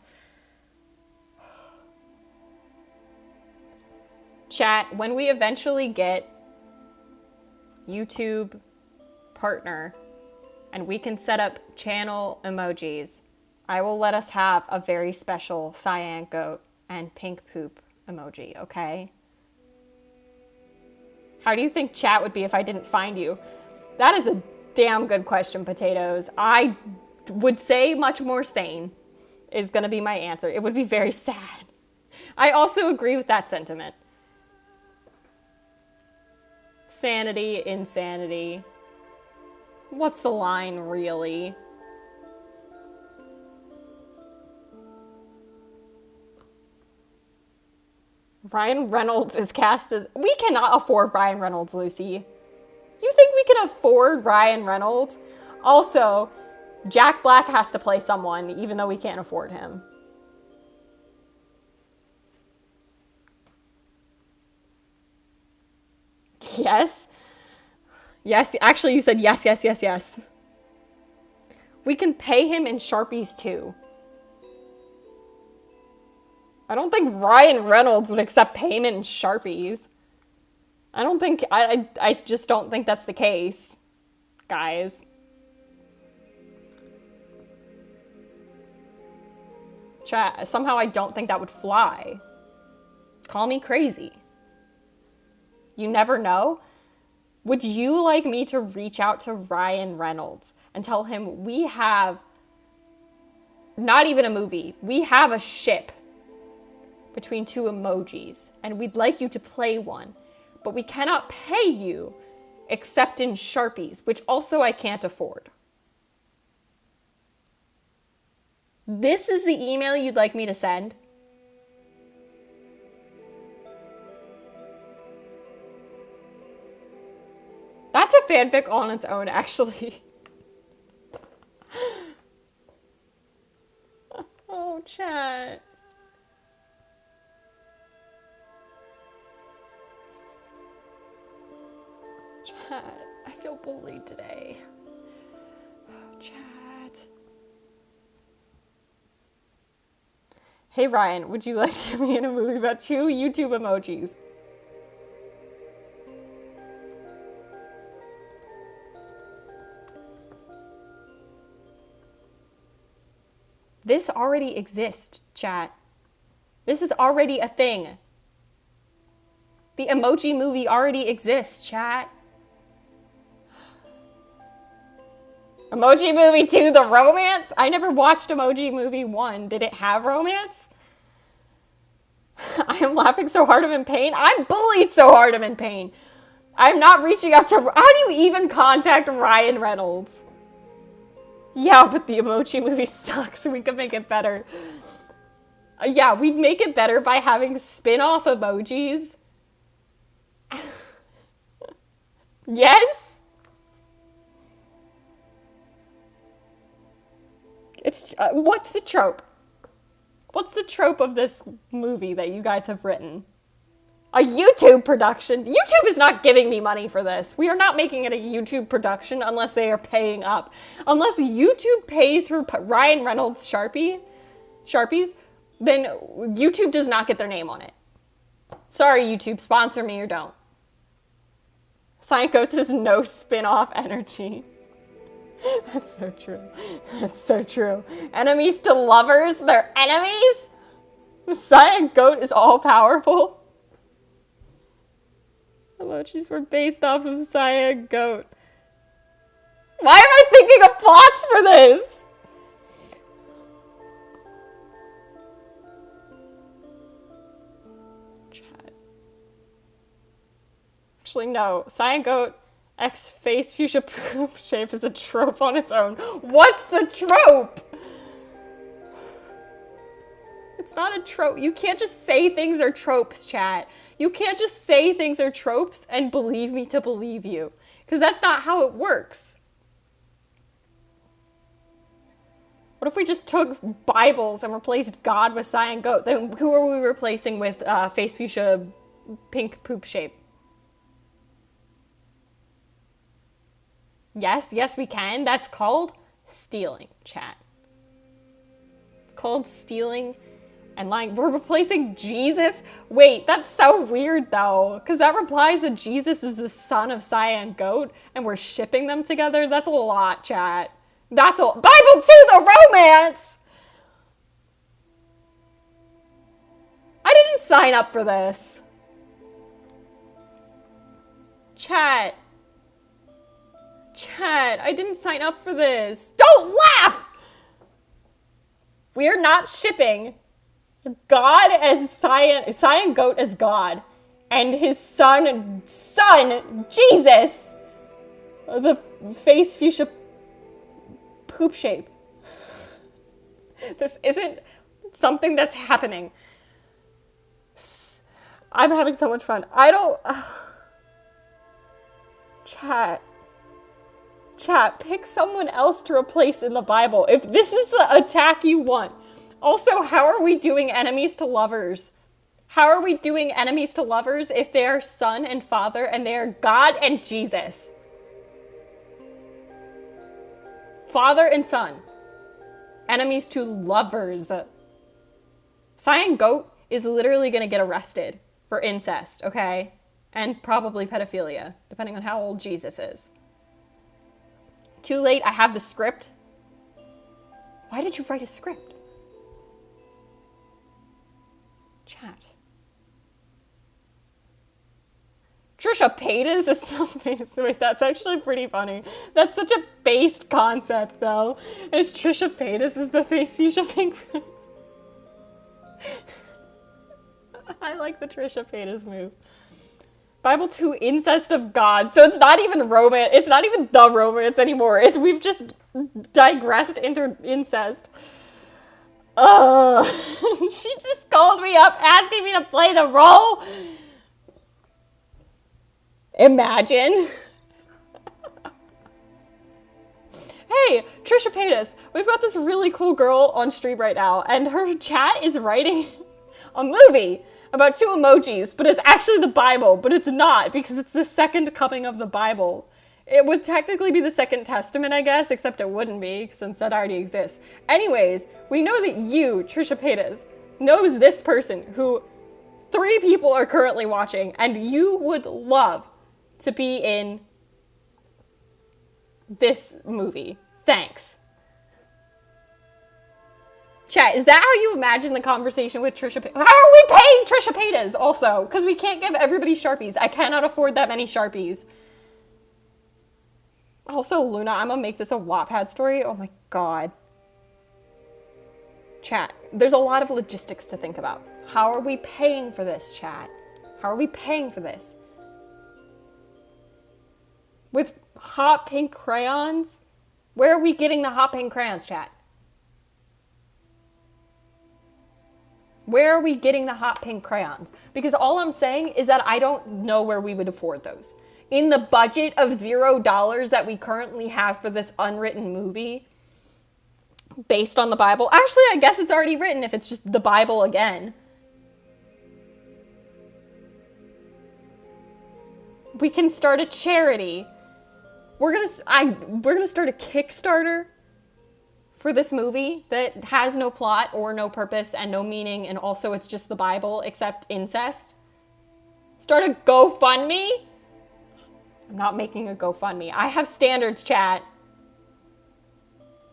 Chat, when we eventually get YouTube partner and we can set up channel emojis, I will let us have a very special cyan goat and pink poop emoji, okay? How do you think chat would be if I didn't find you? That is a damn good question, Potatoes. I would say much more sane is gonna be my answer. It would be very sad. I also agree with that sentiment. Sanity, insanity. What's the line, really? Ryan Reynolds is cast as... We cannot afford Ryan Reynolds, Lucy. You think we can afford Ryan Reynolds? Also, Jack Black has to play someone, even though we can't afford him. Yes. Yes, actually you said yes, yes, yes, yes. We can pay him in Sharpies too. I don't think Ryan Reynolds would accept payment in Sharpies. I just don't think that's the case, guys. Chat, somehow I don't think that would fly. Call me crazy. You never know. Would you like me to reach out to Ryan Reynolds and tell him we have not even a movie, we have a ship between two emojis and we'd like you to play one, but we cannot pay you except in Sharpies, which also I can't afford. This is the email you'd like me to send? That's a fanfic on its own, actually. Oh, chat. Chat, I feel bullied today. Oh, chat. Hey, Ryan, would you like to be in a movie about 2 YouTube emojis? This already exists, chat. This is already a thing. The Emoji Movie already exists, chat. Emoji Movie 2, the romance? I never watched Emoji Movie 1. Did it have romance? I am laughing so hard I'm in pain. I'm bullied so hard I'm in pain. I'm not reaching out to... How do you even contact Ryan Reynolds? Yeah, but the Emoji Movie sucks. We could make it better. Yeah, we'd make it better by having spin-off emojis. Yes? It's what's the trope? What's the trope of this movie that you guys have written? A YouTube production? YouTube is not giving me money for this. We are not making it a YouTube production unless they are paying up. Unless YouTube pays for Ryan Reynolds Sharpies, then YouTube does not get their name on it. Sorry, YouTube, sponsor me or don't. Science is no spin-off energy. That's so true. That's so true. Enemies to lovers? They're enemies? The Cyan Goat is all-powerful? Emojis were based off of Cyan Goat. Why am I thinking of plots for this? Chat. Actually, no. Cyan Goat X face fuchsia poop shape is a trope on its own. What's the trope? It's not a trope. You can't just say things are tropes, chat. You can't just say things are tropes and believe me to believe you. Because that's not how it works. What if we just took Bibles and replaced God with Cyan Goat? Then who are we replacing with face fuchsia pink poop shape? Yes, yes we can. That's called stealing, chat. It's called stealing and lying. We're replacing Jesus? Wait, that's so weird though, because that implies that Jesus is the son of Cyan Goat and we're shipping them together. That's a lot, chat. That's a Bible 2, the romance! I didn't sign up for this. Chat, I didn't sign up for this. Don't laugh! We're not shipping God as Cyan Goat as God, and his son, Jesus, the face fuchsia poop shape. This isn't something that's happening. I'm having so much fun. I don't... Chat, pick someone else to replace in the Bible if this is the attack you want. Also, how are we doing enemies to lovers? How are we doing enemies to lovers if they are son and father and they are God and Jesus? Father and son. Enemies to lovers. Cyan Goat is literally going to get arrested for incest, okay? And probably pedophilia, depending on how old Jesus is. Too late, I have the script. Why did you write a script? Chat. Trisha Paytas is so based. Wait, that's actually pretty funny. That's such a based concept, though. Is Trisha Paytas is the face fuchsia pink? I like the Trisha Paytas move. Bible 2, incest of God. So it's not even romance. It's not even the romance anymore. We've just digressed into incest. She just called me up asking me to play the role. Imagine. Hey, Trisha Paytas, we've got this really cool girl on stream right now, and her chat is writing a movie about 2 emojis, but it's actually the Bible, but it's not, because it's the second coming of the Bible. It would technically be the Second Testament, I guess, except it wouldn't be, since that already exists. Anyways, we know that you, Trisha Paytas, knows this person who 3 people are currently watching, and you would love to be in this movie. Thanks. Chat, is that how you imagine the conversation with Trisha How are we paying Trisha Paytas also? Because we can't give everybody Sharpies. I cannot afford that many Sharpies. Also, Luna, I'm gonna make this a Wattpad story. Oh my god. Chat, there's a lot of logistics to think about. How are we paying for this, chat? How are we paying for this? With hot pink crayons? Where are we getting the hot pink crayons, chat? Where are we getting the hot pink crayons? Because all I'm saying is that I don't know where we would afford those. In the budget of $0 that we currently have for this unwritten movie, based on the Bible. Actually, I guess it's already written if it's just the Bible again. We can start a charity. We're gonna start a Kickstarter for this movie that has no plot or no purpose and no meaning, and also it's just the Bible except incest. Start a GoFundMe? I'm not making a GoFundMe. I have standards, chat.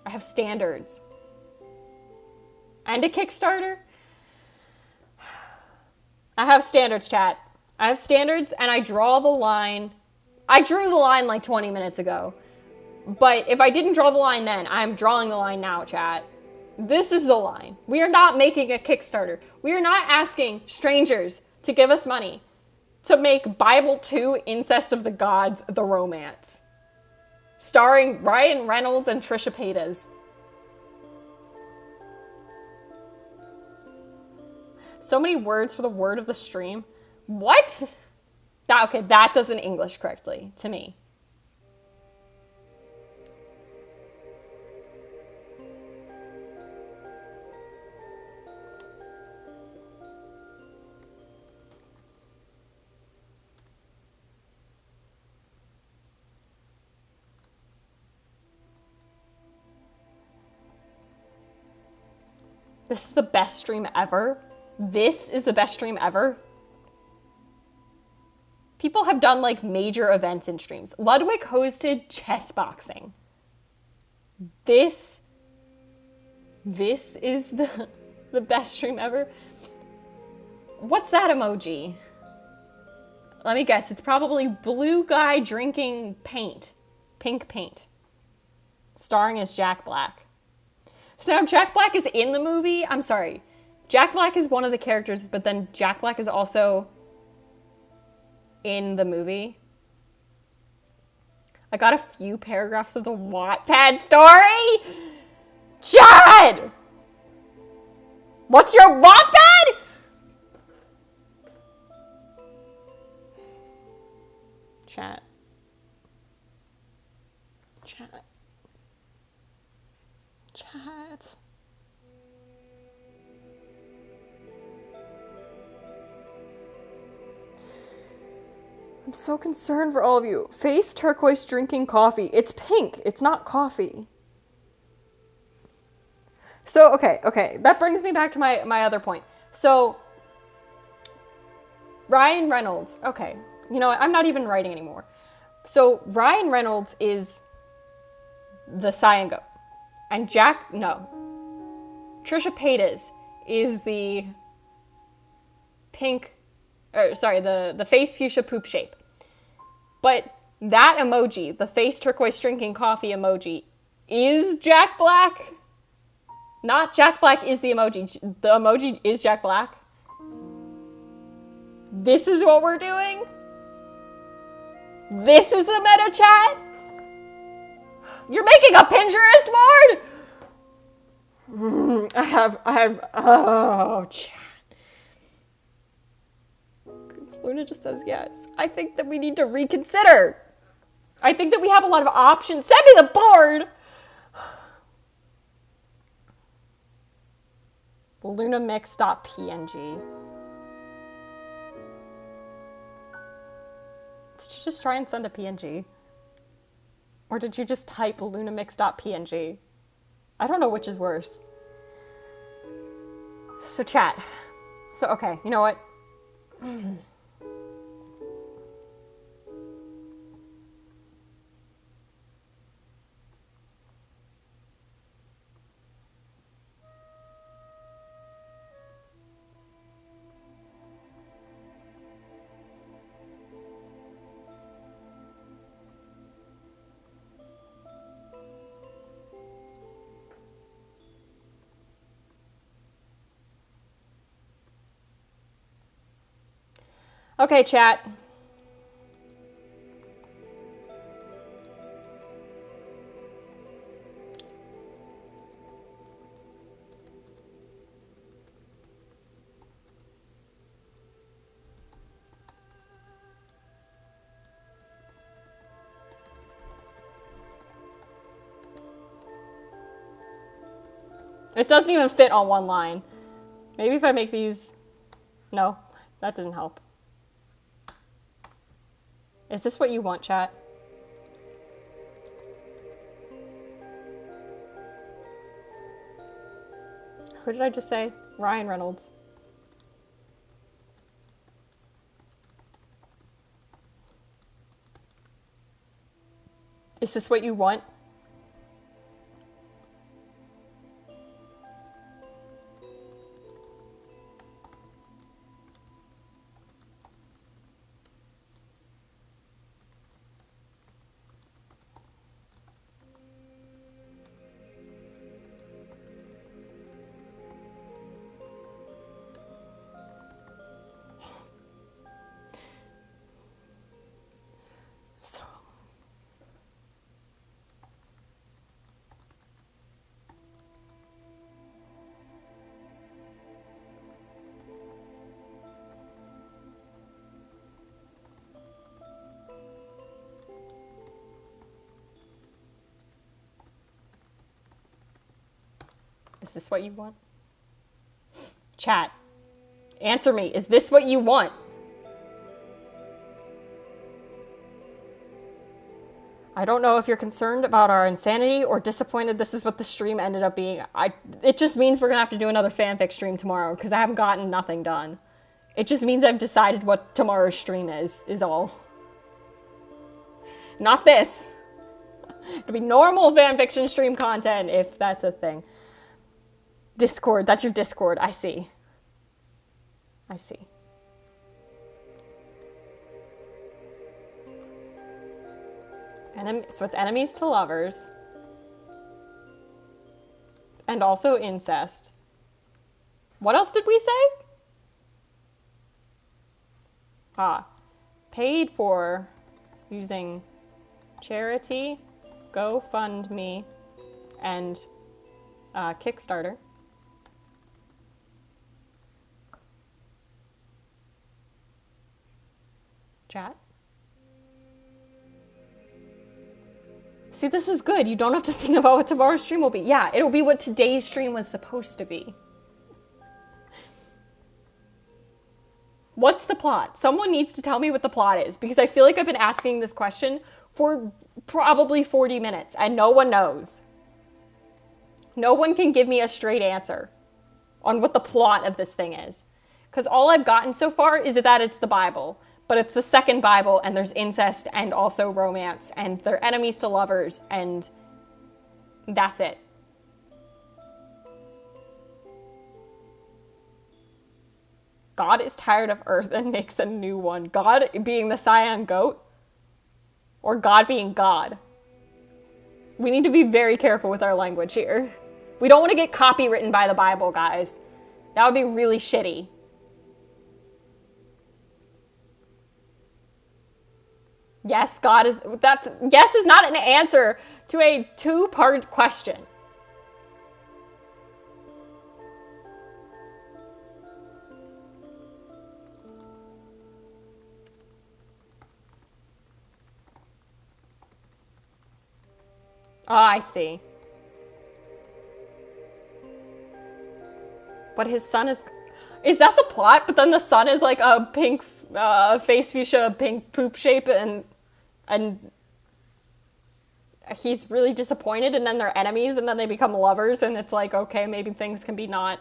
I have standards. And a Kickstarter? I have standards, chat. I have standards, and I draw the line. I drew the line like 20 minutes ago. But if I didn't draw the line then, I'm drawing the line now, chat. This is the line. We are not making a Kickstarter. We are not asking strangers to give us money to make Bible 2 Incest of the Gods the romance. Starring Ryan Reynolds and Trisha Paytas. So many words for the word of the stream. What? Okay, that doesn't English correctly to me. This is the best stream ever. This is the best stream ever. People have done like major events in streams. Ludwig hosted chess boxing. This is the best stream ever. What's that emoji? Let me guess. It's probably blue guy drinking paint. Pink paint. Starring as Jack Black. So now Jack Black is in the movie. I'm sorry. Jack Black is one of the characters, but then Jack Black is also in the movie. I got a few paragraphs of the Wattpad story. Chad! What's your Wattpad? Chat. Chat. Chat. I'm so concerned for all of you. Face turquoise drinking coffee. It's pink. It's not coffee. So, okay. That brings me back to my other point. So, Ryan Reynolds. Okay. You know what? I'm not even writing anymore. So, Ryan Reynolds is the cyan goat. And Trisha Paytas is the pink, the face fuchsia poop shape. But that emoji, the face turquoise drinking coffee emoji, is Jack Black. Not Jack Black is the emoji. The emoji is Jack Black. This is what we're doing? This is a meta chat? You're making a Pinterest board? Oh, chat. Luna just says yes. I think that we need to reconsider. I think that we have a lot of options. Send me the board! LunaMix.png. Did you just try and send a PNG? Or did you just type LunaMix.png? I don't know which is worse. So chat. So okay, you know what? Okay, chat. It doesn't even fit on one line. Maybe if I make these... No, that doesn't help. Is this what you want, chat? Who did I just say? Ryan Reynolds. Is this what you want? So... Is this what you want? Chat, answer me. Is this what you want? I don't know if you're concerned about our insanity or disappointed this is what the stream ended up being. It just means we're gonna have to do another fanfic stream tomorrow because I haven't gotten nothing done. It just means I've decided what tomorrow's stream is all. Not this. It'll be normal fanfiction stream content if that's a thing. Discord, that's your Discord, I see. I see. So it's enemies to lovers. And also incest. What else did we say? Paid for using charity, GoFundMe, and Kickstarter. Chat? See, this is good. You don't have to think about what tomorrow's stream will be. Yeah, it'll be what today's stream was supposed to be. What's the plot? Someone needs to tell me what the plot is, because I feel like I've been asking this question for probably 40 minutes, and no one knows. No one can give me a straight answer on what the plot of this thing is. Because all I've gotten so far is that it's the Bible. But it's the second Bible, and there's incest and also romance, and they're enemies to lovers, and that's it. God is tired of Earth and makes a new one. God being the cyan goat, or God being God. We need to be very careful with our language here. We don't want to get copywritten by the Bible, guys. That would be really shitty. Yes, God is, yes is not an answer to a two-part question. Oh, I see. But his son is that the plot? But then the son is like a pink, face fuchsia, pink poop shape, and he's really disappointed, and then they're enemies, and then they become lovers, and it's like, okay, maybe things can be not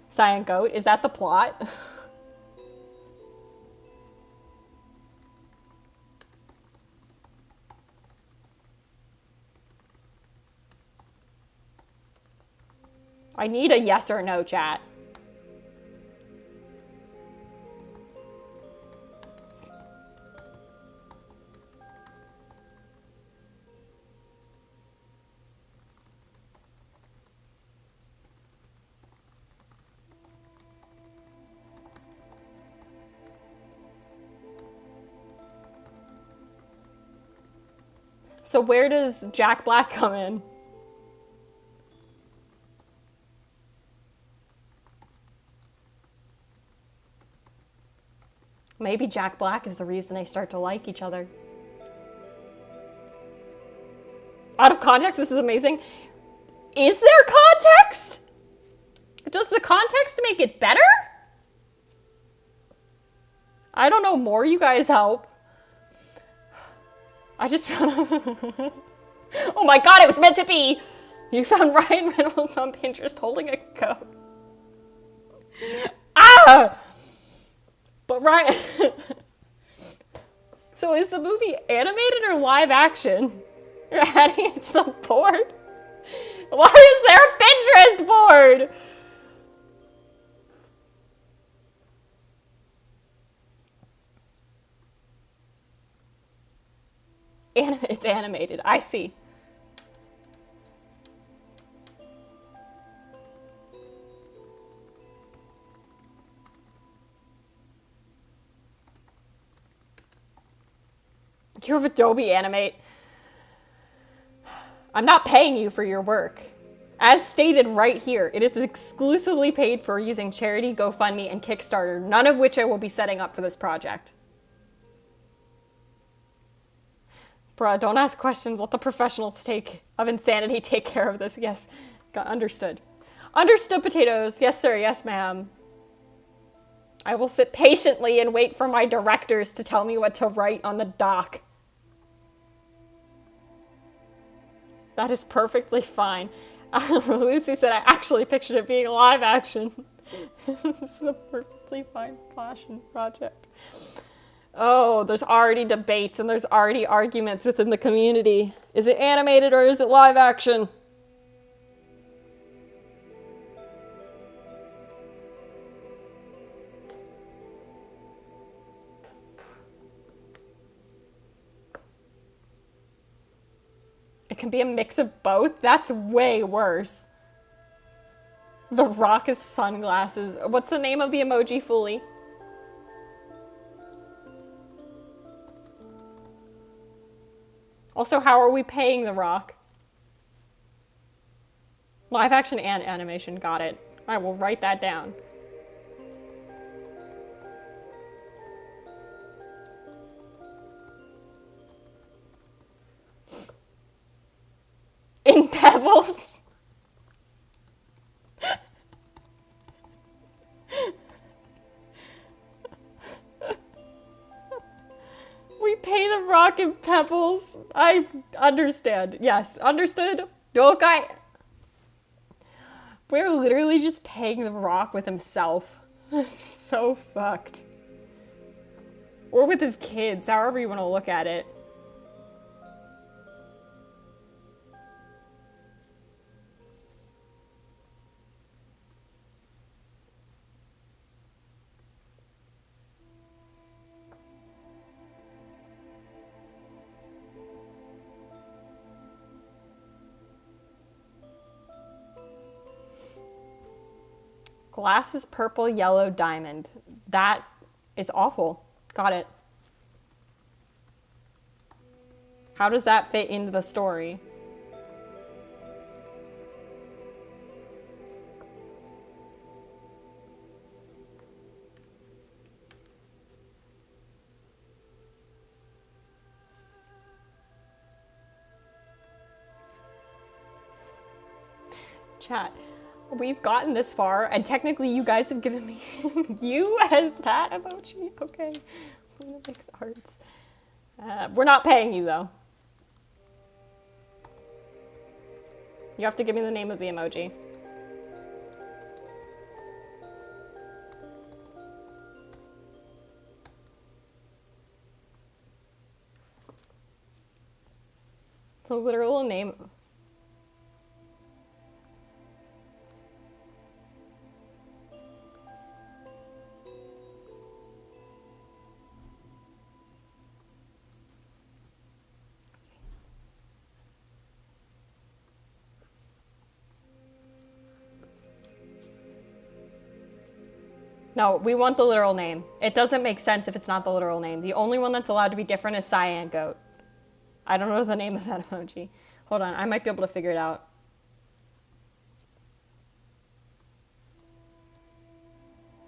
cyan goat. Is that the plot? I need a yes or no, chat. So where does Jack Black come in? Maybe Jack Black is the reason they start to like each other. Out of context, this is amazing. Is there context? Does the context make it better? I don't know more, you guys help. I just found oh my god, it was meant to be! You found Ryan Reynolds on Pinterest holding a coat. Ah! But Ryan... So is the movie animated or live action? You're adding it to the board? Why is there a Pinterest board? It's animated. I see. You have Adobe Animate. I'm not paying you for your work. As stated right here, it is exclusively paid for using charity, GoFundMe, and Kickstarter, none of which I will be setting up for this project. Bruh, don't ask questions. Let the professionals of insanity take care of this. Yes, got understood. Understood, potatoes. Yes, sir. Yes, ma'am. I will sit patiently and wait for my directors to tell me what to write on the doc. That is perfectly fine. Lucy said I actually pictured it being live action. This is a perfectly fine passion project. Oh, there's already debates and there's already arguments within the community. Is it animated or is it live action? It can be a mix of both? That's way worse. The Rock is sunglasses. What's the name of the emoji, Fully? Also, how are we paying The Rock? Live action and animation, got it. I will write that down. In Pebbles? We pay The Rock in Pebbles. I understand. Yes, understood. Okay. We're literally just paying The Rock with himself. That's so fucked. Or with his kids, however you want to look at it. Glass is purple, yellow, diamond. That is awful. Got it. How does that fit into the story? Chat. We've gotten this far, and technically you guys have given me you as that emoji. Okay. Makes arts. We're not paying you, though. You have to give me the name of the emoji. The literal name... No, we want the literal name. It doesn't make sense if it's not the literal name. The only one that's allowed to be different is Cyan Goat. I don't know the name of that emoji. Hold on, I might be able to figure it out.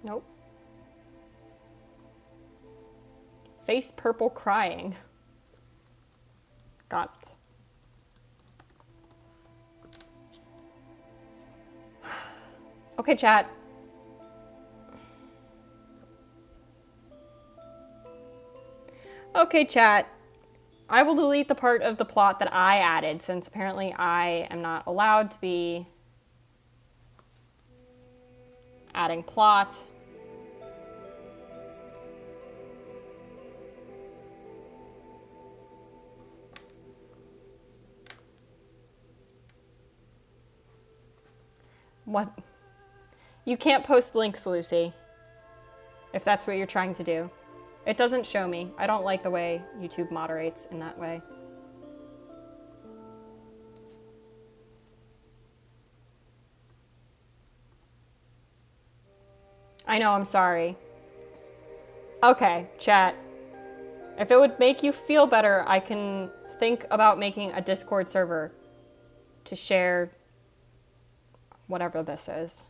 Nope. Face purple crying. Got it. Okay, chat. Okay, chat. I will delete the part of the plot that I added, since apparently I am not allowed to be adding plot. What? You can't post links, Lucy, if that's what you're trying to do. It doesn't show me. I don't like the way YouTube moderates in that way. I know, I'm sorry. Okay, chat. If it would make you feel better, I can think about making a Discord server to share whatever this is.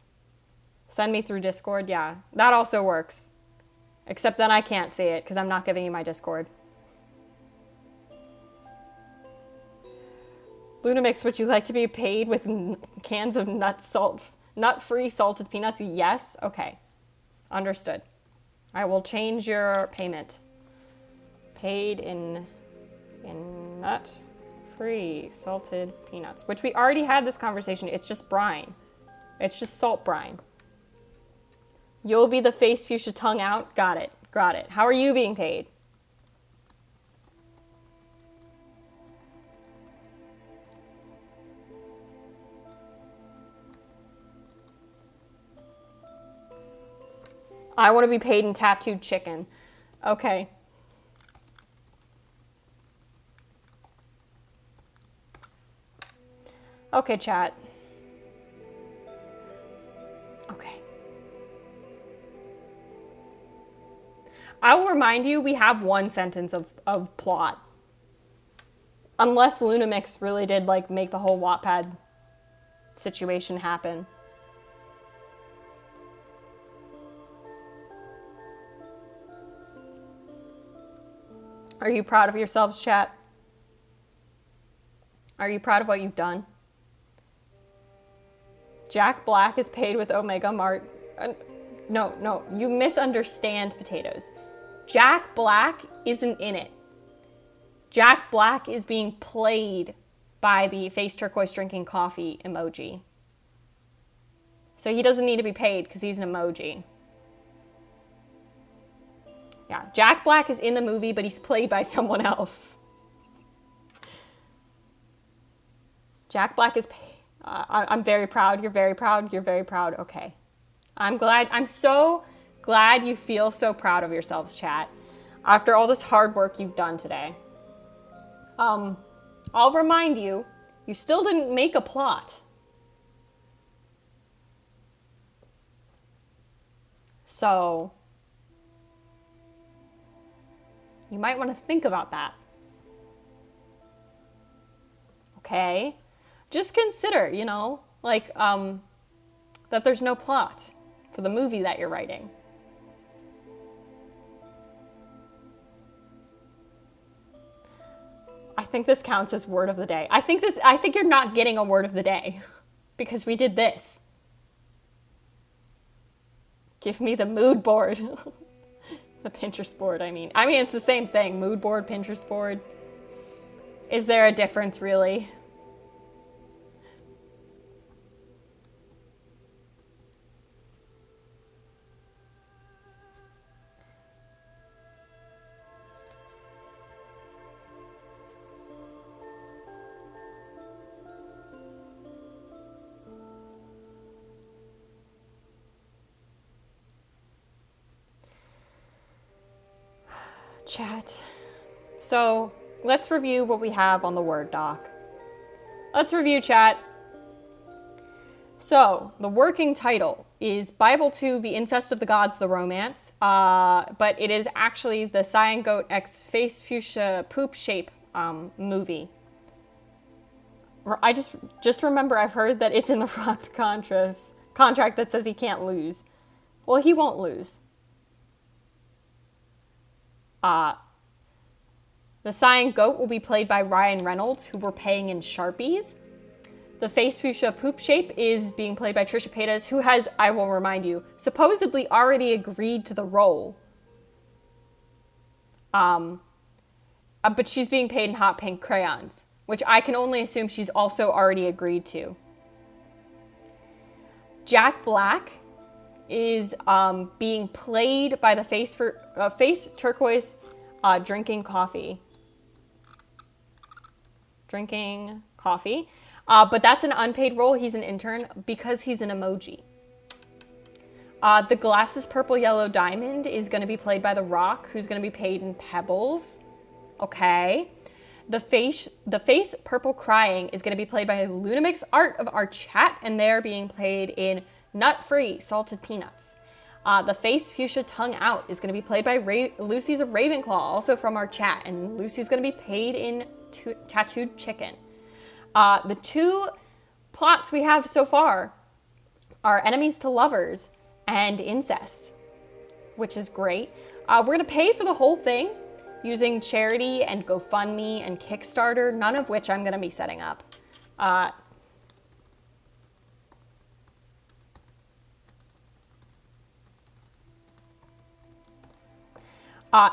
Send me through Discord, yeah. That also works. Except then I can't see it because I'm not giving you my Discord. Lunamix, would you like to be paid with cans of nut-free salted peanuts? Yes? Okay. Understood. I will change your payment. Paid in nut-free salted peanuts, which we already had this conversation. It's just brine. It's just salt brine. You'll be the face fuchsia tongue out. Got it. Got it. How are you being paid? I want to be paid in tattooed chicken. Okay. Okay, chat. Okay. I will remind you, we have one sentence of plot. Unless Lunamix really did, like, make the whole Wattpad situation happen. Are you proud of yourselves, chat? Are you proud of what you've done? Jack Black is paid with Omega Mart. No, you misunderstand potatoes. Jack Black isn't in it. Jack Black is being played by the face turquoise drinking coffee emoji. So he doesn't need to be paid because he's an emoji. Yeah, Jack Black is in the movie, but he's played by someone else. Jack Black is paid. I'm very proud. You're very proud. You're very proud. Okay. I'm so glad you feel so proud of yourselves, chat, after all this hard work you've done today. I'll remind you, you still didn't make a plot. So, you might want to think about that. Okay? Just consider, you know, like, that there's no plot for the movie that you're writing. I think this counts as word of the day. I think you're not getting a word of the day because we did this. Give me the mood board. The Pinterest board, I mean. It's the same thing. Mood board, Pinterest board. Is there a difference, really? Chat. So let's review what we have on the Word doc. Let's review, chat. So the working title is Bible 2, The Incest of the Gods, the Romance. But it is actually the Cyan Goat X Face Fuchsia Poop Shape movie. I just remember I've heard that it's in the Rock contract that says he can't lose. Well, he won't lose. The Cyan Goat will be played by Ryan Reynolds, who we're paying in Sharpies. The Face Fuchsia Poop Shape is being played by Trisha Paytas, who has, I will remind you, supposedly already agreed to the role. But she's being paid in hot pink crayons, which I can only assume she's also already agreed to. Jack Black is being played by the Face Turquoise drinking coffee. But that's an unpaid role. He's an intern because he's an emoji. The Glasses Purple Yellow Diamond is going to be played by The Rock, who's going to be paid in Pebbles. Okay. The face Purple Crying is going to be played by Lunamix Art of our chat, and they're being played in Nut-Free Salted Peanuts. The Face Fuchsia Tongue Out is going to be played by Lucy's a Ravenclaw, also from our chat, and Lucy's going to be paid in Tattooed Chicken. The two plots we have so far are Enemies to Lovers and Incest, which is great. We're going to pay for the whole thing using charity and GoFundMe and Kickstarter, none of which I'm going to be setting up.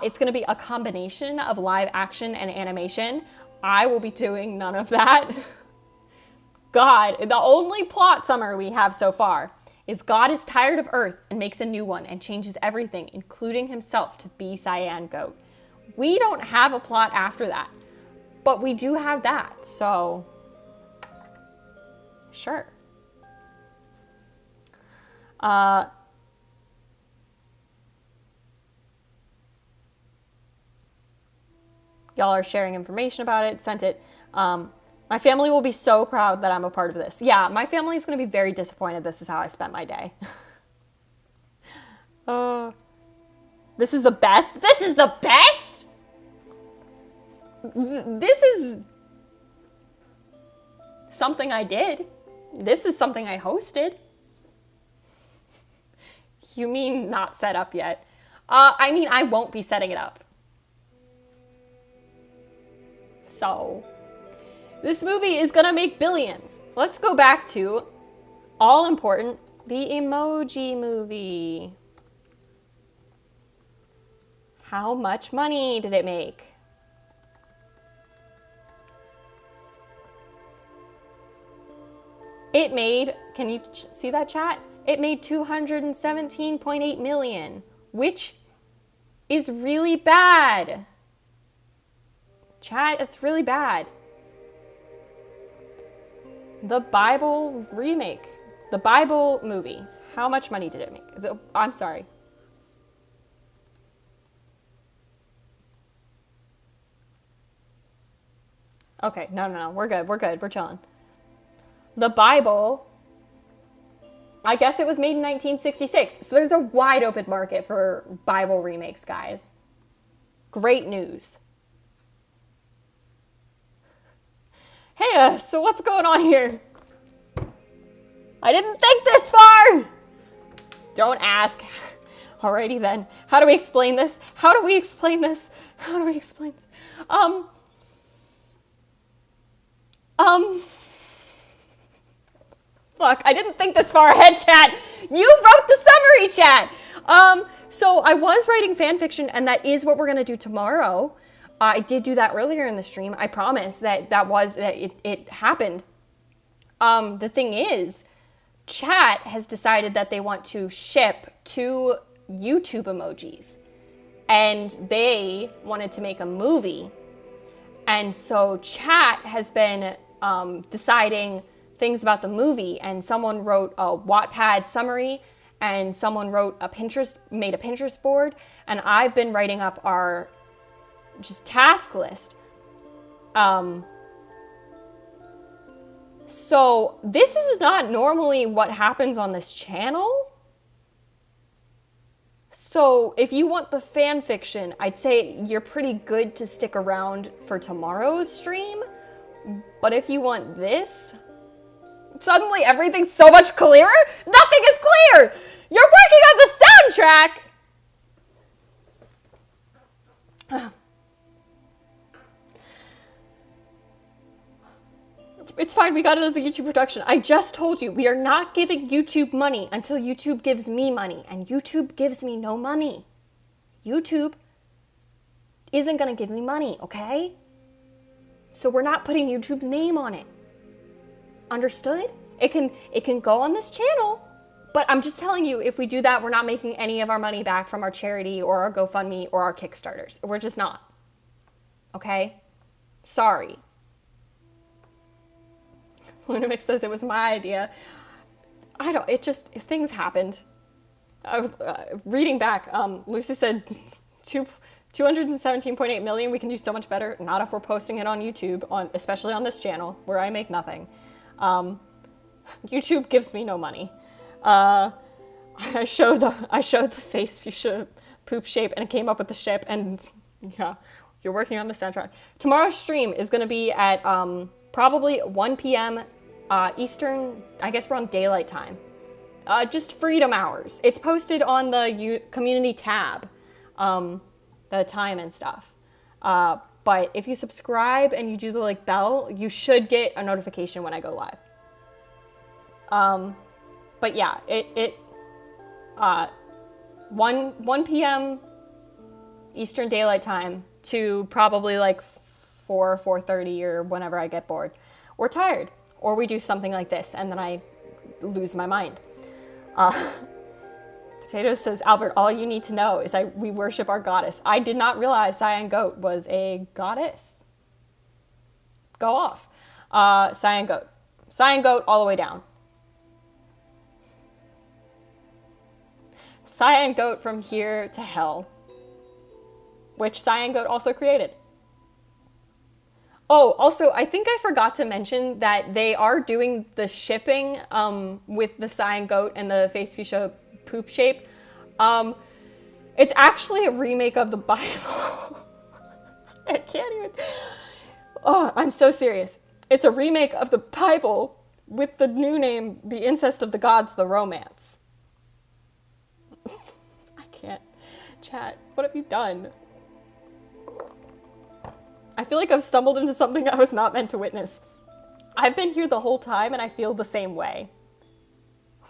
It's going to be a combination of live action and animation. I will be doing none of that. God, the only plot summary we have so far is God is tired of Earth and makes a new one and changes everything, including himself, to be Cyan Goat. We don't have a plot after that, but we do have that, so sure. Y'all are sharing information about it, sent it. My family will be so proud that I'm a part of this. Yeah, my family is going to be very disappointed this is how I spent my day. This is the best? This is the best? This is something I did. This is something I hosted. You mean not set up yet? I mean, I won't be setting it up. So, this movie is gonna make billions. Let's go back to, all important, the Emoji Movie. How much money did it make? It made, can you see that, chat? It made $217.8 million, which is really bad. Chat, it's really bad. The Bible remake, the Bible movie, how much money did it make? I'm sorry. Okay, no, we're good, we're chilling. The Bible, I guess it was made in 1966, so there's a wide open market for Bible remakes, guys. Great news. Hey, so what's going on here? I didn't think this far! Don't ask. Alrighty then. How do we explain this? How do we explain this? How do we explain this? Look, I didn't think this far ahead, chat. You wrote the summary, chat. So I was writing fan fiction, and that is what we're gonna do tomorrow. I did do that earlier in the stream. I promise that it happened. The thing is, chat has decided that they want to ship 2 YouTube emojis, and they wanted to make a movie. And so chat has been deciding things about the movie, and someone wrote a Wattpad summary, and someone made a Pinterest board, and I've been writing up our just task list. So this is not normally what happens on this channel. So if you want the fan fiction, I'd say you're pretty good to stick around for tomorrow's stream. But if you want this, suddenly everything's so much clearer? Nothing is clear! You're working on the soundtrack! It's fine, we got it as a YouTube production. I just told you, we are not giving YouTube money until YouTube gives me money. And YouTube gives me no money. YouTube isn't gonna give me money, okay? So we're not putting YouTube's name on it. Understood? It can go on this channel, but I'm just telling you, if we do that, we're not making any of our money back from our charity or our GoFundMe or our Kickstarters. We're just not. Okay? Sorry. Lunamix says it was my idea. Things happened. I was reading back, Lucy said 217.8 million, we can do so much better. Not if we're posting it on YouTube, especially on this channel, where I make nothing. YouTube gives me no money. I showed the face poop shape, and it came up with the ship, and yeah, you're working on the soundtrack. Tomorrow's stream is going to be at probably 1 p.m. Eastern, I guess we're on daylight time. Just freedom hours. It's posted on the community tab, the time and stuff. But if you subscribe and you do the bell, you should get a notification when I go live. But yeah, 1 p.m. Eastern Daylight Time to probably 4:30 or whenever I get bored or tired, or we do something like this and then I lose my mind. Potatoes says, Albert, all you need to know is we worship our goddess. I did not realize Cyan Goat was a goddess. Go off. Cyan Goat. Cyan Goat all the way down. Cyan Goat from here to hell. Which Cyan Goat also created. Oh, also, I think I forgot to mention that they are doing the shipping with the Cyan Goat and the Face Fuchsia poop shape. It's actually a remake of the Bible. I can't even. Oh, I'm so serious. It's a remake of the Bible with the new name, The Incest of the Gods, the Romance. I can't. Chat, what have you done? I feel like I've stumbled into something I was not meant to witness. I've been here the whole time and I feel the same way.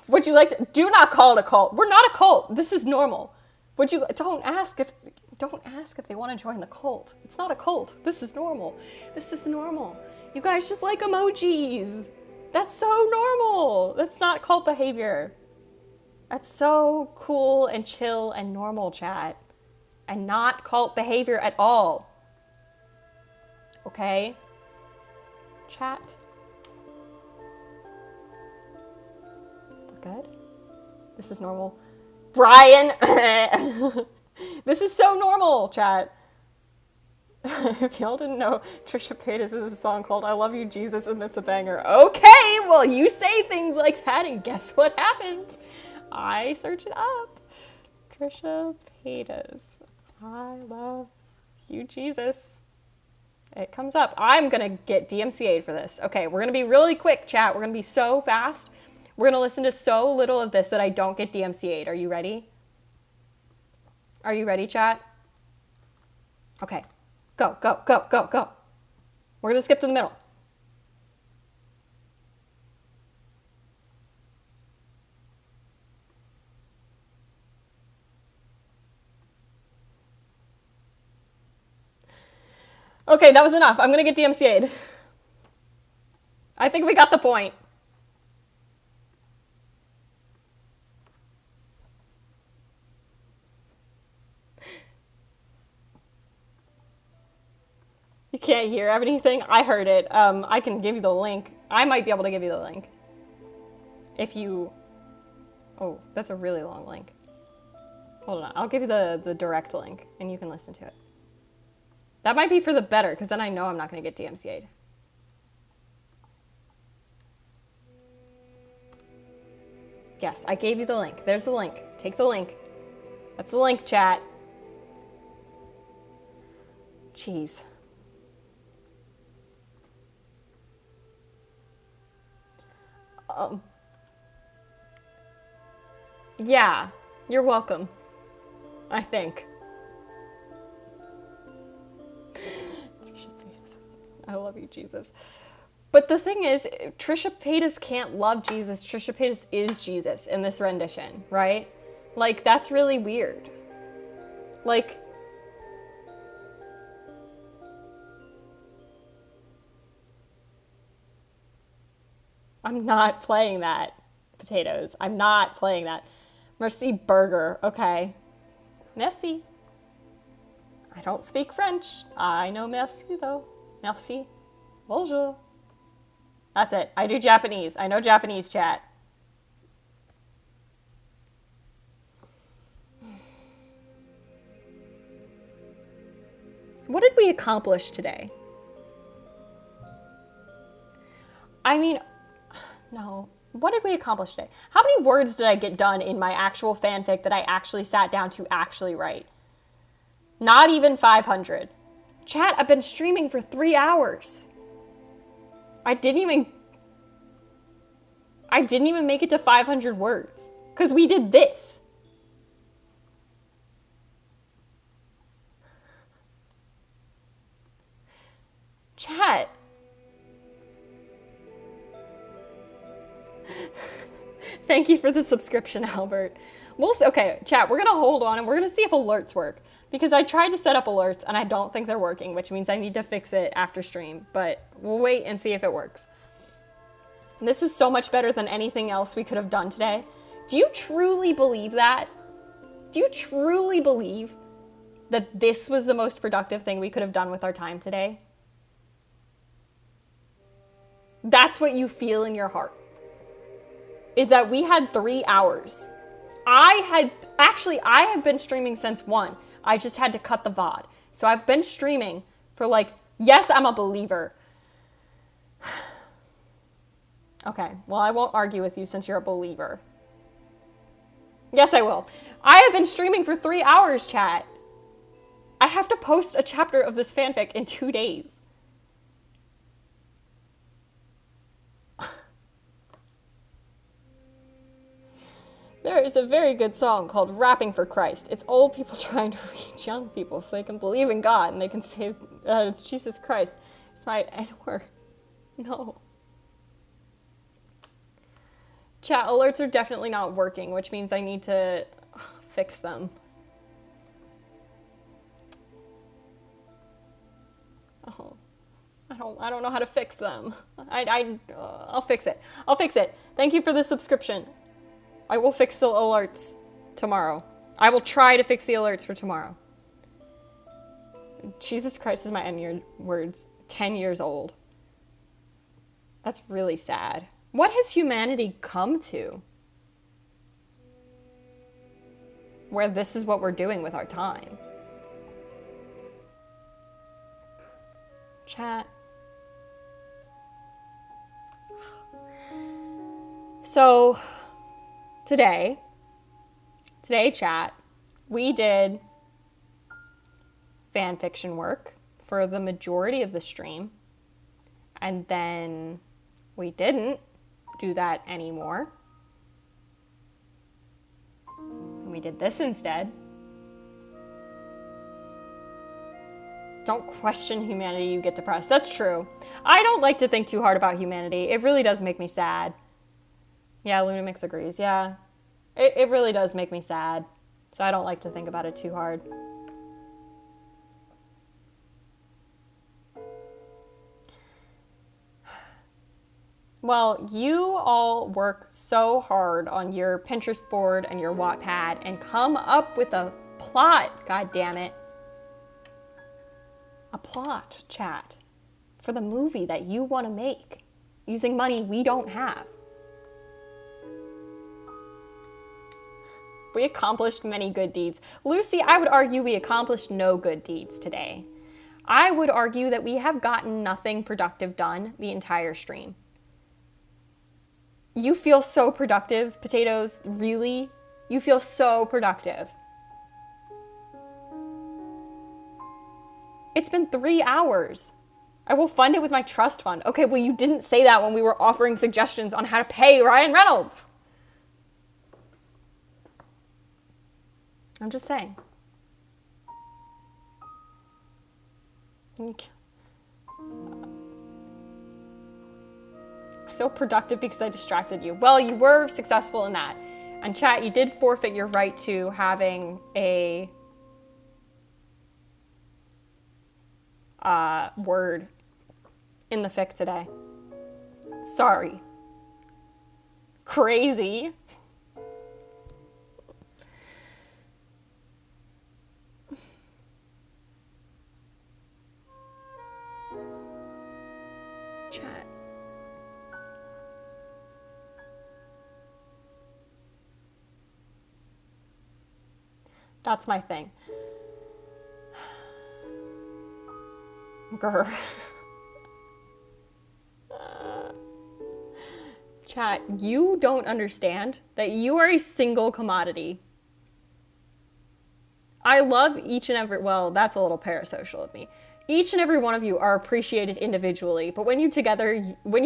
Would you like to? Do not call it a cult. We're not a cult. This is normal. Don't ask if they want to join the cult. It's not a cult. This is normal. This is normal. You guys just like emojis. That's so normal. That's not cult behavior. That's so cool and chill and normal, chat. And not cult behavior at all. Okay? Chat. We're good? This is normal. Brian! This is so normal, chat. If y'all didn't know, Trisha Paytas is a song called I Love You, Jesus, and it's a banger. Okay, well, you say things like that, and guess what happens? I search it up. Trisha Paytas. I love you, Jesus. It comes up. I'm going to get DMCA'd for this. Okay, we're going to be really quick, chat. We're going to be so fast. We're going to listen to so little of this that I don't get DMCA'd. Are you ready? Are you ready, chat? Okay. Go, go, go, go, go. We're going to skip to the middle. Okay, that was enough. I'm going to get DMCA'd. I think we got the point. You can't hear anything? I heard it. I can give you the link. I might be able to give you the link. If you... Oh, that's a really long link. Hold on. I'll give you the direct link, and you can listen to it. That might be for the better, because then I know I'm not going to get DMCA'd. Yes, I gave you the link. There's the link. Take the link. That's the link, chat. Jeez. Yeah, you're welcome. I think. I love you, Jesus. But the thing is, Trisha Paytas can't love Jesus. Trisha Paytas is Jesus in this rendition, right? Like, that's really weird. Like, I'm not playing that, potatoes. I'm not playing that. Merci burger. Okay. Merci. I don't speak French. I know merci, though. Merci. Bonjour. That's it. I do Japanese. I know Japanese, chat. What did we accomplish today? I mean, no. What did we accomplish today? How many words did I get done in my actual fanfic that I actually sat down to actually write? Not even 500. Chat, I've been streaming for 3 hours. I didn't even make it to 500 words. Because we did this. Chat. Thank you for the subscription, Albert. Okay, chat, we're going to hold on and we're going to see if alerts work. Because I tried to set up alerts and I don't think they're working, which means I need to fix it after stream. But we'll wait and see if it works. This is so much better than anything else we could have done today. Do you truly believe that? Do you truly believe that this was the most productive thing we could have done with our time today? That's what you feel in your heart. Is that we had 3 hours. I have been streaming since 1. I just had to cut the VOD. So I've been streaming for yes, I'm a believer. Okay, well, I won't argue with you since you're a believer. Yes, I will. I have been streaming for 3 hours, chat. I have to post a chapter of this fanfic in 2 days. There is a very good song called Rapping for Christ. It's old people trying to reach young people so they can believe in God and they can say it's Jesus Christ. It's my N-word. No. Chat, alerts are definitely not working, which means I need to fix them. Oh, I don't know how to fix them. I'll fix it. I'll fix it. Thank you for the subscription. I will fix the alerts tomorrow. I will try to fix the alerts for tomorrow. Jesus Christ is my N-words. 10 years old. That's really sad. What has humanity come to? Where this is what we're doing with our time. Chat. So, today, chat, we did fanfiction work for the majority of the stream. And then we didn't do that anymore. And we did this instead. Don't question humanity, you get depressed. That's true. I don't like to think too hard about humanity. It really does make me sad. Yeah, Lunamix agrees. Yeah, it really does make me sad. So I don't like to think about it too hard. Well, you all work so hard on your Pinterest board and your Wattpad and come up with a plot, god damn it. A plot, chat, for the movie that you want to make using money we don't have. We accomplished many good deeds. Lucy, I would argue we accomplished no good deeds today. I would argue that we have gotten nothing productive done the entire stream. You feel so productive, potatoes, really? You feel so productive. It's been 3 hours. I will fund it with my trust fund. Okay, well, you didn't say that when we were offering suggestions on how to pay Ryan Reynolds. I'm just saying. I feel productive because I distracted you. Well, you were successful in that. And chat, you did forfeit your right to having a word in the fic today. Sorry. Crazy. Chat. That's my thing. Grr. Chat, you don't understand that you are a single commodity. I love each and every, well, that's a little parasocial of me. Each and every one of you are appreciated individually, but when you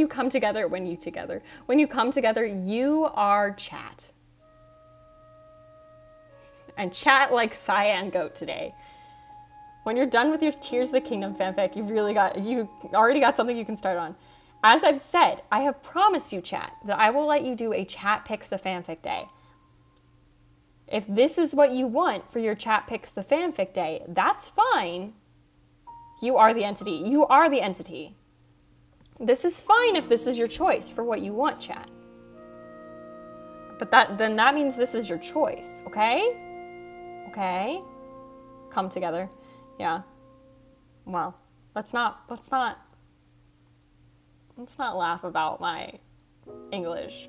come together, you are chat. And chat like Cyan Goat today. When you're done with your Tears of the Kingdom fanfic, you already got something you can start on. As I've said, I have promised you, chat, that I will let you do a chat picks the fanfic day. If this is what you want for your chat picks the fanfic day, that's fine. You are the entity. You are the entity. This is fine if this is your choice for what you want, chat. But then that means this is your choice, okay? Okay? Come together. Yeah. Well, let's not laugh about my English.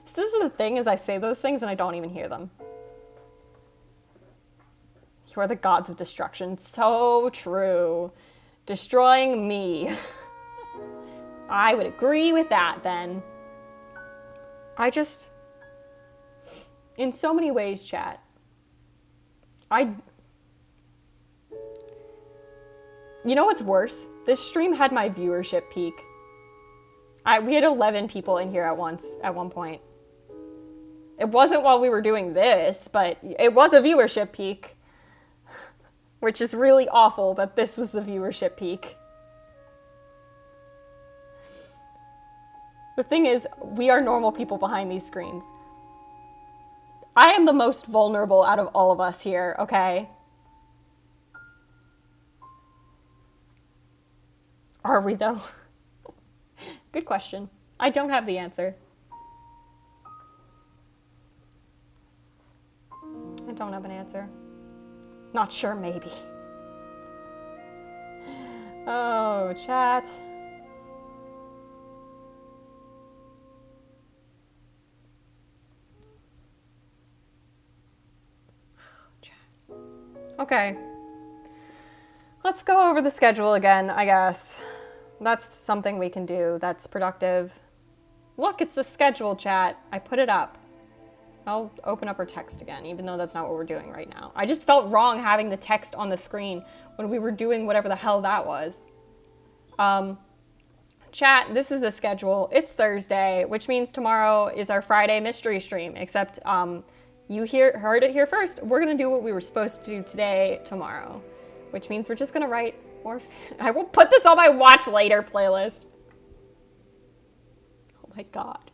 So this is the thing, is I say those things and I don't even hear them. You are the gods of destruction. So true. Destroying me. I would agree with that then. In so many ways, chat, you know what's worse? This stream had my viewership peak. We had 11 people in here at one point. It wasn't while we were doing this, but it was a viewership peak. Which is really awful that this was the viewership peak. The thing is, we are normal people behind these screens. I am the most vulnerable out of all of us here, okay? Are we though? Good question. I don't have the answer. I don't have an answer. Not sure, maybe. Oh, chat. Okay. Let's go over the schedule again, I guess. That's something we can do. That's productive. Look, it's the schedule, chat. I put it up. I'll open up our text again, even though that's not what we're doing right now. I just felt wrong having the text on the screen when we were doing whatever the hell that was. Chat, this is the schedule. It's Thursday, which means tomorrow is our Friday mystery stream, except you heard it here first. We're gonna do what we were supposed to do today, tomorrow, which means we're just gonna write more. I will put this on my watch later playlist. Oh my God.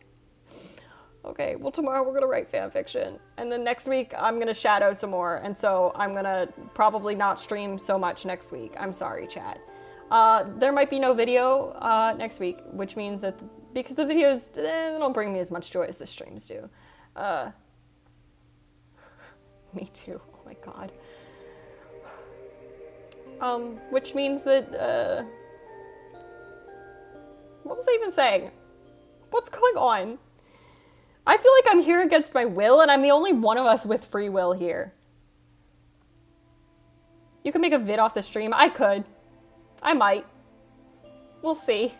Okay, well tomorrow we're gonna write fanfiction, and then next week I'm gonna shadow some more, and so I'm gonna probably not stream so much next week. I'm sorry, chat. There might be no video next week, which means that because the videos they don't bring me as much joy as the streams do. Me too. Oh my God. Which means that what was I even saying? What's going on? I feel like I'm here against my will, and I'm the only one of us with free will here. You can make a vid off the stream. I could. I might. We'll see.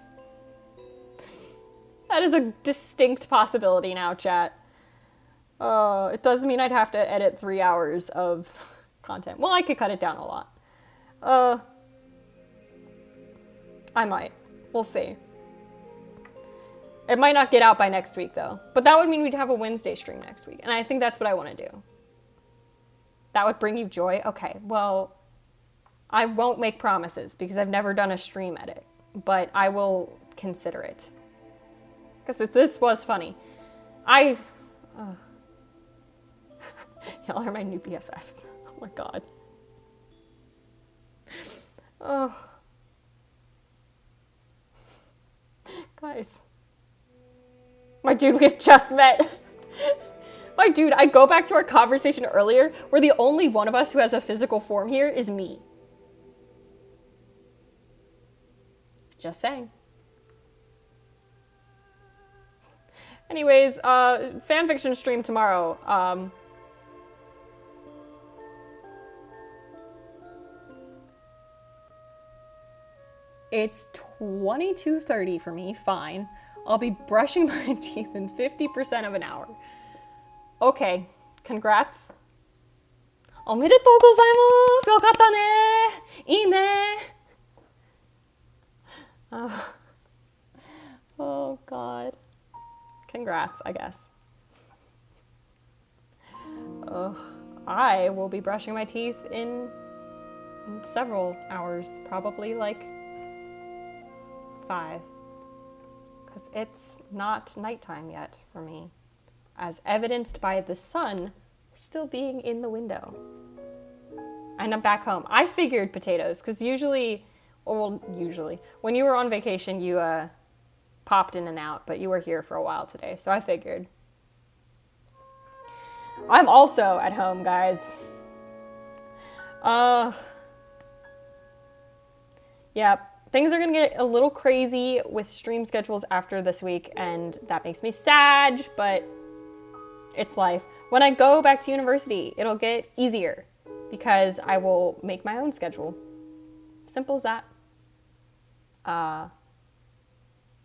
That is a distinct possibility now, chat. It does mean I'd have to edit 3 hours of content. Well, I could cut it down a lot. I might. We'll see. It might not get out by next week, though. But that would mean we'd have a Wednesday stream next week. And I think that's what I want to do. That would bring you joy? Okay, well, I won't make promises because I've never done a stream edit. But I will consider it. Because this was funny. Y'all are my new BFFs. Oh my god. Oh. Guys. My dude, we've just met. My dude, I go back to our conversation earlier where the only one of us who has a physical form here is me. Just saying. Anyways, fanfiction stream tomorrow. It's 22:30 for me, fine. I'll be brushing my teeth in 50% of an hour. Okay, congrats. おめでとうございます。よかったね。いいね。Oh god. Congrats, I guess. Ugh. I will be brushing my teeth in several hours, probably like 5. Because it's not nighttime yet for me, as evidenced by the sun still being in the window. And I'm back home. I figured potatoes, because usually, when you were on vacation, you popped in and out, but you were here for a while today, so I figured. I'm also at home, guys. Yeah, things are gonna get a little crazy with stream schedules after this week, and that makes me sad, but it's life. When I go back to university, it'll get easier because I will make my own schedule. Simple as that.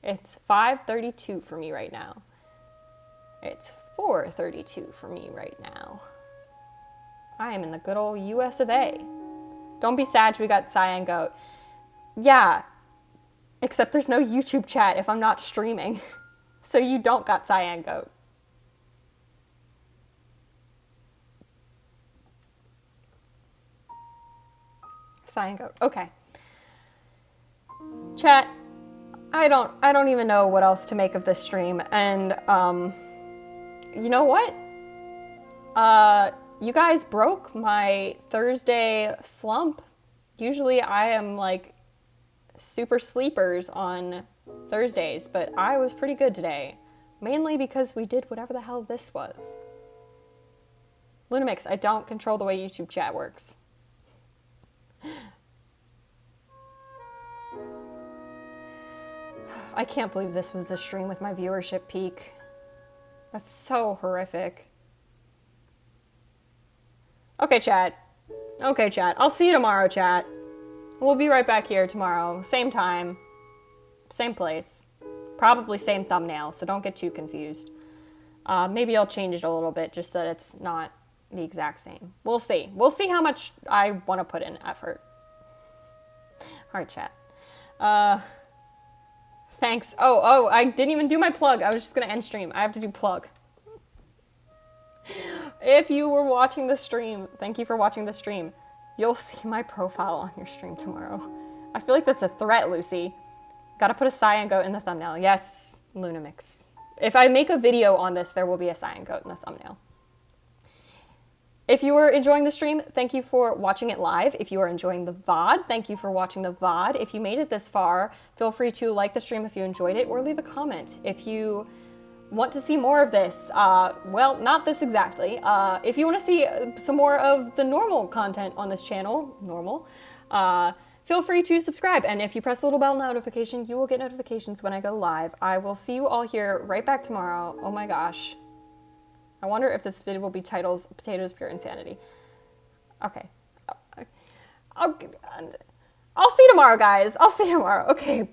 It's 5:32 for me right now. It's 4:32 for me right now. I am in the good old US of A. Don't be sad we got Cyan Goat. Yeah, except there's no YouTube chat if I'm not streaming. So you don't got Cyan Goat. Cyan Goat, okay. Chat, I don't even know what else to make of this stream, and you know what? You guys broke my Thursday slump. Usually I am like super sleepers on Thursdays, but I was pretty good today. Mainly because we did whatever the hell this was. Lunamix, I don't control the way YouTube chat works. I can't believe this was the stream with my viewership peak. That's so horrific. Okay, chat. Okay, chat. I'll see you tomorrow, chat. We'll be right back here tomorrow. Same time. Same place. Probably same thumbnail, so don't get too confused. Maybe I'll change it a little bit just so that it's not the exact same. We'll see. We'll see how much I want to put in effort. Alright, chat. Thanks. Oh, I didn't even do my plug. I was just gonna end stream. I have to do plug. If you were watching the stream, thank you for watching the stream. You'll see my profile on your stream tomorrow. I feel like that's a threat, Lucy. Gotta put a Cyan Goat in the thumbnail. Yes, Lunamix. If I make a video on this, there will be a Cyan Goat in the thumbnail. If you were enjoying the stream, thank you for watching it live. If you are enjoying the VOD, thank you for watching the VOD. If you made it this far, feel free to like the stream if you enjoyed it, or leave a comment. If you want to see more of this, well, not this exactly. If you want to see some more of the normal content on this channel, feel free to subscribe. And if you press the little bell notification, you will get notifications when I go live. I will see you all here right back tomorrow. Oh my gosh. I wonder if this video will be titled Potatoes Pure Insanity. Okay. I'll see you tomorrow, guys. I'll see you tomorrow. Okay.